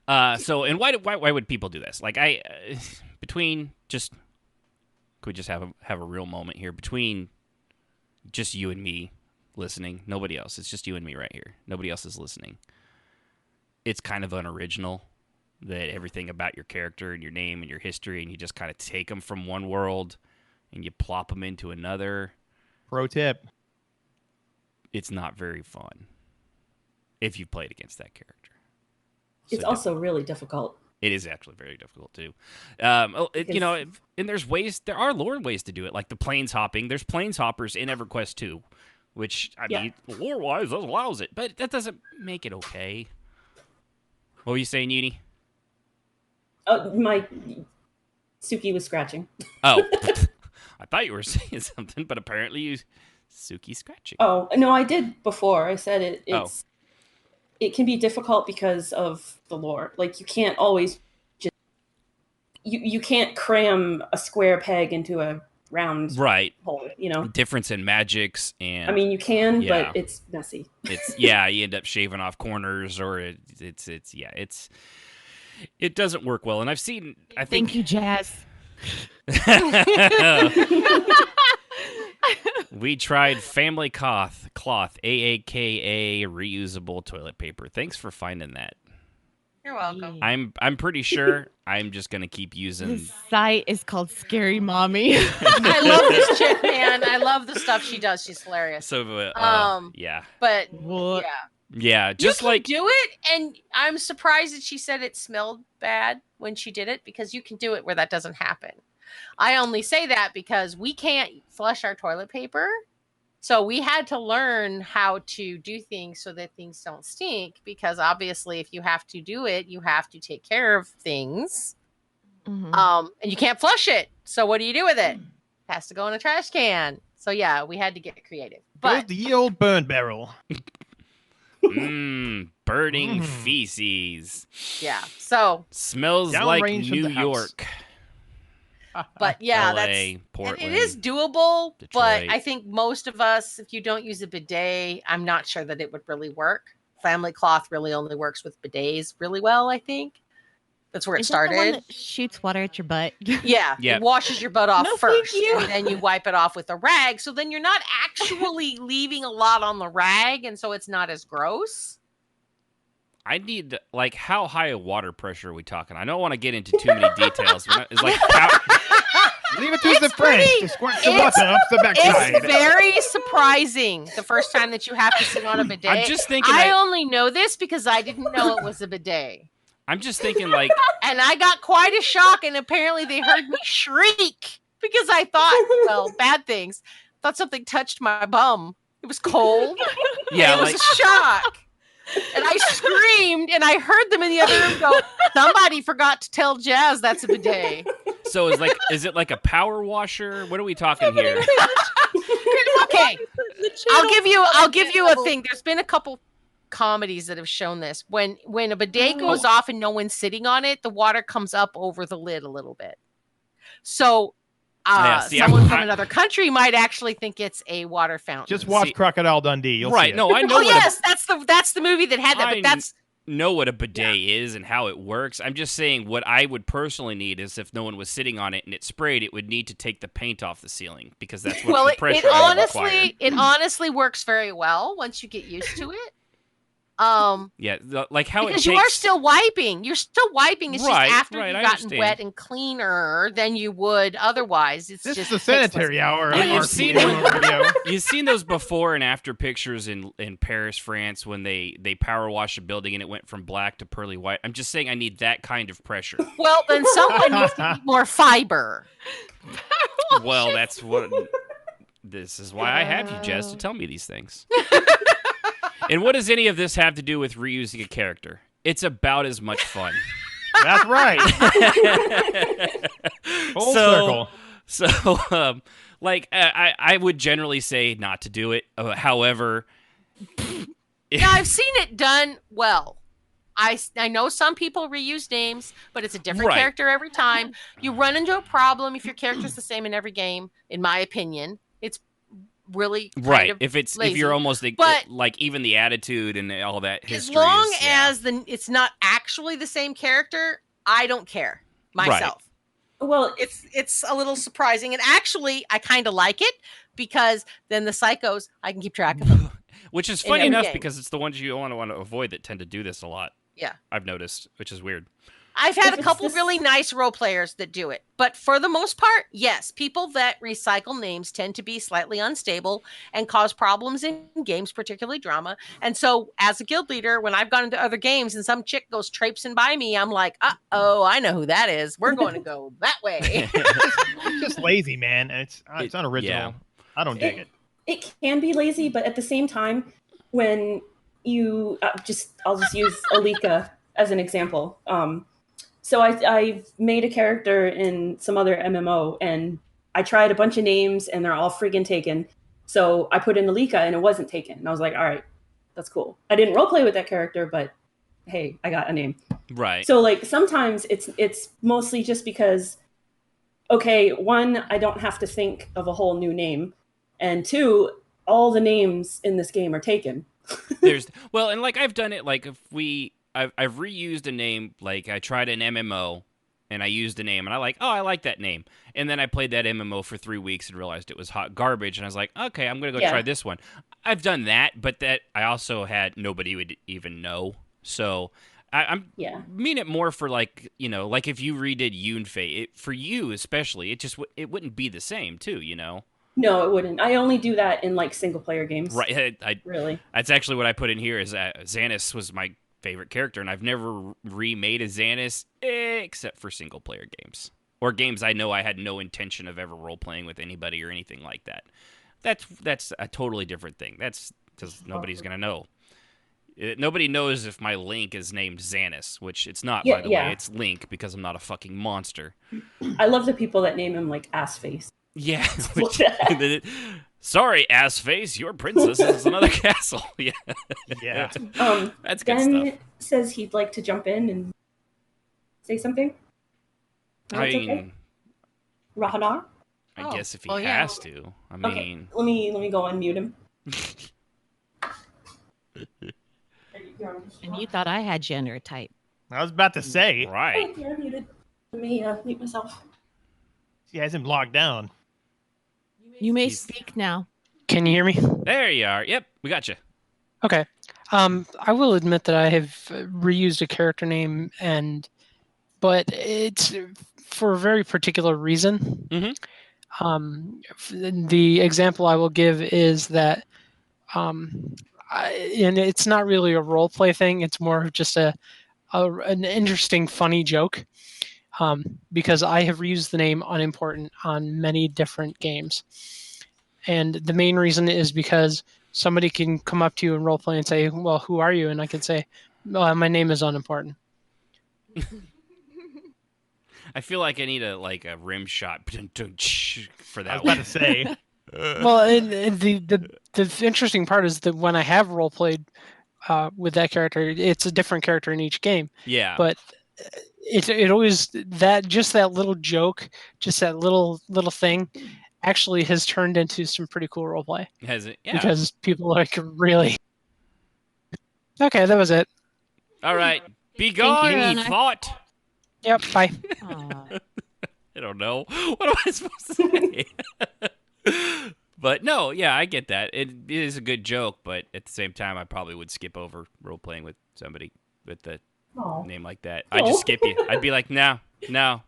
And why would people do this? Like, could we just have a real moment here between just you and me listening? Nobody else. It's just you and me right here. Nobody else is listening. It's kind of unoriginal that everything about your character and your name and your history, and you just kind of take them from one world and you plop them into another. Pro tip. It's not very fun if you've played against that character. It's also really difficult. It is actually very difficult too. And there are lore ways to do it, like the planes hopping. There's planes hoppers in EverQuest 2, which, I mean, lore-wise, that allows it, but that doesn't make it okay. What were you saying, Uni? My Suki was scratching. Oh, I thought you were saying something, but apparently Suki scratching. Oh, no, I did before. I said it can be difficult because of the lore. Like, you can't always just you can't cram a square peg into a round hole, you know. Difference in magics, and I mean, you can, but it's messy. You end up shaving off corners, or it doesn't work well. And Thank you, Jazz. We tried Family Cloth, AAKA reusable toilet paper. Thanks for finding that. You're welcome. I'm pretty sure I'm just gonna keep using. The site is called Scary Mommy. I love this chick, man. I love the stuff she does. She's hilarious. So, yeah. But what? Yeah, just you can do it, and I'm surprised that she said it smelled bad when she did it, because you can do it where that doesn't happen. I only say that because we can't flush our toilet paper. So we had to learn how to do things so that things don't stink, because obviously if you have to do it, you have to take care of things. Mm-hmm. And you can't flush it. So what do you do with it? It has to go in a trash can. So yeah, we had to get creative. But the ye old burn barrel. Burning feces. Yeah. So smells like New York. But yeah, LA, Portland, it is doable. Detroit. But I think most of us, if you don't use a bidet, I'm not sure that it would really work. Family Cloth really only works with bidets really well, I think. That's where it Is that the one started. that shoots water at your butt? Yeah, Yep. it washes your butt off No, first, thank you. and then you wipe it off with a rag. So then you're not actually leaving a lot on the rag, and so it's not as gross. I need, like, how high a water pressure are we talking? I don't want to get into too many details. But it's like, leave it to the French to squirt the water up the backside. It's very surprising the first time that you have to sit on a bidet. I'm just thinking. I only know this because I didn't know it was a bidet. I'm just thinking, like, and I got quite a shock, and apparently they heard me shriek because I thought, well, bad things. Thought something touched my bum. It was cold. Yeah, it was a shock. And I screamed, and I heard them in the other room go, somebody forgot to tell Jazz that's a bidet. So is it like a power washer? What are we talking here? Okay. I'll give you a thing. There's been a couple comedies that have shown this. When a bidet goes off and no one's sitting on it, the water comes up over the lid a little bit. So someone from another country might actually think it's a water fountain. Just watch Crocodile Dundee. You'll see it. No, I know. That's the movie that had that. But that's know what a bidet is and how it works. I'm just saying what I would personally need is if no one was sitting on it and it sprayed, it would need to take the paint off the ceiling because that's what the pressure required. It honestly works very well once you get used to it. Like how because it takes... you are still wiping. You're still wiping. It's just after you've gotten understand. wet and cleaner than you would otherwise. It's this just is the sanitary hour. You've seen those before and after pictures in Paris, France, when they power wash a building and it went from black to pearly white. I'm just saying I need that kind of pressure. Well, then someone needs to eat more fiber. Well, that's what. This is why I have you, Jess, to tell me these things. And what does any of this have to do with reusing a character? It's about as much fun. That's right. Full circle. So, I would generally say not to do it. However, now I've seen it done well. I know some people reuse names, but it's a different character every time. You run into a problem if your character's the same in every game, in my opinion. It's really kind of if lazy. You're almost like even the attitude and all that history. As long as it's not actually the same character, I don't care myself. Right. Well, it's a little surprising, and actually, I kind of like it because then the psychos I can keep track of them. Which is funny enough because it's the ones you want to avoid that tend to do this a lot. Yeah, I've noticed, which is weird. I've had a couple really nice role players that do it. But for the most part, yes, people that recycle names tend to be slightly unstable and cause problems in games, particularly drama. And so as a guild leader, when I've gone into other games and some chick goes traipsing by me, I'm like, uh-oh, I know who that is. We're going to go that way. It's just lazy, man. It's unoriginal. Yeah. I don't dig it. It can be lazy, but at the same time, when you I'll just use Alika as an example. So I've made a character in some other MMO, and I tried a bunch of names, and they're all friggin' taken. So I put in Alika, and it wasn't taken. And I was like, all right, that's cool. I didn't roleplay with that character, but hey, I got a name. Right. So like sometimes it's mostly just because, okay, one, I don't have to think of a whole new name, and two, all the names in this game are taken. And like I've done it, like if I've reused a name, like I tried an MMO and I used a name and I like that name. And then I played that MMO for 3 weeks and realized it was hot garbage. And I was like, okay, I'm going to go try this one. I've done that, but that I also had nobody would even know. So I mean it more for like, like if you redid Yunfei, for you especially, it wouldn't be the same too, No, it wouldn't. I only do that in like single player games. Right. Really. That's actually what I put in here is Xanus was my favorite character, and I've never remade a Xanus except for single player games or games I know I had no intention of ever role playing with anybody or anything like that. That's a totally different thing. That's because nobody's gonna know. Nobody knows if my Link is named Xanus, which it's not, by the way. It's Link because I'm not a fucking monster. I love the people that name him like Assface. Yeah. Sorry, ass face, your princess is another castle. Yeah. That's good Ben stuff. says he'd like to jump in and say something. Okay. Rahanar? I guess if he has to. I mean, let me go unmute him. And you thought I had gender type. I was about to say. Right. Oh, you're muted. Let me mute myself. She has him locked down. You may speak now. Can you hear me? There you are. Yep, we got you. Okay. I will admit that I have reused a character name, but it's for a very particular reason. The example I will give is that, and it's not really a role play thing. It's more of just an interesting, funny joke. Because I have reused the name Unimportant on many different games. And the main reason is because somebody can come up to you in roleplay and say, well, who are you? And I can say, my name is Unimportant. I feel like I need a rim shot for that. I was about to say. Well, and the interesting part is that when I have roleplayed with that character, it's a different character in each game. Yeah. But it always that little joke, just that little thing, actually has turned into some pretty cool roleplay. Has it? Yeah. Because people really. Okay, that was it. All right, be gone, thought. Yep. Bye. I don't know. What am I supposed to say? But no, yeah, I get that. It is a good joke, but at the same time, I probably would skip over role playing with somebody with the name like that. I'd just skip you. I'd be like, no. No,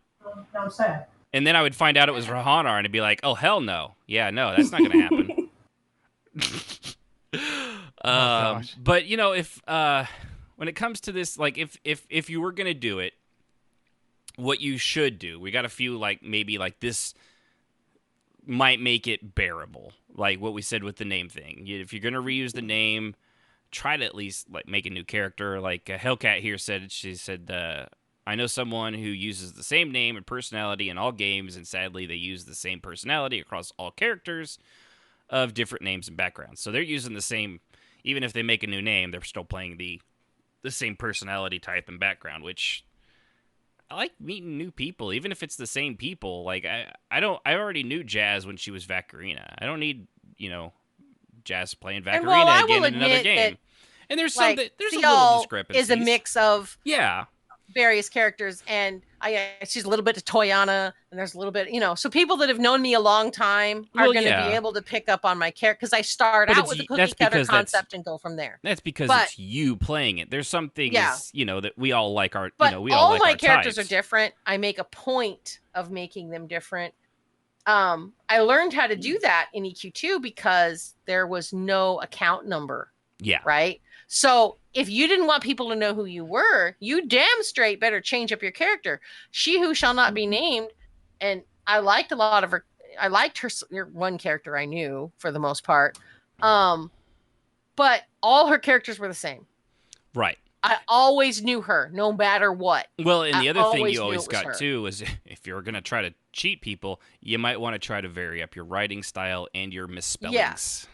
I'm sad. And then I would find out it was Rahanar, and I'd be like, oh, hell no. Yeah, no, that's not going to happen. But, if when it comes to this, like, if you were going to do it, what you should do, we got a few, maybe this might make it bearable, like what we said with the name thing. If you're going to reuse the name, try to at least make a new character. Like Hellcat here said, she said, I know someone who uses the same name and personality in all games, and sadly they use the same personality across all characters of different names and backgrounds. So they're using the same, even if they make a new name, they're still playing the same personality type and background, which I like meeting new people, even if it's the same people. Like I already knew Jazz when she was Vaccarina. I don't need, Jazz playing Vaccarina again in another game. And there's a little discrepancy. Is a mix of yeah. various characters, and she's a little bit to Toyana, and there's a little bit, so people that have known me a long time are going to be able to pick up on my character, because I start out with a cookie cutter concept and go from there. That's because it's you playing it. There's some things, that we all like our, we all like my our characters types. are different. I make a point of making them different. I learned how to do that in EQ2 because there was no account number. Yeah. Right. So if you didn't want people to know who you were, you damn straight better change up your character. She who shall not be named. And I liked a lot of her. I liked her one character I knew for the most part. But all her characters were the same. Right. I always knew her no matter what. Well, and the other thing you always got too is if you're going to try to cheat people, you might want to try to vary up your writing style and your misspellings.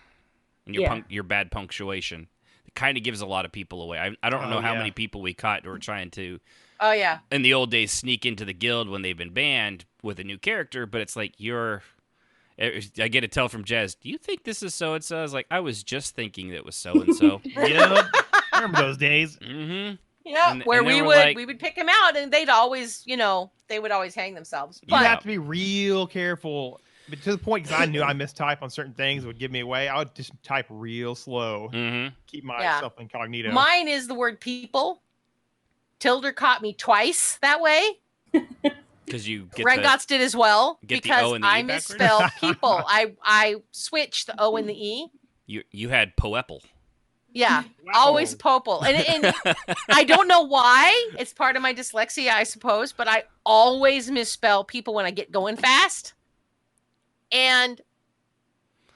And your bad punctuation. It kind of gives a lot of people away. I don't know how many people we caught who were trying to in the old days sneak into the guild when they've been banned with a new character, but it's like I get a tell from Jazz, do you think this is so-and-so? I was like, I was just thinking that was so-and-so. Yep. Remember those days? Mm-hmm. Yeah, where we would pick them out, and they'd always, they would always hang themselves. But you have to be real careful. But to the point, because I knew I mistype on certain things, it would give me away. I would just type real slow. Mm-hmm. Keep myself incognito. Mine is the word people. Tilder caught me twice that way. Because you get Rengots did as well. Because I misspelled people. I switched the O and the E. You had Poepple. Yeah, always Popel. And I don't know why. It's part of my dyslexia, I suppose. But I always misspell people when I get going fast. And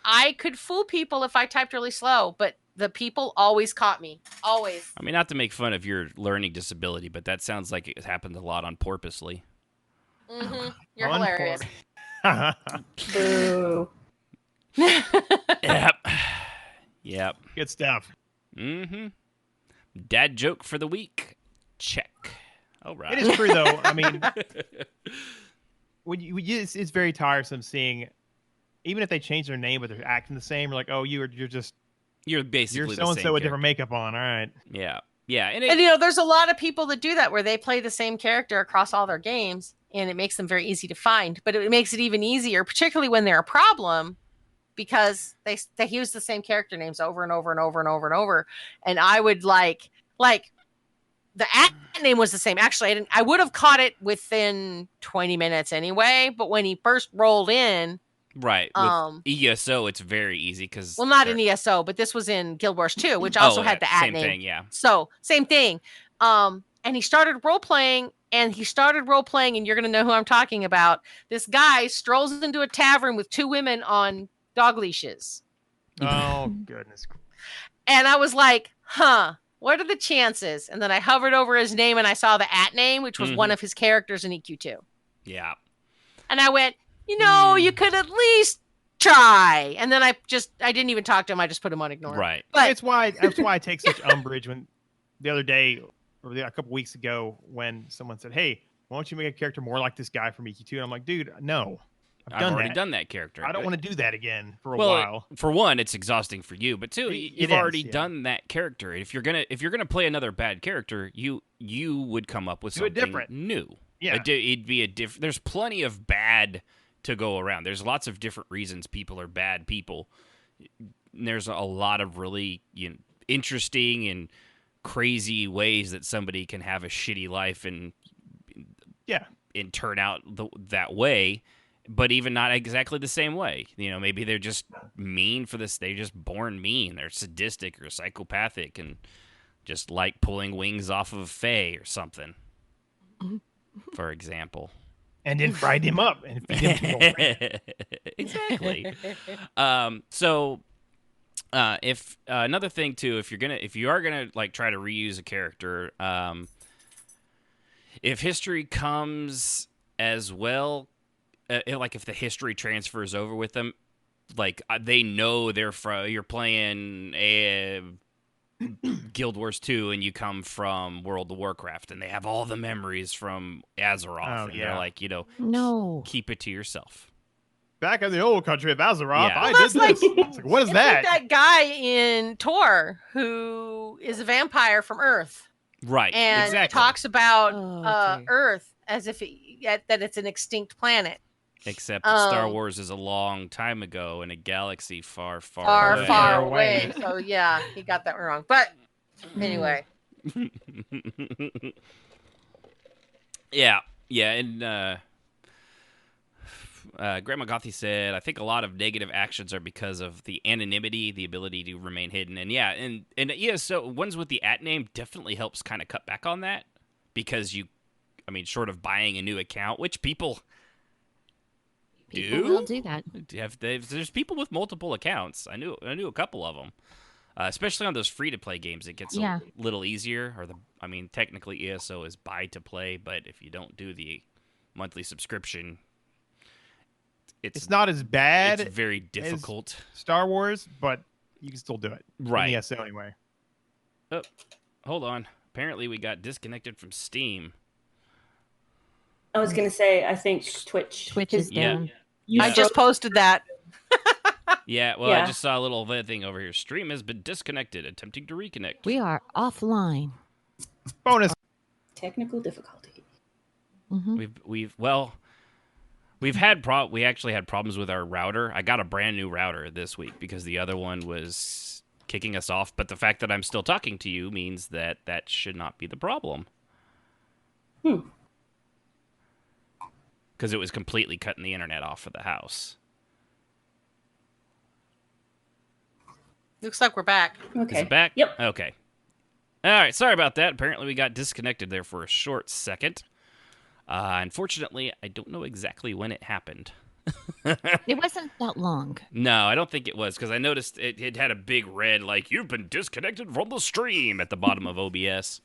I could fool people if I typed really slow, but the people always caught me. Always. I mean, not to make fun of your learning disability, but that sounds like it happened a lot on Porpoisely. Mm-hmm. You're hilarious. Boo. Yep. Good stuff. Mm-hmm. Dad joke for the week. Check. All right. It is true, though. I mean, it's very tiresome seeing, even if they change their name, but they're acting the same. You're like, oh, you're basically you're so and so with different makeup on. All right. Yeah. Yeah, and you know, there's a lot of people that do that where they play the same character across all their games, and it makes them very easy to find. But it makes it even easier, particularly when they're a problem, because they use the same character names over and over and over and over and over. And I would like the at name was the same. Actually, I would have caught it within 20 minutes anyway. But when he first rolled in. Right. With ESO, it's very easy because... Well, not in ESO, but this was in Guild Wars 2, which also had the at same name. Thing, yeah. So, same thing. And he started role-playing, and you're going to know who I'm talking about. This guy strolls into a tavern with 2 women on dog leashes. Oh, goodness. And I was like, what are the chances? And then I hovered over his name, and I saw the at name, which was one of his characters in EQ2. Yeah. And I went... You know, you could at least try. And then I didn't even talk to him. I just put him on ignore. Right. But that's why I take such umbrage when the other day or a couple weeks ago when someone said, "Hey, why don't you make a character more like this guy from EQ2?" And I'm like, dude, no. I've already done that character. I don't want to do that again for a while. For one, it's exhausting for you, but two, you've already done that character. If you're gonna play another bad character, you would come up with something different. New. Yeah. It'd be a different. There's plenty of bad to go around. There's lots of different reasons people are bad people. There's a lot of really interesting and crazy ways that somebody can have a shitty life and turn out that way, but even not exactly the same way. Maybe they're just mean for this. They're just born mean. They're sadistic or psychopathic and just like pulling wings off of a fae or something, for example. And then fried him up and feed him to Exactly. If another thing too, if you are gonna like try to reuse a character, if history comes as well, like if the history transfers over with them, like they know you're playing Guild Wars 2 and you come from World of Warcraft and they have all the memories from Azeroth. They're like, no, keep it to yourself. Back in the old country of Azeroth, I did this. Like, what is that? Like that guy in Tor who is a vampire from Earth. Right, and exactly. talks about Earth as if that it's an extinct planet. Except Star Wars is a long time ago in a galaxy far, far away. So yeah, he got that wrong. But anyway. Yeah. And Grandma Gothy said, I think a lot of negative actions are because of the anonymity, the ability to remain hidden. And so ones with the at name definitely helps kind of cut back on that because short of buying a new account, which people will do that. There's people with multiple accounts. I knew a couple of them, especially on those free-to-play games. It gets a little easier. Technically ESO is buy-to-play, but if you don't do the monthly subscription, it's not as bad. It's very difficult. As Star Wars, but you can still do it. Right. In ESO anyway. Oh, hold on. Apparently we got disconnected from Steam. I was going to say, I think Twitch is down. I just posted that. I just saw a little thing over here. Stream has been disconnected. Attempting to reconnect. We are offline. Bonus. Technical difficulty. Mm-hmm. We actually had problems with our router. I got a brand new router this week because the other one was kicking us off. But the fact that I'm still talking to you means that should not be the problem. Because it was completely cutting the internet off for the house. Looks like we're back. Okay. Is it back? Yep. Okay. All right. Sorry about that. Apparently we got disconnected there for a short second. Unfortunately, I don't know exactly when it happened. It wasn't that long. No, I don't think it was because I noticed it had a big red, like, you've been disconnected from the stream at the bottom of OBS.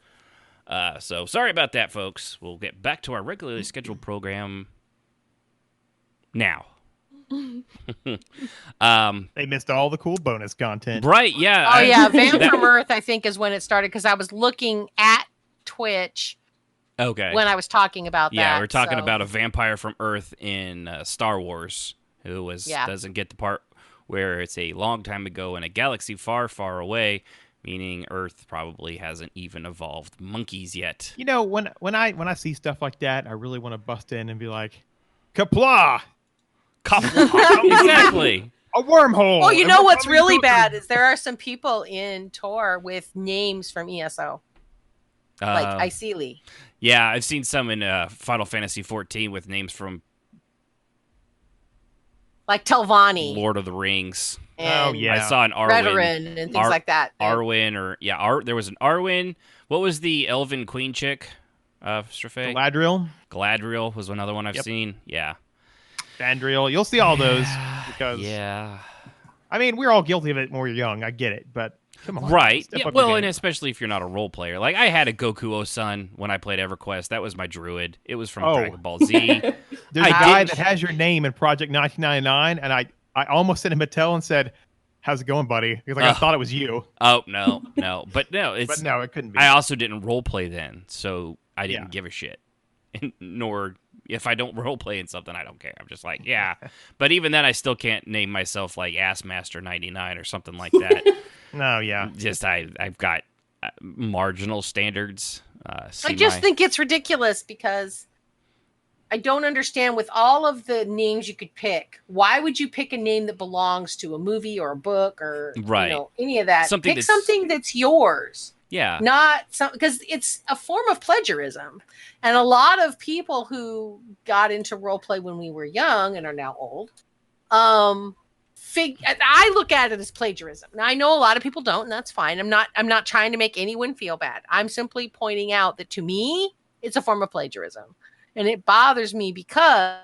So sorry about that, folks. We'll get back to our regularly scheduled program now. They missed all the cool bonus content. Right, yeah. Oh, yeah. Van from Earth, I think, is when it started because I was looking at Twitch when I was talking about that. Yeah, we're talking about a vampire from Earth in Star Wars who doesn't get the part where it's a long time ago in a galaxy far, far away, meaning Earth probably hasn't even evolved monkeys yet. You know, when I see stuff like that, I really want to bust in and be like, "Kapla!" Exactly. A wormhole. Well, you know what's really bad is there are some people in Tor with names from ESO, like Isili. Yeah, I've seen some in Final Fantasy XIV with names from like Telvanni, Lord of the Rings. Oh yeah, I saw an Arwen Redoran and things like that. Arwen, or there was an Arwen. What was the Elven Queen chick? Strafe? Galadriel was another one I've seen. Yeah. Vandriel. You'll see all those because I mean, we're all guilty of it when we're young. I get it, but come on. Right. Yeah, well, and especially if you're not a role player. Like, I had a Goku Osun when I played EverQuest. That was my druid. It was from Dragon Ball Z. There's a guy that has your name in Project 1999, and I almost sent him a tell and said, "How's it going, buddy?" Because I thought it was you. Oh, no. But no, it couldn't be. I also didn't role play then, so I didn't give a shit. Nor if I don't role play in something, I don't care. I'm just like, yeah. But even then, I still can't name myself like Assmaster 99 or something like that. No, yeah. Just I've got marginal standards. I just think it's ridiculous because I don't understand with all of the names you could pick. Why would you pick a name that belongs to a movie or a book or any of that? Pick something that's yours. Yeah. Not some, because it's a form of plagiarism. And a lot of people who got into role play when we were young and are now old, I look at it as plagiarism. Now I know a lot of people don't, and that's fine. I'm not trying to make anyone feel bad. I'm simply pointing out that to me, it's a form of plagiarism. And it bothers me because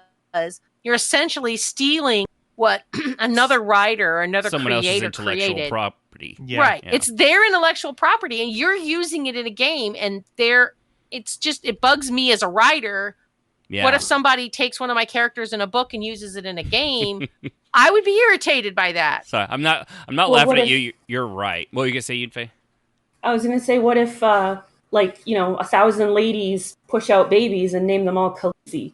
you're essentially stealing what another writer or another someone creator else's intellectual created. property. Yeah. Right. Yeah. It's their intellectual property and you're using it in a game and it bugs me as a writer. Yeah. What if somebody takes one of my characters in a book and uses it in a game? I would be irritated by that. Sorry, I'm not laughing at you. You're right. What were you going to say, Yunfei? I was going to say, what if 1,000 ladies push out babies and name them all Khaleesi?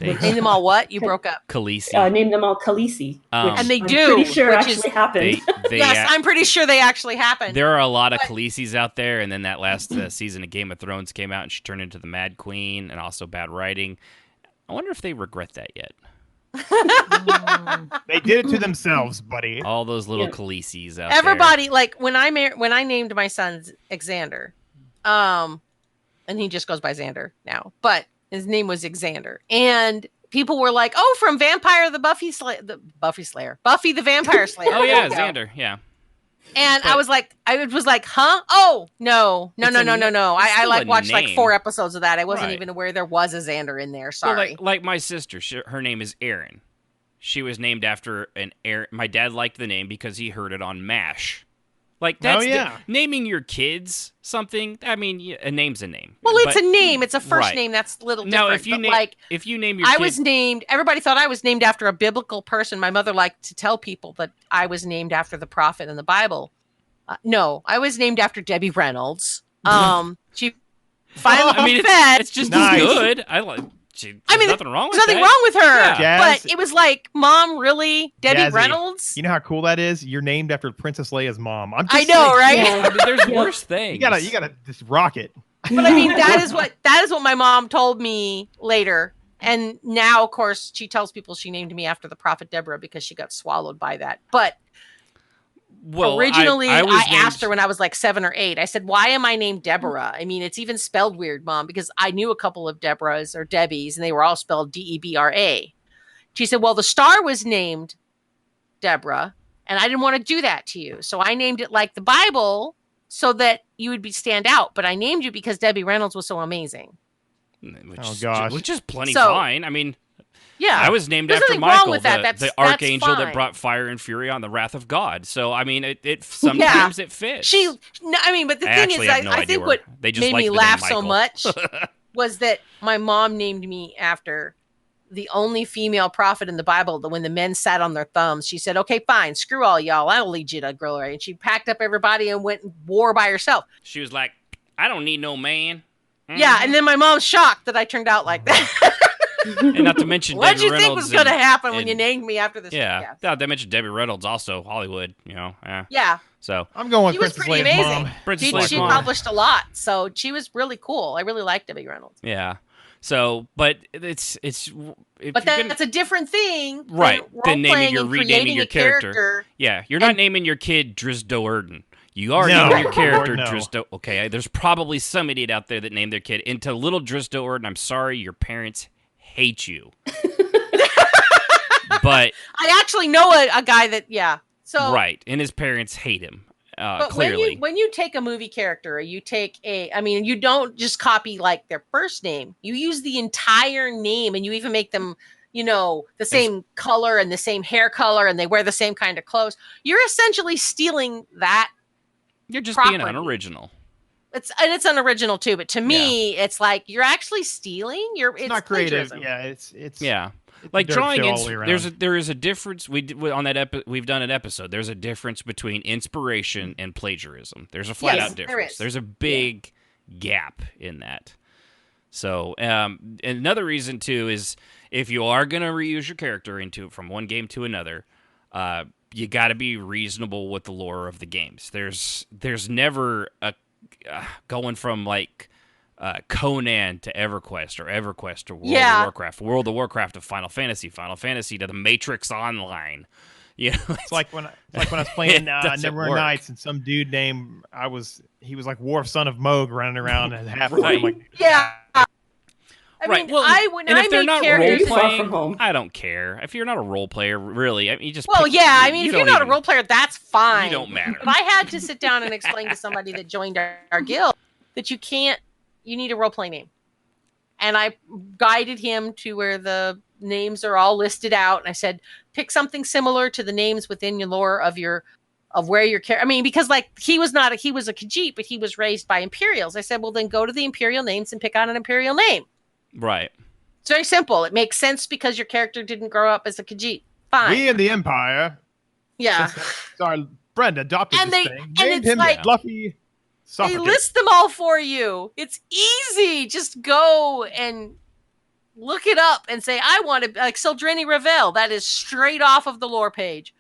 Name them all what? You broke up. Khaleesi. Name them all Khaleesi. And they I'm do. pretty sure actually happened. Yes, I'm pretty sure they actually happened. There are a lot of Khaleesi's out there, and then that last season of Game of Thrones came out, and she turned into the Mad Queen, and also bad writing. I wonder if they regret that yet. They did it to themselves, buddy. All those little Khaleesi's out Everybody, there. like when I named my son Xander, and he just goes by Xander now, but his name was Xander, and people were like, "Oh, from Buffy the Vampire Slayer." Oh yeah, Xander, yeah. And I was like, huh? Oh, no. I watched like 4 episodes of that. I wasn't even aware there was a Xander in there. Sorry. Well, like my sister, her name is Erin. She was named after an Erin. My dad liked the name because he heard it on MASH. Like, that's naming your kids something. I mean, a name's a name. Well, it's a name. It's a first name. That's a little different. Now, if you name your kid... was named... Everybody thought I was named after a biblical person. My mother liked to tell people that I was named after the prophet in the Bible. No, I was named after Debbie Reynolds. She finally it's just good. There's nothing wrong with there's nothing wrong with her. Yeah. But it was like, Mom, really? Debbie Jazzy, Reynolds? You know how cool that is? You're named after Princess Leia's mom. I know, right? Yeah. There's worse things. You gotta just rock it. But I mean, that is what my mom told me later. And now, of course, she tells people she named me after the prophet Deborah because she got swallowed by that. But originally, I asked her when I was like 7 or 8. I said, "Why am I named Deborah? I mean, it's even spelled weird, Mom, because I knew a couple of Deborahs or Debbies, and they were all spelled Debra." She said, "Well, the star was named Deborah, and I didn't want to do that to you, so I named it like the Bible so that you would stand out. But I named you because Debbie Reynolds was so amazing." Which is plenty fine. I mean. Yeah, I was named after Michael, the archangel that brought fire and fury on the wrath of God. So I mean, it sometimes it fits. But the thing is, I think what made me laugh so much was that my mom named me after the only female prophet in the Bible. That when the men sat on their thumbs, she said, "Okay, fine, screw all y'all. I'll lead you to glory." And she packed up everybody and went and war by herself. She was like, "I don't need no man." Mm-hmm. Yeah, and then my mom's shocked that I turned out like that. And not to mention what Debbie did you think Reynolds was going to happen when and- you named me after this? Yeah. Not to mention Debbie Reynolds, also Hollywood. Yeah. So I'm going with She was Princess pretty Leia's amazing. mom. Princess She Leia's mom. published a lot, so she was really cool. I really liked Debbie Reynolds. Yeah. So, but it's. But that's a different thing, right? Than role-playing naming and renaming creating your a character. Yeah, you're not naming your kid Driz Do'Urden. You are No, naming your character Lord, no. Driz Do. Okay, there's probably some idiot out there that named their kid into little Driz Do'Urden. I'm sorry, your parents hate you. But I actually know a guy that, So right, and his parents hate him. But Clearly, when you take a movie character, you take you don't just copy like their first name. You use the entire name, and you even make them, the same color and the same hair color, and they wear the same kind of clothes. You're essentially stealing that. You're just property. being unoriginal. It's unoriginal too, but to me, it's like you're actually stealing. It's not creative. plagiarism. Yeah, it's Yeah. it's Like a dirt drawing, show all the way around. there is a difference. On that we've done an episode. There's a difference between inspiration and plagiarism. There's a flat out difference. There is. There's a big gap in that. So, and another reason too is if you are going to reuse your character from one game to another, you got to be reasonable with the lore of the games. There's never a going from like Conan to EverQuest, or EverQuest to World of Warcraft to Final Fantasy to the Matrix Online. It's like when I was playing doesn't Neverwinter work. Nights, and some dude named he was like Worf, son of Moog, running around and half. Right. I'm like, Yeah. Right. mean, Well, when and I if they're make not characters, role Far from playing, home. I don't care. If you're not a role player, really, you just. well, pick- yeah. you If don't you're not even- a role player, that's fine. You don't matter. But I had to sit down and explain to somebody that joined our guild that you need a role play name. And I guided him to where the names are all listed out. And I said, pick something similar to the names within your lore of where your character. I mean, because like he was a Khajiit, but he was raised by Imperials. I said, well, then go to the Imperial names and pick out an Imperial name. Right. It's very simple. It makes sense because your character didn't grow up as a Khajiit. Fine. we in the Empire. Yeah. Sorry, Brenda adopted And this they- thing. and Named it's him like- Fluffy They Suffragette. list them all for you. It's easy. Just go and look it up and say, I want to, like Sildreni Revel. That is straight off of the lore page.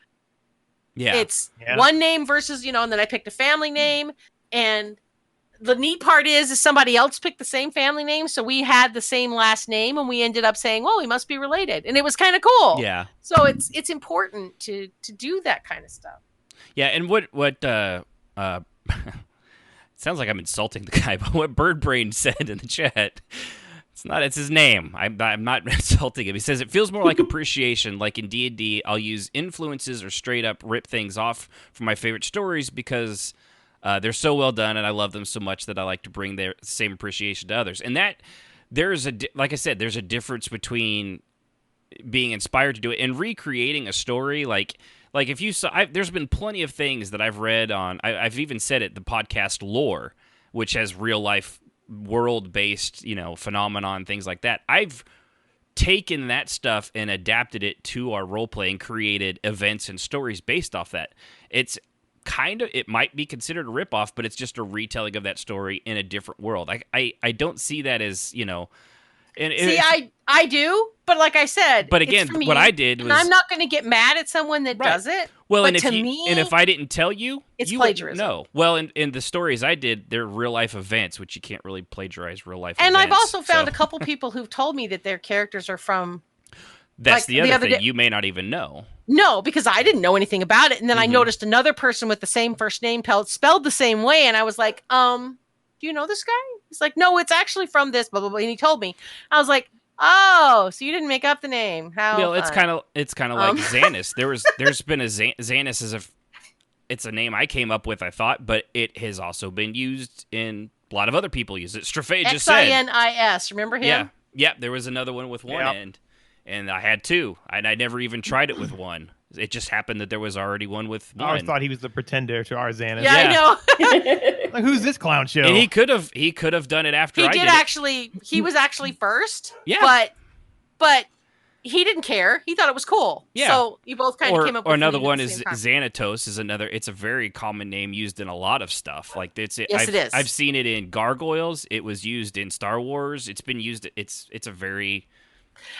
Yeah. It's Yeah. one name versus, and then I picked a family name. And the neat part is somebody else picked the same family name. So we had the same last name and we ended up saying, well, we must be related. And it was kind of cool. Yeah. So it's important to do that kind of stuff. Yeah. And what sounds like I'm insulting the guy, but what Birdbrain said in the chat. It's his name. I'm not insulting him. He says it feels more like appreciation. Like in D&D, I'll use influences or straight up rip things off from my favorite stories because they're so well done and I love them so much that I like to bring their same appreciation to others. And that like I said, there's a difference between being inspired to do it and recreating a story. Like if you saw, there's been plenty of things that I've read on. I've even said it, the podcast Lore, which has real life world-based, phenomenon, things like that. I've taken that stuff and adapted it to our roleplay and created events and stories based off that. It's it might be considered a ripoff, but it's just a retelling of that story in a different world. I don't see that as, I do, but like I said, but it's again, for me, what I did and was I'm not going to get mad at someone that does it. Well, but and if I didn't tell you, it's you wouldn't plagiarism. know. Well, in the stories I did, they're real life events, which you can't really plagiarize real life. And I've events, also found so. a couple people who've told me that their characers are from. That's like, the the other other thing. day- You may not even know. No, because I didn't know anything about it, and then I Mhm. noticed another person with the same first name spelled the same way, and I was like, do you know this guy? He's like, no, it's actually from this, blah blah blah. And he told me, I was like, oh, so you didn't make up the name? How? Well, it's fun. kind of like Xanis. There's been a Xanis is it's a name I came up with, I thought, but it has also been used in a lot of other people use it. Straffe just said. Xinis. Remember him? Yeah. There was another one with one end, and I had two, and I never even tried it with one. It just happened that there was already one with one. I always thought he was the pretender to our Xanis. Yeah, I know. Like, who's this clown show? And he could have done it after He I did did actually. He was actually first. Yeah. But he didn't care. He thought it was cool. Yeah. So you both kind of came up with or another the name one at the is same time. Xanatos is another. It's a very common name used in a lot of stuff. Like Yes, it is. I've seen it in Gargoyles. It was used in Star Wars. It's been used. It's a very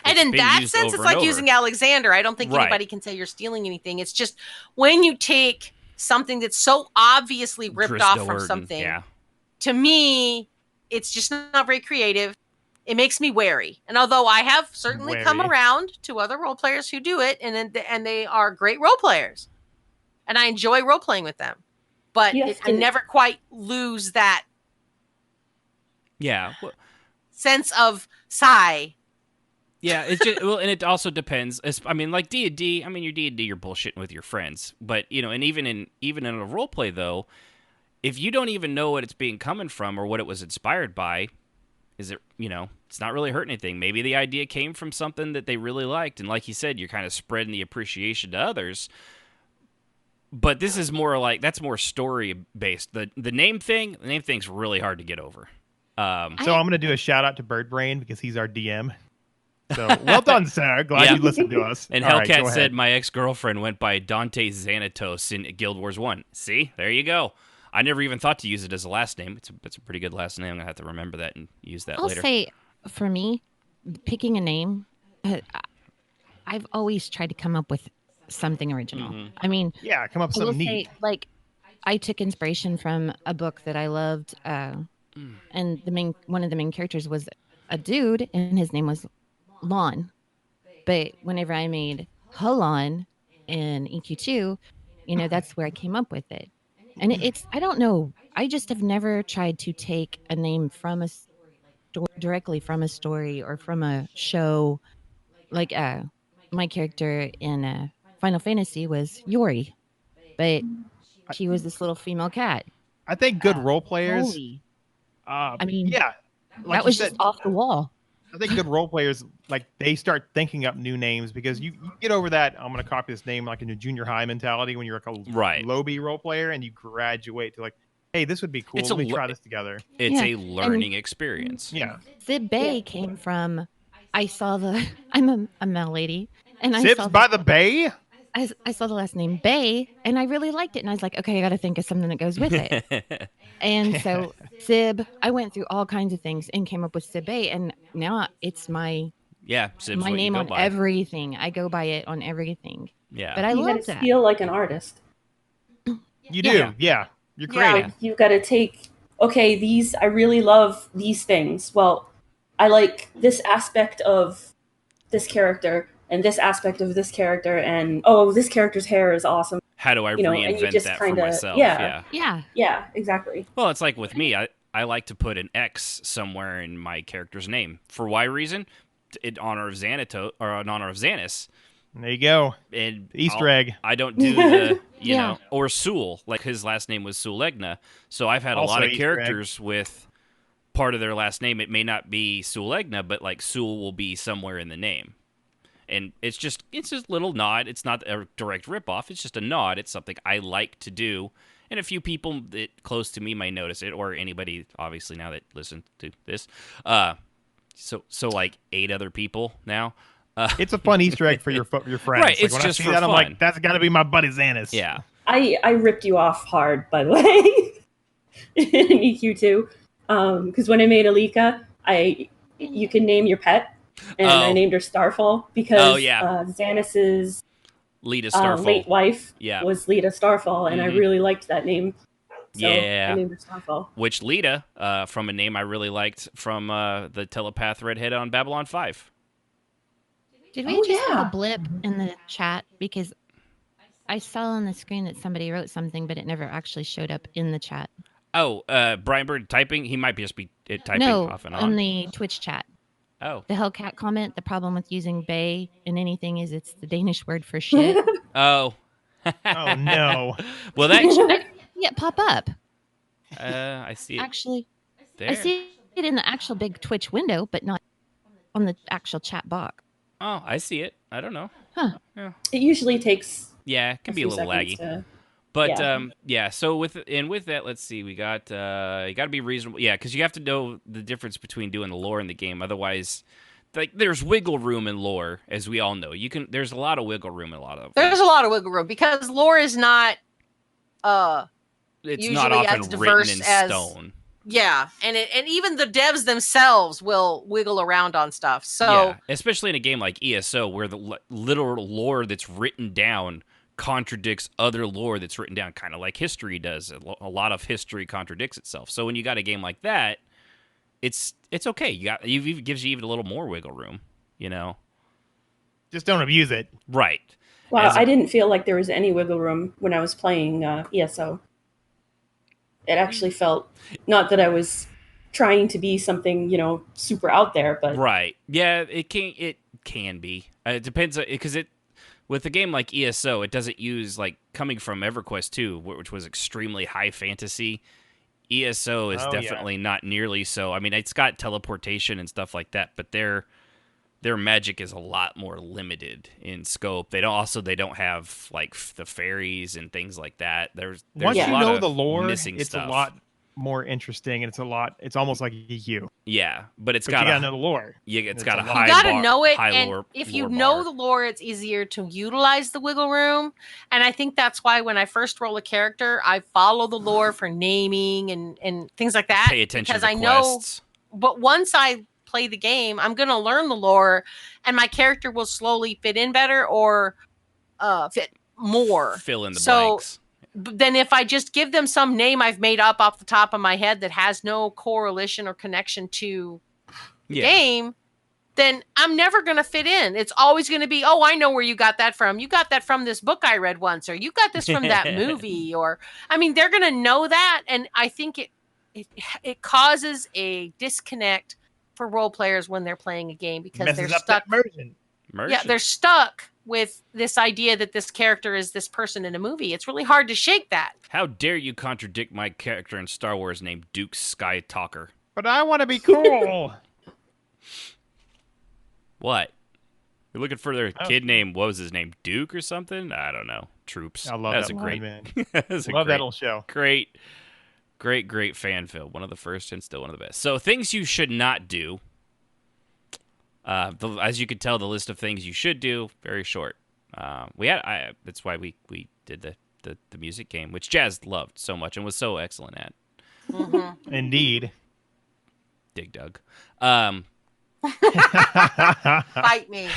And in that sense, it's like using Alexander. I don't think anybody can say you're stealing anything. It's just when you take something that's so obviously ripped off from something, to me, it's just not very creative. It makes me wary. And although I have certainly come around to other role players who do it, and they are great role players, and I enjoy role playing with them, but I never quite lose that sense of sigh. Yeah, it's just and it also depends. I mean, like D&D. I mean, your D&D, you're bullshitting with your friends, but and even in a role play though, if you don't even know what it's being coming from or what it was inspired by, is it it's not really hurting anything. Maybe the idea came from something that they really liked, and like you said, you're kind of spreading the appreciation to others. But this is more like that's more story based. The name thing's really hard to get over. So I'm going to do a shout out to Bird Brain because he's our DM. So well done, sir. Glad you listened to us. And Hellcat said my ex-girlfriend went by Dante Xanatos in Guild Wars 1. See? There you go. I never even thought to use it as a last name. It's a pretty good last name. I'm going to have to remember that and use that later. I'll say, for me, picking a name, I've always tried to come up with something original. Mm-hmm. I mean... Yeah, come up with something neat. Like, I took inspiration from a book that I loved, and one of the main characters was a dude, and his name was Lon. But whenever I made Holon in EQ2, that's where I came up with it. And it's I don't know, I just have never tried to take a name from a directly from a story or from a show. Like my character in Final Fantasy was Yori, but she was this little female cat. I think good role players I mean, like that was just off the wall. I think good role players, like, they start thinking up new names because you get over that, I'm going to copy this name, like in a junior high mentality when you're like a low-B role player and you graduate to like, hey, this would be cool. Let me try this together. It's a learning experience. Yeah. Sib Bay came from, I'm a male lady. And Sib's by the Bay? I saw the last name Bay, and I really liked it. And I was like, okay, I got to think of something that goes with it. And so Sib, I went through all kinds of things and came up with Sib Bay. And now it's my name on everything. I go by it on everything. Yeah. But I love that. You feel like an artist. You do. Yeah. You're creating. Like you've got to take, okay, I really love these things. Well, I like this aspect of this character and this aspect of this character, and this character's hair is awesome. How do I reinvent that for myself? Yeah, exactly. Well, it's like with me, I like to put an X somewhere in my character's name. For why reason? In honor of Xanis. There you go. And Easter egg. I don't do the or Sewell, like his last name was Sewellegna. So I've had a lot of characters with part of their last name. It may not be Sewellegna, but like Sewell will be somewhere in the name. And it's just a little nod. It's not a direct ripoff. It's just a nod. It's something I like to do. And a few people that close to me might notice it, or anybody, obviously, now that listen to this. So like 8 other people now. It's a fun Easter egg for your friends. Right, like it's when just I see for that, fun. I'm like, that's got to be my buddy Xanis. Yeah. I ripped you off hard, by the way, in EQ2. Because when I made Alika, you can name your pet. And I named her Starfall because Xanis's Lita Starfall. Late wife was Lita Starfall, and I really liked that name. So I named her Starfall. Which Lita, from a name I really liked from the telepath redhead on Babylon 5. Did we just have a blip in the chat? Because I saw on the screen that somebody wrote something, but it never actually showed up in the chat. Oh, Brian Bird typing? He might just be typing off and on. On the Twitch chat. Oh. The Hellcat comment, the problem with using bay in anything is it's the Danish word for shit. Oh. Oh, no. Well, that... I see it pop up. I see it. Actually, there. I see it in the actual big Twitch window, but not on the actual chat box. Oh, I see it. I don't know. Huh. Yeah. It usually takes... Yeah, it can be a little laggy. But so with that, let's see. We got you got to be reasonable. Yeah, because you have to know the difference between doing the lore and the game. Otherwise, like there's wiggle room in lore, as we all know. There's a lot of wiggle room in a lot of. There's a lot of wiggle room because lore is not. It's usually not often as diverse written in stone. Yeah, and even the devs themselves will wiggle around on stuff. So especially in a game like ESO, where the literal lore that's written down contradicts other lore that's written down, kind of like history does. A lot of history contradicts itself. So when you got a game like that, it's okay. It gives you even a little more wiggle room, Just don't abuse it. Right. Well, I didn't feel like there was any wiggle room when I was playing ESO. It actually felt, not that I was trying to be something, super out there, but right. Yeah, it can be. It depends, because with a game like ESO, it doesn't use, like, coming from EverQuest 2, which was extremely high fantasy. ESO is definitely not nearly so. I mean, it's got teleportation and stuff like that, but their magic is a lot more limited in scope. They don't have like the fairies and things like that. There's once a you lot know of the lore, missing it's stuff. a lot more interesting, and it's almost like EQ. Yeah, but you gotta know the lore. It's got a high. You gotta know it, high and lore, if lore you bar. know the lore, it's easier to utilize the wiggle room. And I think that's why when I first roll a character, I follow the lore for naming and things like that. Pay attention because to I quests. know. But once I play the game, I'm gonna learn the lore, and my character will slowly fit in better or fit more. Fill in the blanks. Then if I just give them some name I've made up off the top of my head that has no correlation or connection to the game, then I'm never going to fit in. It's always going to be, oh, I know where you got that from. You got that from this book I read once, or you got this from that movie, or, I mean, they're going to know that. And I think it causes a disconnect for role players when they're playing a game because they're stuck. Yeah, they're stuck with this idea that this character is this person in a movie. It's really hard to shake that. How dare you contradict my character in Star Wars named Duke Skytalker? But I want to be cool. What? You're looking for their kid named, what was his name, Duke or something? I don't know. Troops. I love that line, man. Love that little show. Great fan film. One of the first and still one of the best. So things you should not do. As you could tell, the list of things you should do, very short. That's why we did the music game, which Jazz loved so much and was so excellent at. Mm-hmm. Indeed. Dig Dug. Fight me.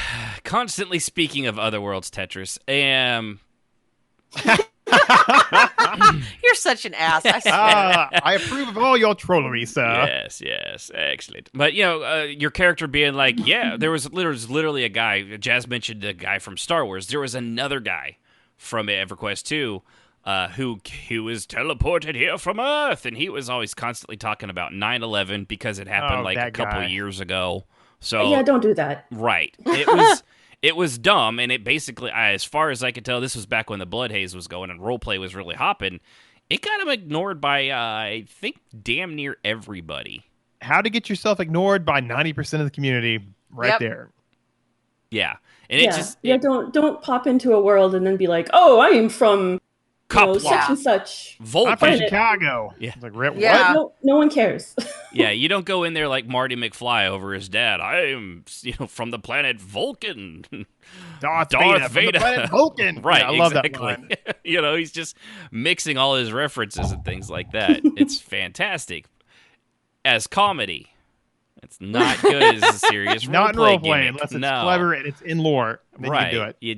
Constantly speaking of Otherworld's Tetris, You're such an ass. I swear. I approve of all your trollery, sir. Yes, excellent. But your character being like, yeah, there was literally a guy. Jazz mentioned the guy from Star Wars. There was another guy from EverQuest 2 who was teleported here from Earth, and he was always constantly talking about 9/11 because it happened a couple of years ago. So yeah, don't do that. Right. It was dumb, and it basically, as far as I could tell, this was back when the Blood Haze was going and roleplay was really hopping. It got him ignored by, I think, damn near everybody. How to get yourself ignored by 90% of the community, right there. Yeah, and don't pop into a world and then be like, oh, I am from such and such. I'm from Chicago. Yeah. It's like, what? No one cares. Yeah, you don't go in there like Marty McFly over his dad. I am, from the planet Vulcan. Darth Vader. From the planet Vulcan. Right, yeah, I love exactly. that line. He's just mixing all his references and things like that. It's fantastic. As comedy, it's not good as a serious not role-play role-play gimmick. unless it's clever and it's in lore. Then right. You do it. You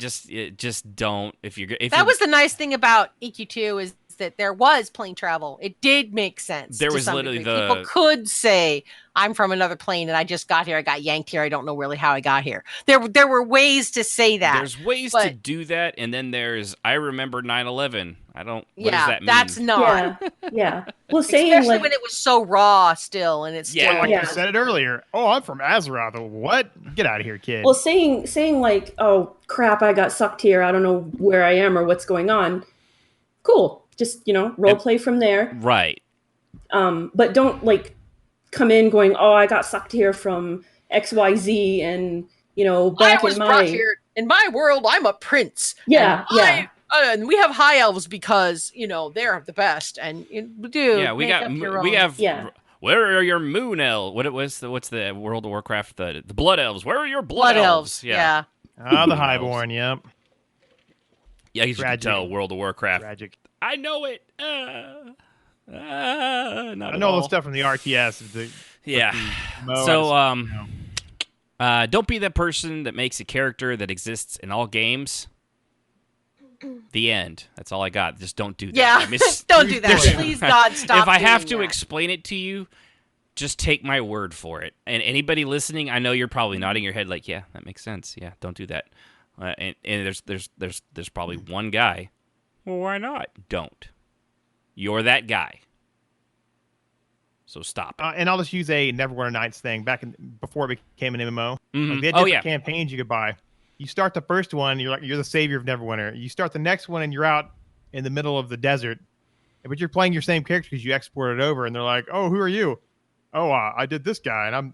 just don't. That was the nice thing about EQ2 is that there was plane travel. It did make sense. There was literally people could say, I'm from another plane and I just got here. I got yanked here. I don't know really how I got here. There were ways to say that. There's ways to do that, and then there's I remember 9/11. What does that mean? That's not. Yeah. Well, especially when it was so raw still, and it's still like you said it earlier. Oh, I'm from Azeroth. What? Get out of here, kid. Well, saying like, oh crap, I got sucked here. I don't know where I am or what's going on. Cool. Just role play from there. Right. But don't come in going, oh, I got sucked here from XYZ, and back I was brought here in my world. I'm a prince. Yeah. And we have high elves because they're the best, and we have. Yeah. Where are your moon elves? What's the World of Warcraft? The blood elves. Where are your blood elves? Yeah. The highborn. Yep. Yeah, you can tell World of Warcraft. Tragic. I know it. Not I know all the stuff from the RTS. Don't be that person that makes a character that exists in all games. The end. That's all I got. Just don't do that. Yeah, don't do that. Please, God, stop. If I have to explain it to you, just take my word for it. And anybody listening, I know you're probably nodding your head like, yeah, that makes sense. Yeah, don't do that. And there's probably one guy. Well, why not? Don't. You're that guy. So stop. And I'll just use a Neverwinter Nights thing before it became an MMO. Mm-hmm. Like they had different campaigns you could buy. You start the first one, you're the savior of Neverwinter. You start the next one, and you're out in the middle of the desert, but you're playing your same character because you exported it over. And they're like, "Oh, who are you? Oh, I did this guy, and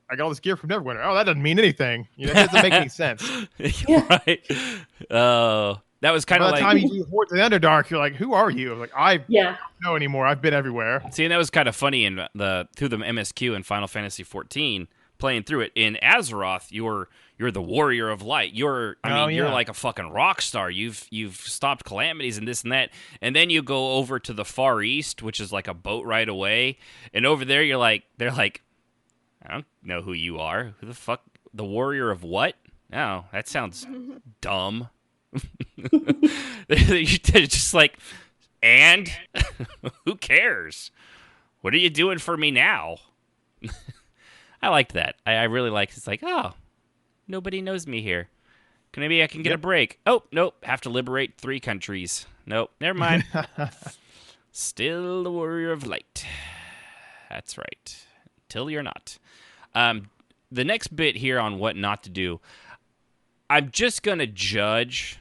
I got all this gear from Neverwinter. Oh, that doesn't mean anything. It doesn't make any sense." Right? That was kind of like... By the time you do Hordes of the Underdark, you're like, who are you? I'm like, I don't know anymore. I've been everywhere. See, and that was kind of funny through the MSQ in Final Fantasy XIV, playing through it. In Azeroth, you're the warrior of light. You're like a fucking rock star. You've stopped calamities and this and that. And then you go over to the Far East, which is like a boat ride away. And over there, they're like, I don't know who you are. Who the fuck? The warrior of what? No, that sounds dumb. You're just like, and who cares? What are you doing for me now? I liked that. I really liked it. It's like, oh, nobody knows me here. Maybe I can get a break. Oh, nope. Have to liberate 3 countries. Nope. Never mind. Still the warrior of light. That's right. Till you're not. The next bit here on what not to do, I'm just going to judge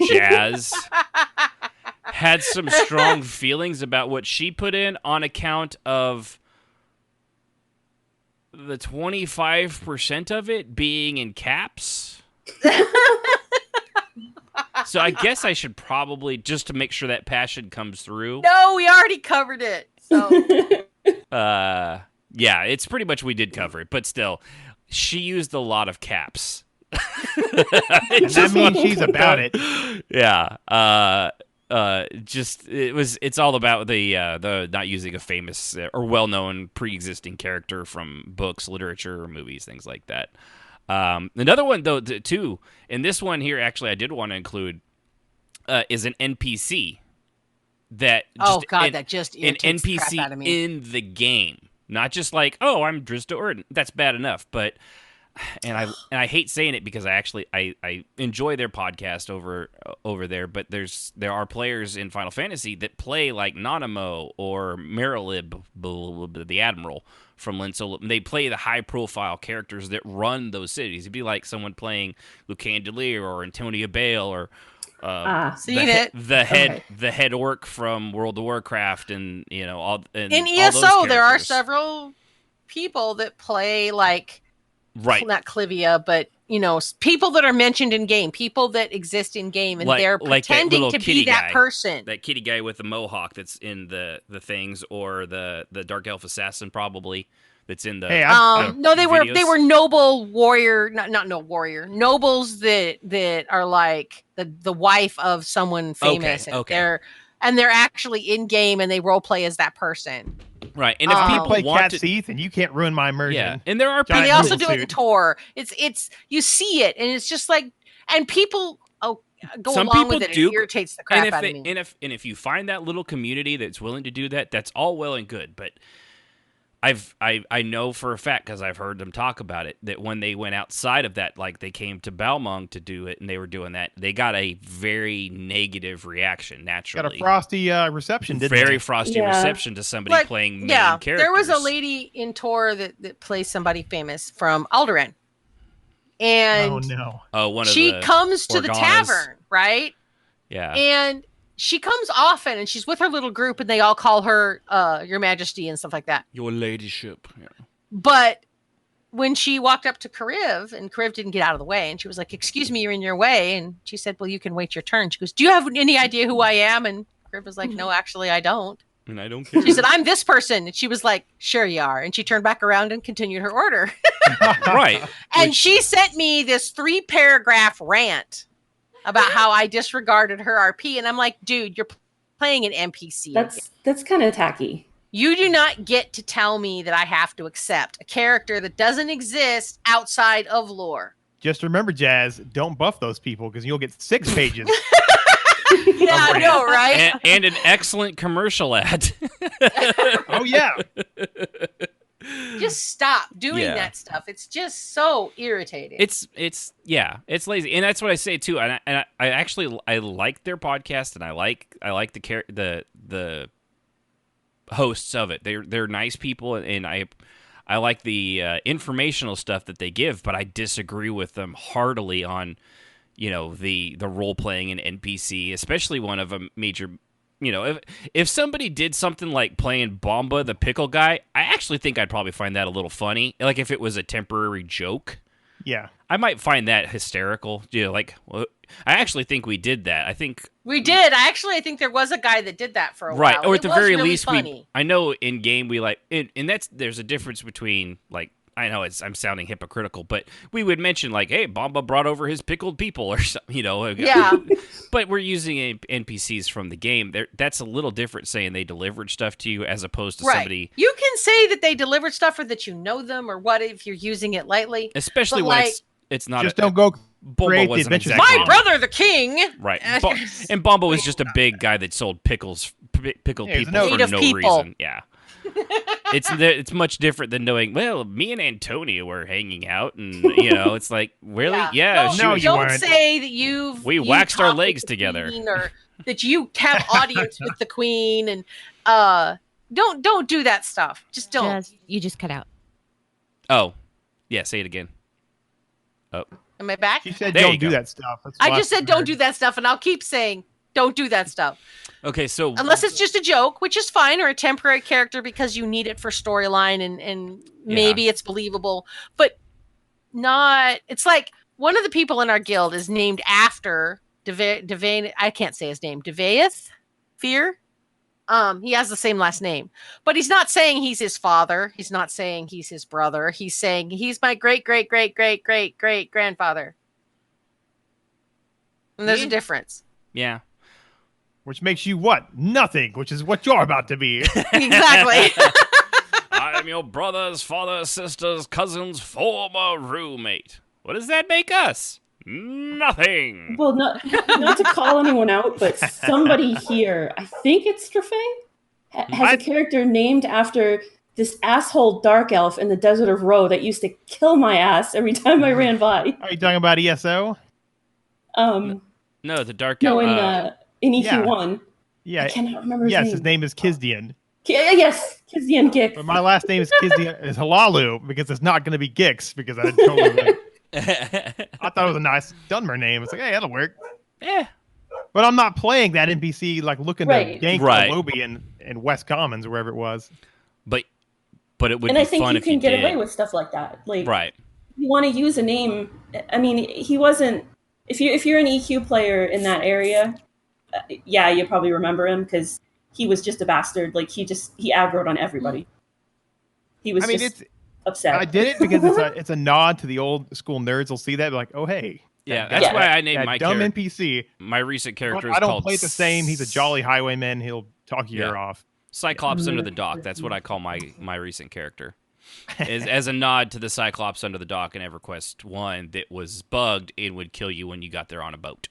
Jazz had some strong feelings about what she put in on account of the 25% of it being in caps. So I guess I should probably, just to make sure that passion comes through. No, we already covered it. So. Yeah, it's pretty much we did cover it, but still, she used a lot of caps. That means she's about it. Yeah. It's all about the not using a famous or well-known pre-existing character from books, literature, or movies, things like that. Another one though, too, and this one here actually I did want to include is an NPC that an NPC the crap out of me. in the game, not just like, oh, I'm Drista Orden. That's bad enough, but. And I hate saying it because I enjoy their podcast over there, but there are players in Final Fantasy that play like Nanamo or Marilib, the Admiral from Lin Solo. They play the high profile characters that run those cities. It'd be like someone playing Lucandelier or Antonia Bale or the head orc from World of Warcraft, and all. And in all ESO, those there are characters. several people that play like. Right. Not Clivia, but, people that are mentioned in game, people that exist in game, and they're pretending to be that person. That kitty guy with the mohawk that's in the things, or the Dark Elf Assassin probably that's in the no, they videos. were noble warrior, not no warrior, nobles that are like the wife of someone famous. Okay. And they're actually in game and they role play as that person. Right, and if people play want Cat Seath, and you can't ruin my immersion. Yeah, and there are people. They also do it in Tor. It's you see it, and it's just like, and people go some along people with it. Do, it irritates the crap out of me. And if you find that little community that's willing to do that, that's all well and good. But I know for a fact, because I've heard them talk about it, that when they went outside of that, like they came to Balmung to do it, and they were doing that, they got a very negative reaction. Naturally, got a frosty reception. Very frosty reception to somebody playing main characters. There was a lady in Tor that plays somebody famous from Alderaan, and she comes to the tavern, right? Yeah, and she comes often, and she's with her little group, and they all call her Your Majesty and stuff like that. Your Ladyship. Yeah. But when she walked up to Kariv, and Kariv didn't get out of the way, and she was like, "Excuse me, you're in your way." And she said, "Well, you can wait your turn." She goes, "Do you have any idea who I am?" And Kariv was like, "No, actually, I don't." And I don't care. She said, "I'm this person." And she was like, "Sure you are." And she turned back around and continued her order. Right. And she sent me this 3-paragraph rant about how I disregarded her RP. And I'm like, dude, you're playing an NPC. That's kind of tacky. You do not get to tell me that I have to accept a character that doesn't exist outside of lore. Just remember, Jazz, don't buff those people because you'll get 6 pages. Yeah, I know, right? And an excellent commercial ad. Oh, yeah. Just stop doing that stuff. It's just so irritating. It's lazy, and that's what I say too. And I actually like their podcast, and I like the hosts of it. They're nice people, and I like the informational stuff that they give, but I disagree with them heartily on the role playing and NPC, especially one of a major. If somebody did something like playing Bomba the pickle guy, I actually think I'd probably find that a little funny. Like if it was a temporary joke. Yeah. I might find that hysterical. I actually think we did that. I think we did. I think there was a guy that did that for a while. Right. Or at the very really least, funny. I know in game we and there's a difference between I know I'm sounding hypocritical, but we would mention hey, Bomba brought over his pickled people or something, Yeah. But we're using NPCs from the game. That's a little different saying they delivered stuff to you as opposed to somebody. You can say that they delivered stuff or that you know them or what if you're using it lightly. Especially when it's not. Just don't go Bomba wasn't exactly my brother, the king. Right. And Bomba was just a big guy that sold pickled people for no reason. Yeah. It's much different than knowing, well, me and Antonio were hanging out, and it's like, really? Yeah. Don't say that we waxed our legs together, or that you have audience with the queen, and don't do that stuff. Just don't. You just cut out. Oh, yeah. Say it again. Oh, am I back? She said don't do that stuff. I just said don't do that stuff, and I'll keep saying don't do that stuff. Okay, so unless it's just a joke, which is fine, or a temporary character because you need it for storyline and maybe it's believable, but not. It's like one of the people in our guild is named after Devane. I can't say his name. Devaeth Fear. He has the same last name, but he's not saying he's his father. He's not saying he's his brother. He's saying he's my great great great great great great grandfather. And there's a difference. Yeah. Which makes you what? Nothing, which is what you're about to be. Exactly. I'm your brother's father's sister's cousin's former roommate. What does that make us? Nothing. Well, not to call anyone out, but somebody here, I think it's Strafay, has a character named after this asshole dark elf in the Desert of Ro that used to kill my ass every time I ran by. Are you talking about ESO? No, the dark elf. In EQ1. Yeah. I cannot remember his name. Yes, his name is Kizdian. Yes, Kizdian Gix. But my last name is Kizdian is Halalu because it's not going to be Gix because I totally I thought it was a nice Dunmer name. It's like, hey, that'll work. Yeah. But I'm not playing that NPC looking to gank Lobby in West Commons or wherever it was. But it would and be I think fun you if can you get did. away with stuff like that. Right. You want to use a name. I mean, he wasn't. If you're an EQ player in that area, you probably remember him because he was just a bastard. He aggroed on everybody. He was upset. I did it because it's a nod to the old school nerds. Will see that and be like, oh hey. Yeah, that's why I named my dumb NPC. My recent character is I don't called play it the same. He's a jolly highwayman. He'll talk your ear off. Cyclops Under the Dock. That's what I call my recent character. As a nod to the Cyclops Under the Dock in EverQuest 1 that was bugged and would kill you when you got there on a boat.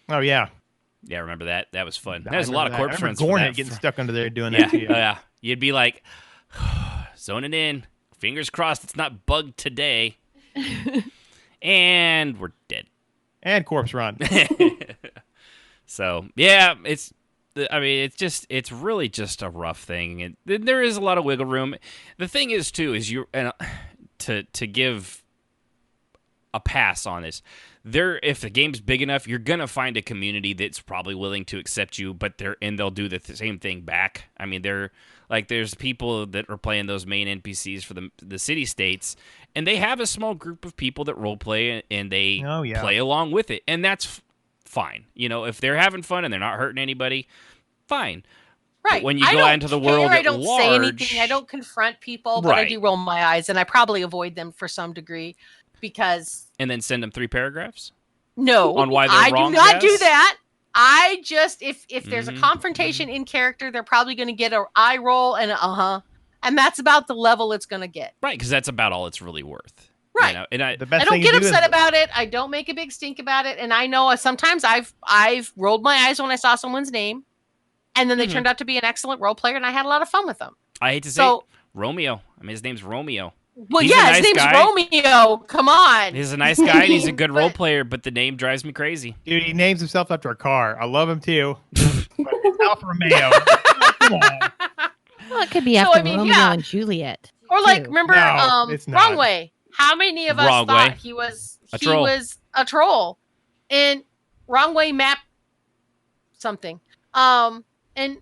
Oh, yeah. Yeah, remember that? That was fun. There's a lot of corpse runs. Gornet getting stuck under there doing that to you. Yeah. You'd be like, zoning in. Fingers crossed it's not bugged today. And we're dead. And corpse run. So, yeah, it's really just a rough thing. And there is a lot of wiggle room. The thing is, too, is to give a pass on this. If the game's big enough, you're gonna find a community that's probably willing to accept you, but they'll do the same thing back. I mean, there's people that are playing those main NPCs for the city states, and they have a small group of people that role play and they play along with it, and that's fine. If they're having fun and they're not hurting anybody, fine. Right. But when you go out into the world I at don't large, say anything. I don't confront people, but I do roll my eyes, and I probably avoid them for some degree because. And then send them 3 paragraphs. No, on why they're wrong. I do not do that. I just if there's a confrontation in character, they're probably going to get an eye roll and and that's about the level it's going to get. Right, because that's about all it's really worth. Right. You know? And I don't get upset about it. I don't make a big stink about it. And I know sometimes I've rolled my eyes when I saw someone's name, and then they turned out to be an excellent role player, and I had a lot of fun with them. I hate to say it, Romeo. I mean, his name's Romeo. Well, his name's Romeo. Come on. He's a nice guy, and he's a good role player, but the name drives me crazy. Dude, he names himself after a car. I love him too. Alfa Romeo. Come on. Well, it could be after Romeo and Juliet. Or like, remember, Wrong Way. How many of us thought he was a troll in Wrong Way Map something? And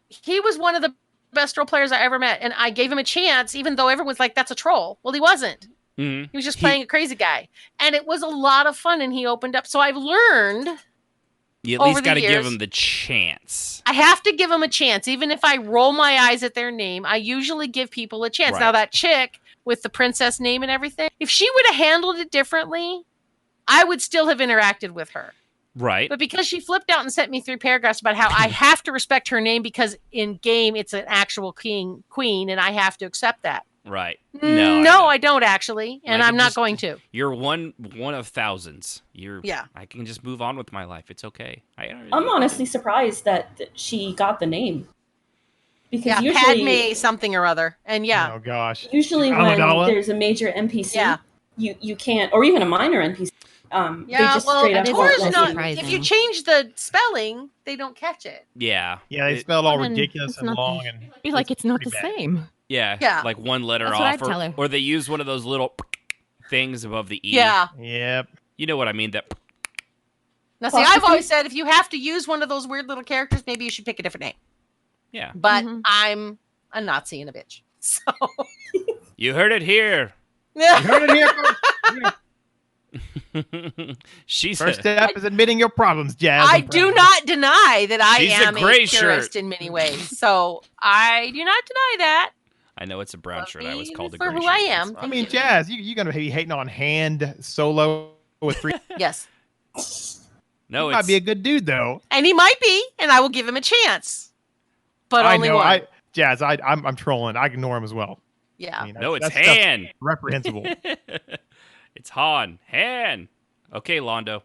he was one of the best role players I ever met, and I gave him a chance, even though everyone's like, "That's a troll." Well, he wasn't. He was just playing a crazy guy, and it was a lot of fun. And he opened up. So I've learned. You at least got to give him the chance. I have to give him a chance, even if I roll my eyes at their name. I usually give people a chance. Right. Now that chick with the princess name and everything, if she would have handled it differently, I would still have interacted with her. Right. But because she flipped out and sent me 3 paragraphs about how I have to respect her name because in game it's an actual queen, and I have to accept that. Right. No, I don't actually, and I'm not going to. You're one of thousands. I can just move on with my life. It's okay. I'm honestly surprised that she got the name. Because usually, Padme something or other, and oh gosh, usually when there's a major NPC, you can't, or even a minor NPC. They just straight up if you change the spelling, they don't catch it. Yeah, they spell it all ridiculous and long, and be like it's not the same. Yeah, like one letter off, or they use one of those little things above the E. Yeah, yep. You know what I mean? That. Now, see, I've always said if you have to use one of those weird little characters, maybe you should pick a different name. Yeah, but I'm a Nazi and a bitch. So you heard it here. You heard it here. First step is admitting your problems, Jazz. I do not deny that I am a purist in many ways. So I do not deny that. I know it's a brown shirt. I was called a for gray who shirt. I am. I mean, Jazz, you're going to be hating on Hand Solo with 3. Yes. No, he might be a good dude, though. And he might be, and I will give him a chance. But only one. Jazz, I'm trolling. I ignore him as well. Yeah. I mean, no, it's Han. Reprehensible. It's Han. Okay, Londo.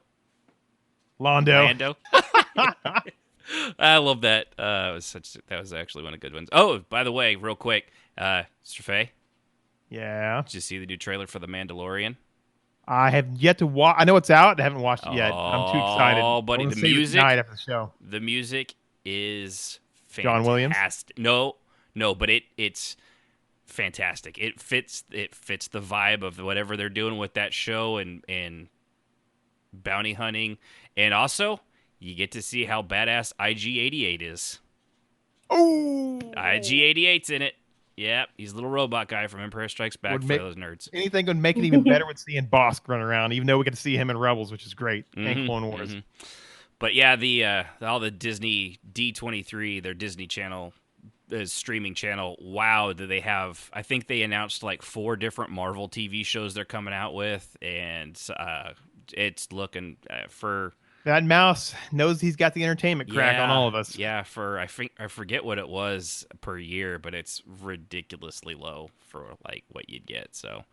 I love that. That was actually one of the good ones. Oh, by the way, real quick, Mr. Faye. Yeah. Did you see the new trailer for The Mandalorian? I have yet to watch. I know it's out. I haven't watched it yet. I'm too excited. Oh, buddy, the music. After the show. The music is fantastic. John Williams. No, but it's fantastic. It fits the vibe of whatever they're doing with that show and bounty hunting, and also you get to see how badass IG-88 is. Oh, IG-88's in it. Yep, he's a little robot guy from Empire Strikes Back for those nerds. Anything would make it even better with seeing Bosk run around, even though we get to see him in Rebels, which is great, and Clone Wars. Mm-hmm. But yeah, all the Disney D23, their Disney Channel streaming channel. Wow, do they have? I think they announced like 4 different Marvel TV shows they're coming out with, and it's looking for. That mouse knows he's got the entertainment crack on all of us. Yeah, I forget what it was per year, but it's ridiculously low for like what you'd get. So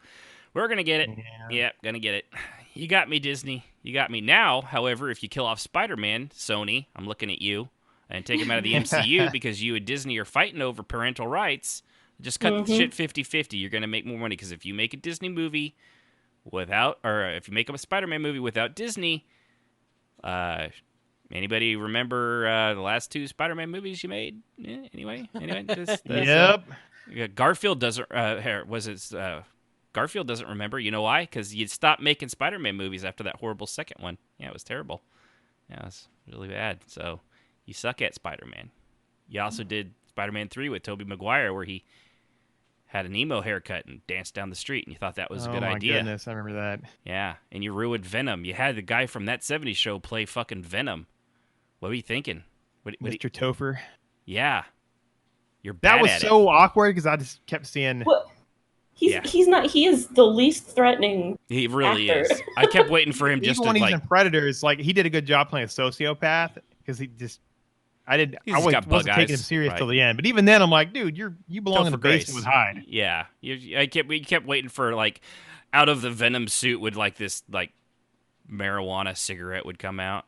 we're gonna get it. Yeah, gonna get it. You got me, Disney. You got me. Now, however, if you kill off Spider-Man, Sony, I'm looking at you, and take him out of the MCU because you and Disney are fighting over parental rights. Just cut the shit 50-50. You're gonna make more money because if you make a Disney movie if you make a Spider-Man movie without Disney. Anybody remember the last 2 Spider-Man movies you made? Yeah, anyway, yep. Garfield doesn't. Garfield doesn't remember. You know why? Because you stopped making Spider-Man movies after that horrible second one. Yeah, it was terrible. Yeah, it was really bad. So you suck at Spider-Man. You also did Spider-Man 3 with Tobey Maguire, where he had an emo haircut and danced down the street, and you thought that was a good idea. Oh, my goodness, I remember that. Yeah, and you ruined Venom. You had the guy from That 70s Show play fucking Venom. What were you thinking? Mr. Topher? Yeah. You're bad That was at so awkward, because I just kept seeing He's not. He is the least threatening. He really actor. is. I kept waiting for him Even just when to he's in Predators, like he did a good job playing a sociopath because he just. wasn't taking him serious till the end. But even then, I'm like, dude, you belong in the basement with Hyde. Yeah, we kept waiting for like out of the Venom suit would like this like marijuana cigarette would come out.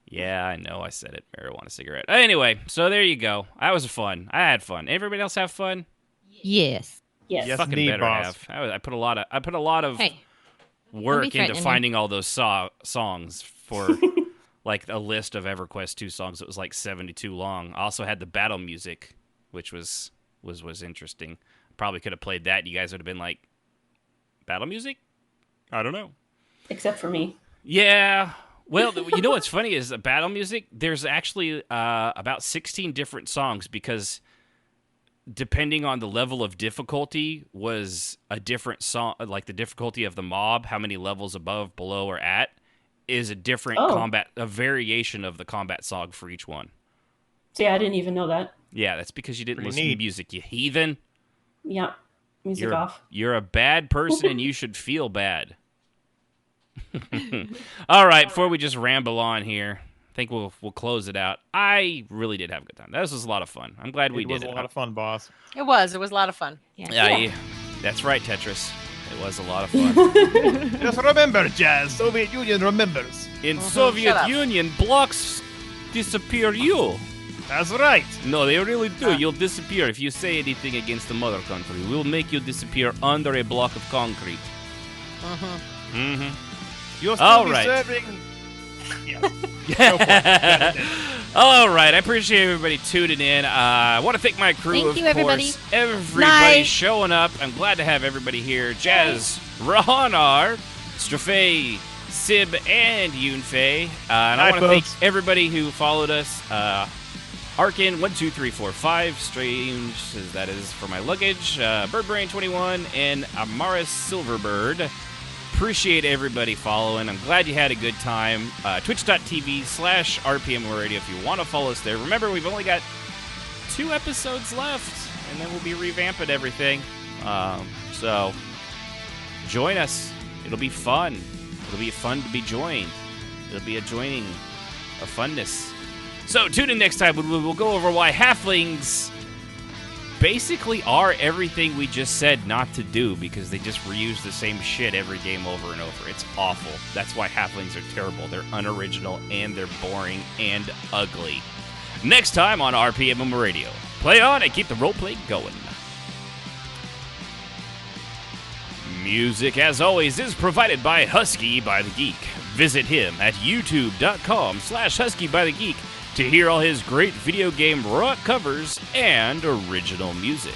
Yeah, I know I said it. Marijuana cigarette. Anyway, so there you go. That was fun. I had fun. Everybody else have fun? Yes. Yes. Fucking indeed, better boss. have. I put a lot of work into finding all those songs for like a list of EverQuest 2 songs that was like 72 long. I also had the battle music, which was interesting. Probably could have played that. You guys would have been like, battle music? I don't know. Except for me. Yeah. Well, you know what's funny is battle music, there's actually about 16 different songs because depending on the level of difficulty was a different song, like the difficulty of the mob, how many levels above, below, or at, is a different a variation of the combat song for each one. See, I didn't even know that. Yeah, that's because you didn't listen to music, you heathen. Yeah, music off. You're a bad person and you should feel bad. All right, before we just ramble on here, I think we'll close it out. I really did have a good time. This was a lot of fun. I'm glad we did it. It was a lot of fun, boss. It was a lot of fun. Yeah. That's right, Tetris. It was a lot of fun. Just remember, Jazz. Soviet Union remembers. In Soviet Union, blocks disappear you. That's right. No, they really do. You'll disappear if you say anything against the mother country. We'll make you disappear under a block of concrete. You'll still be serving. Yeah. All right. I appreciate everybody tuning in. I want to thank my crew, Thank of you, course. everybody. Everybody showing up. I'm glad to have everybody here. Jazz, Rahanar, Strafei, Sib, and Yunfei. And I want to thank everybody who followed us. Arkin12345, Strange, as that is for my luggage, Birdbrain21, and Amaris Silverbird. Appreciate everybody following. I'm glad you had a good time. Twitch.tv/RPMMORadio if you want to follow us there. Remember, we've only got 2 episodes left, and then we'll be revamping everything. So, join us. It'll be fun. It'll be fun to be joined. It'll be a joining of funness. So, tune in next time. We'll go over why halflings basically are everything we just said not to do because they just reuse the same shit every game over and over. It's awful. That's why halflings are terrible. They're unoriginal, and they're boring and ugly. Next time on RPMMORadio. Play on and keep the roleplay going. Music, as always, is provided by Husky by the Geek. Visit him at youtube.com/HuskyByTheGeek to hear all his great video game rock covers and original music.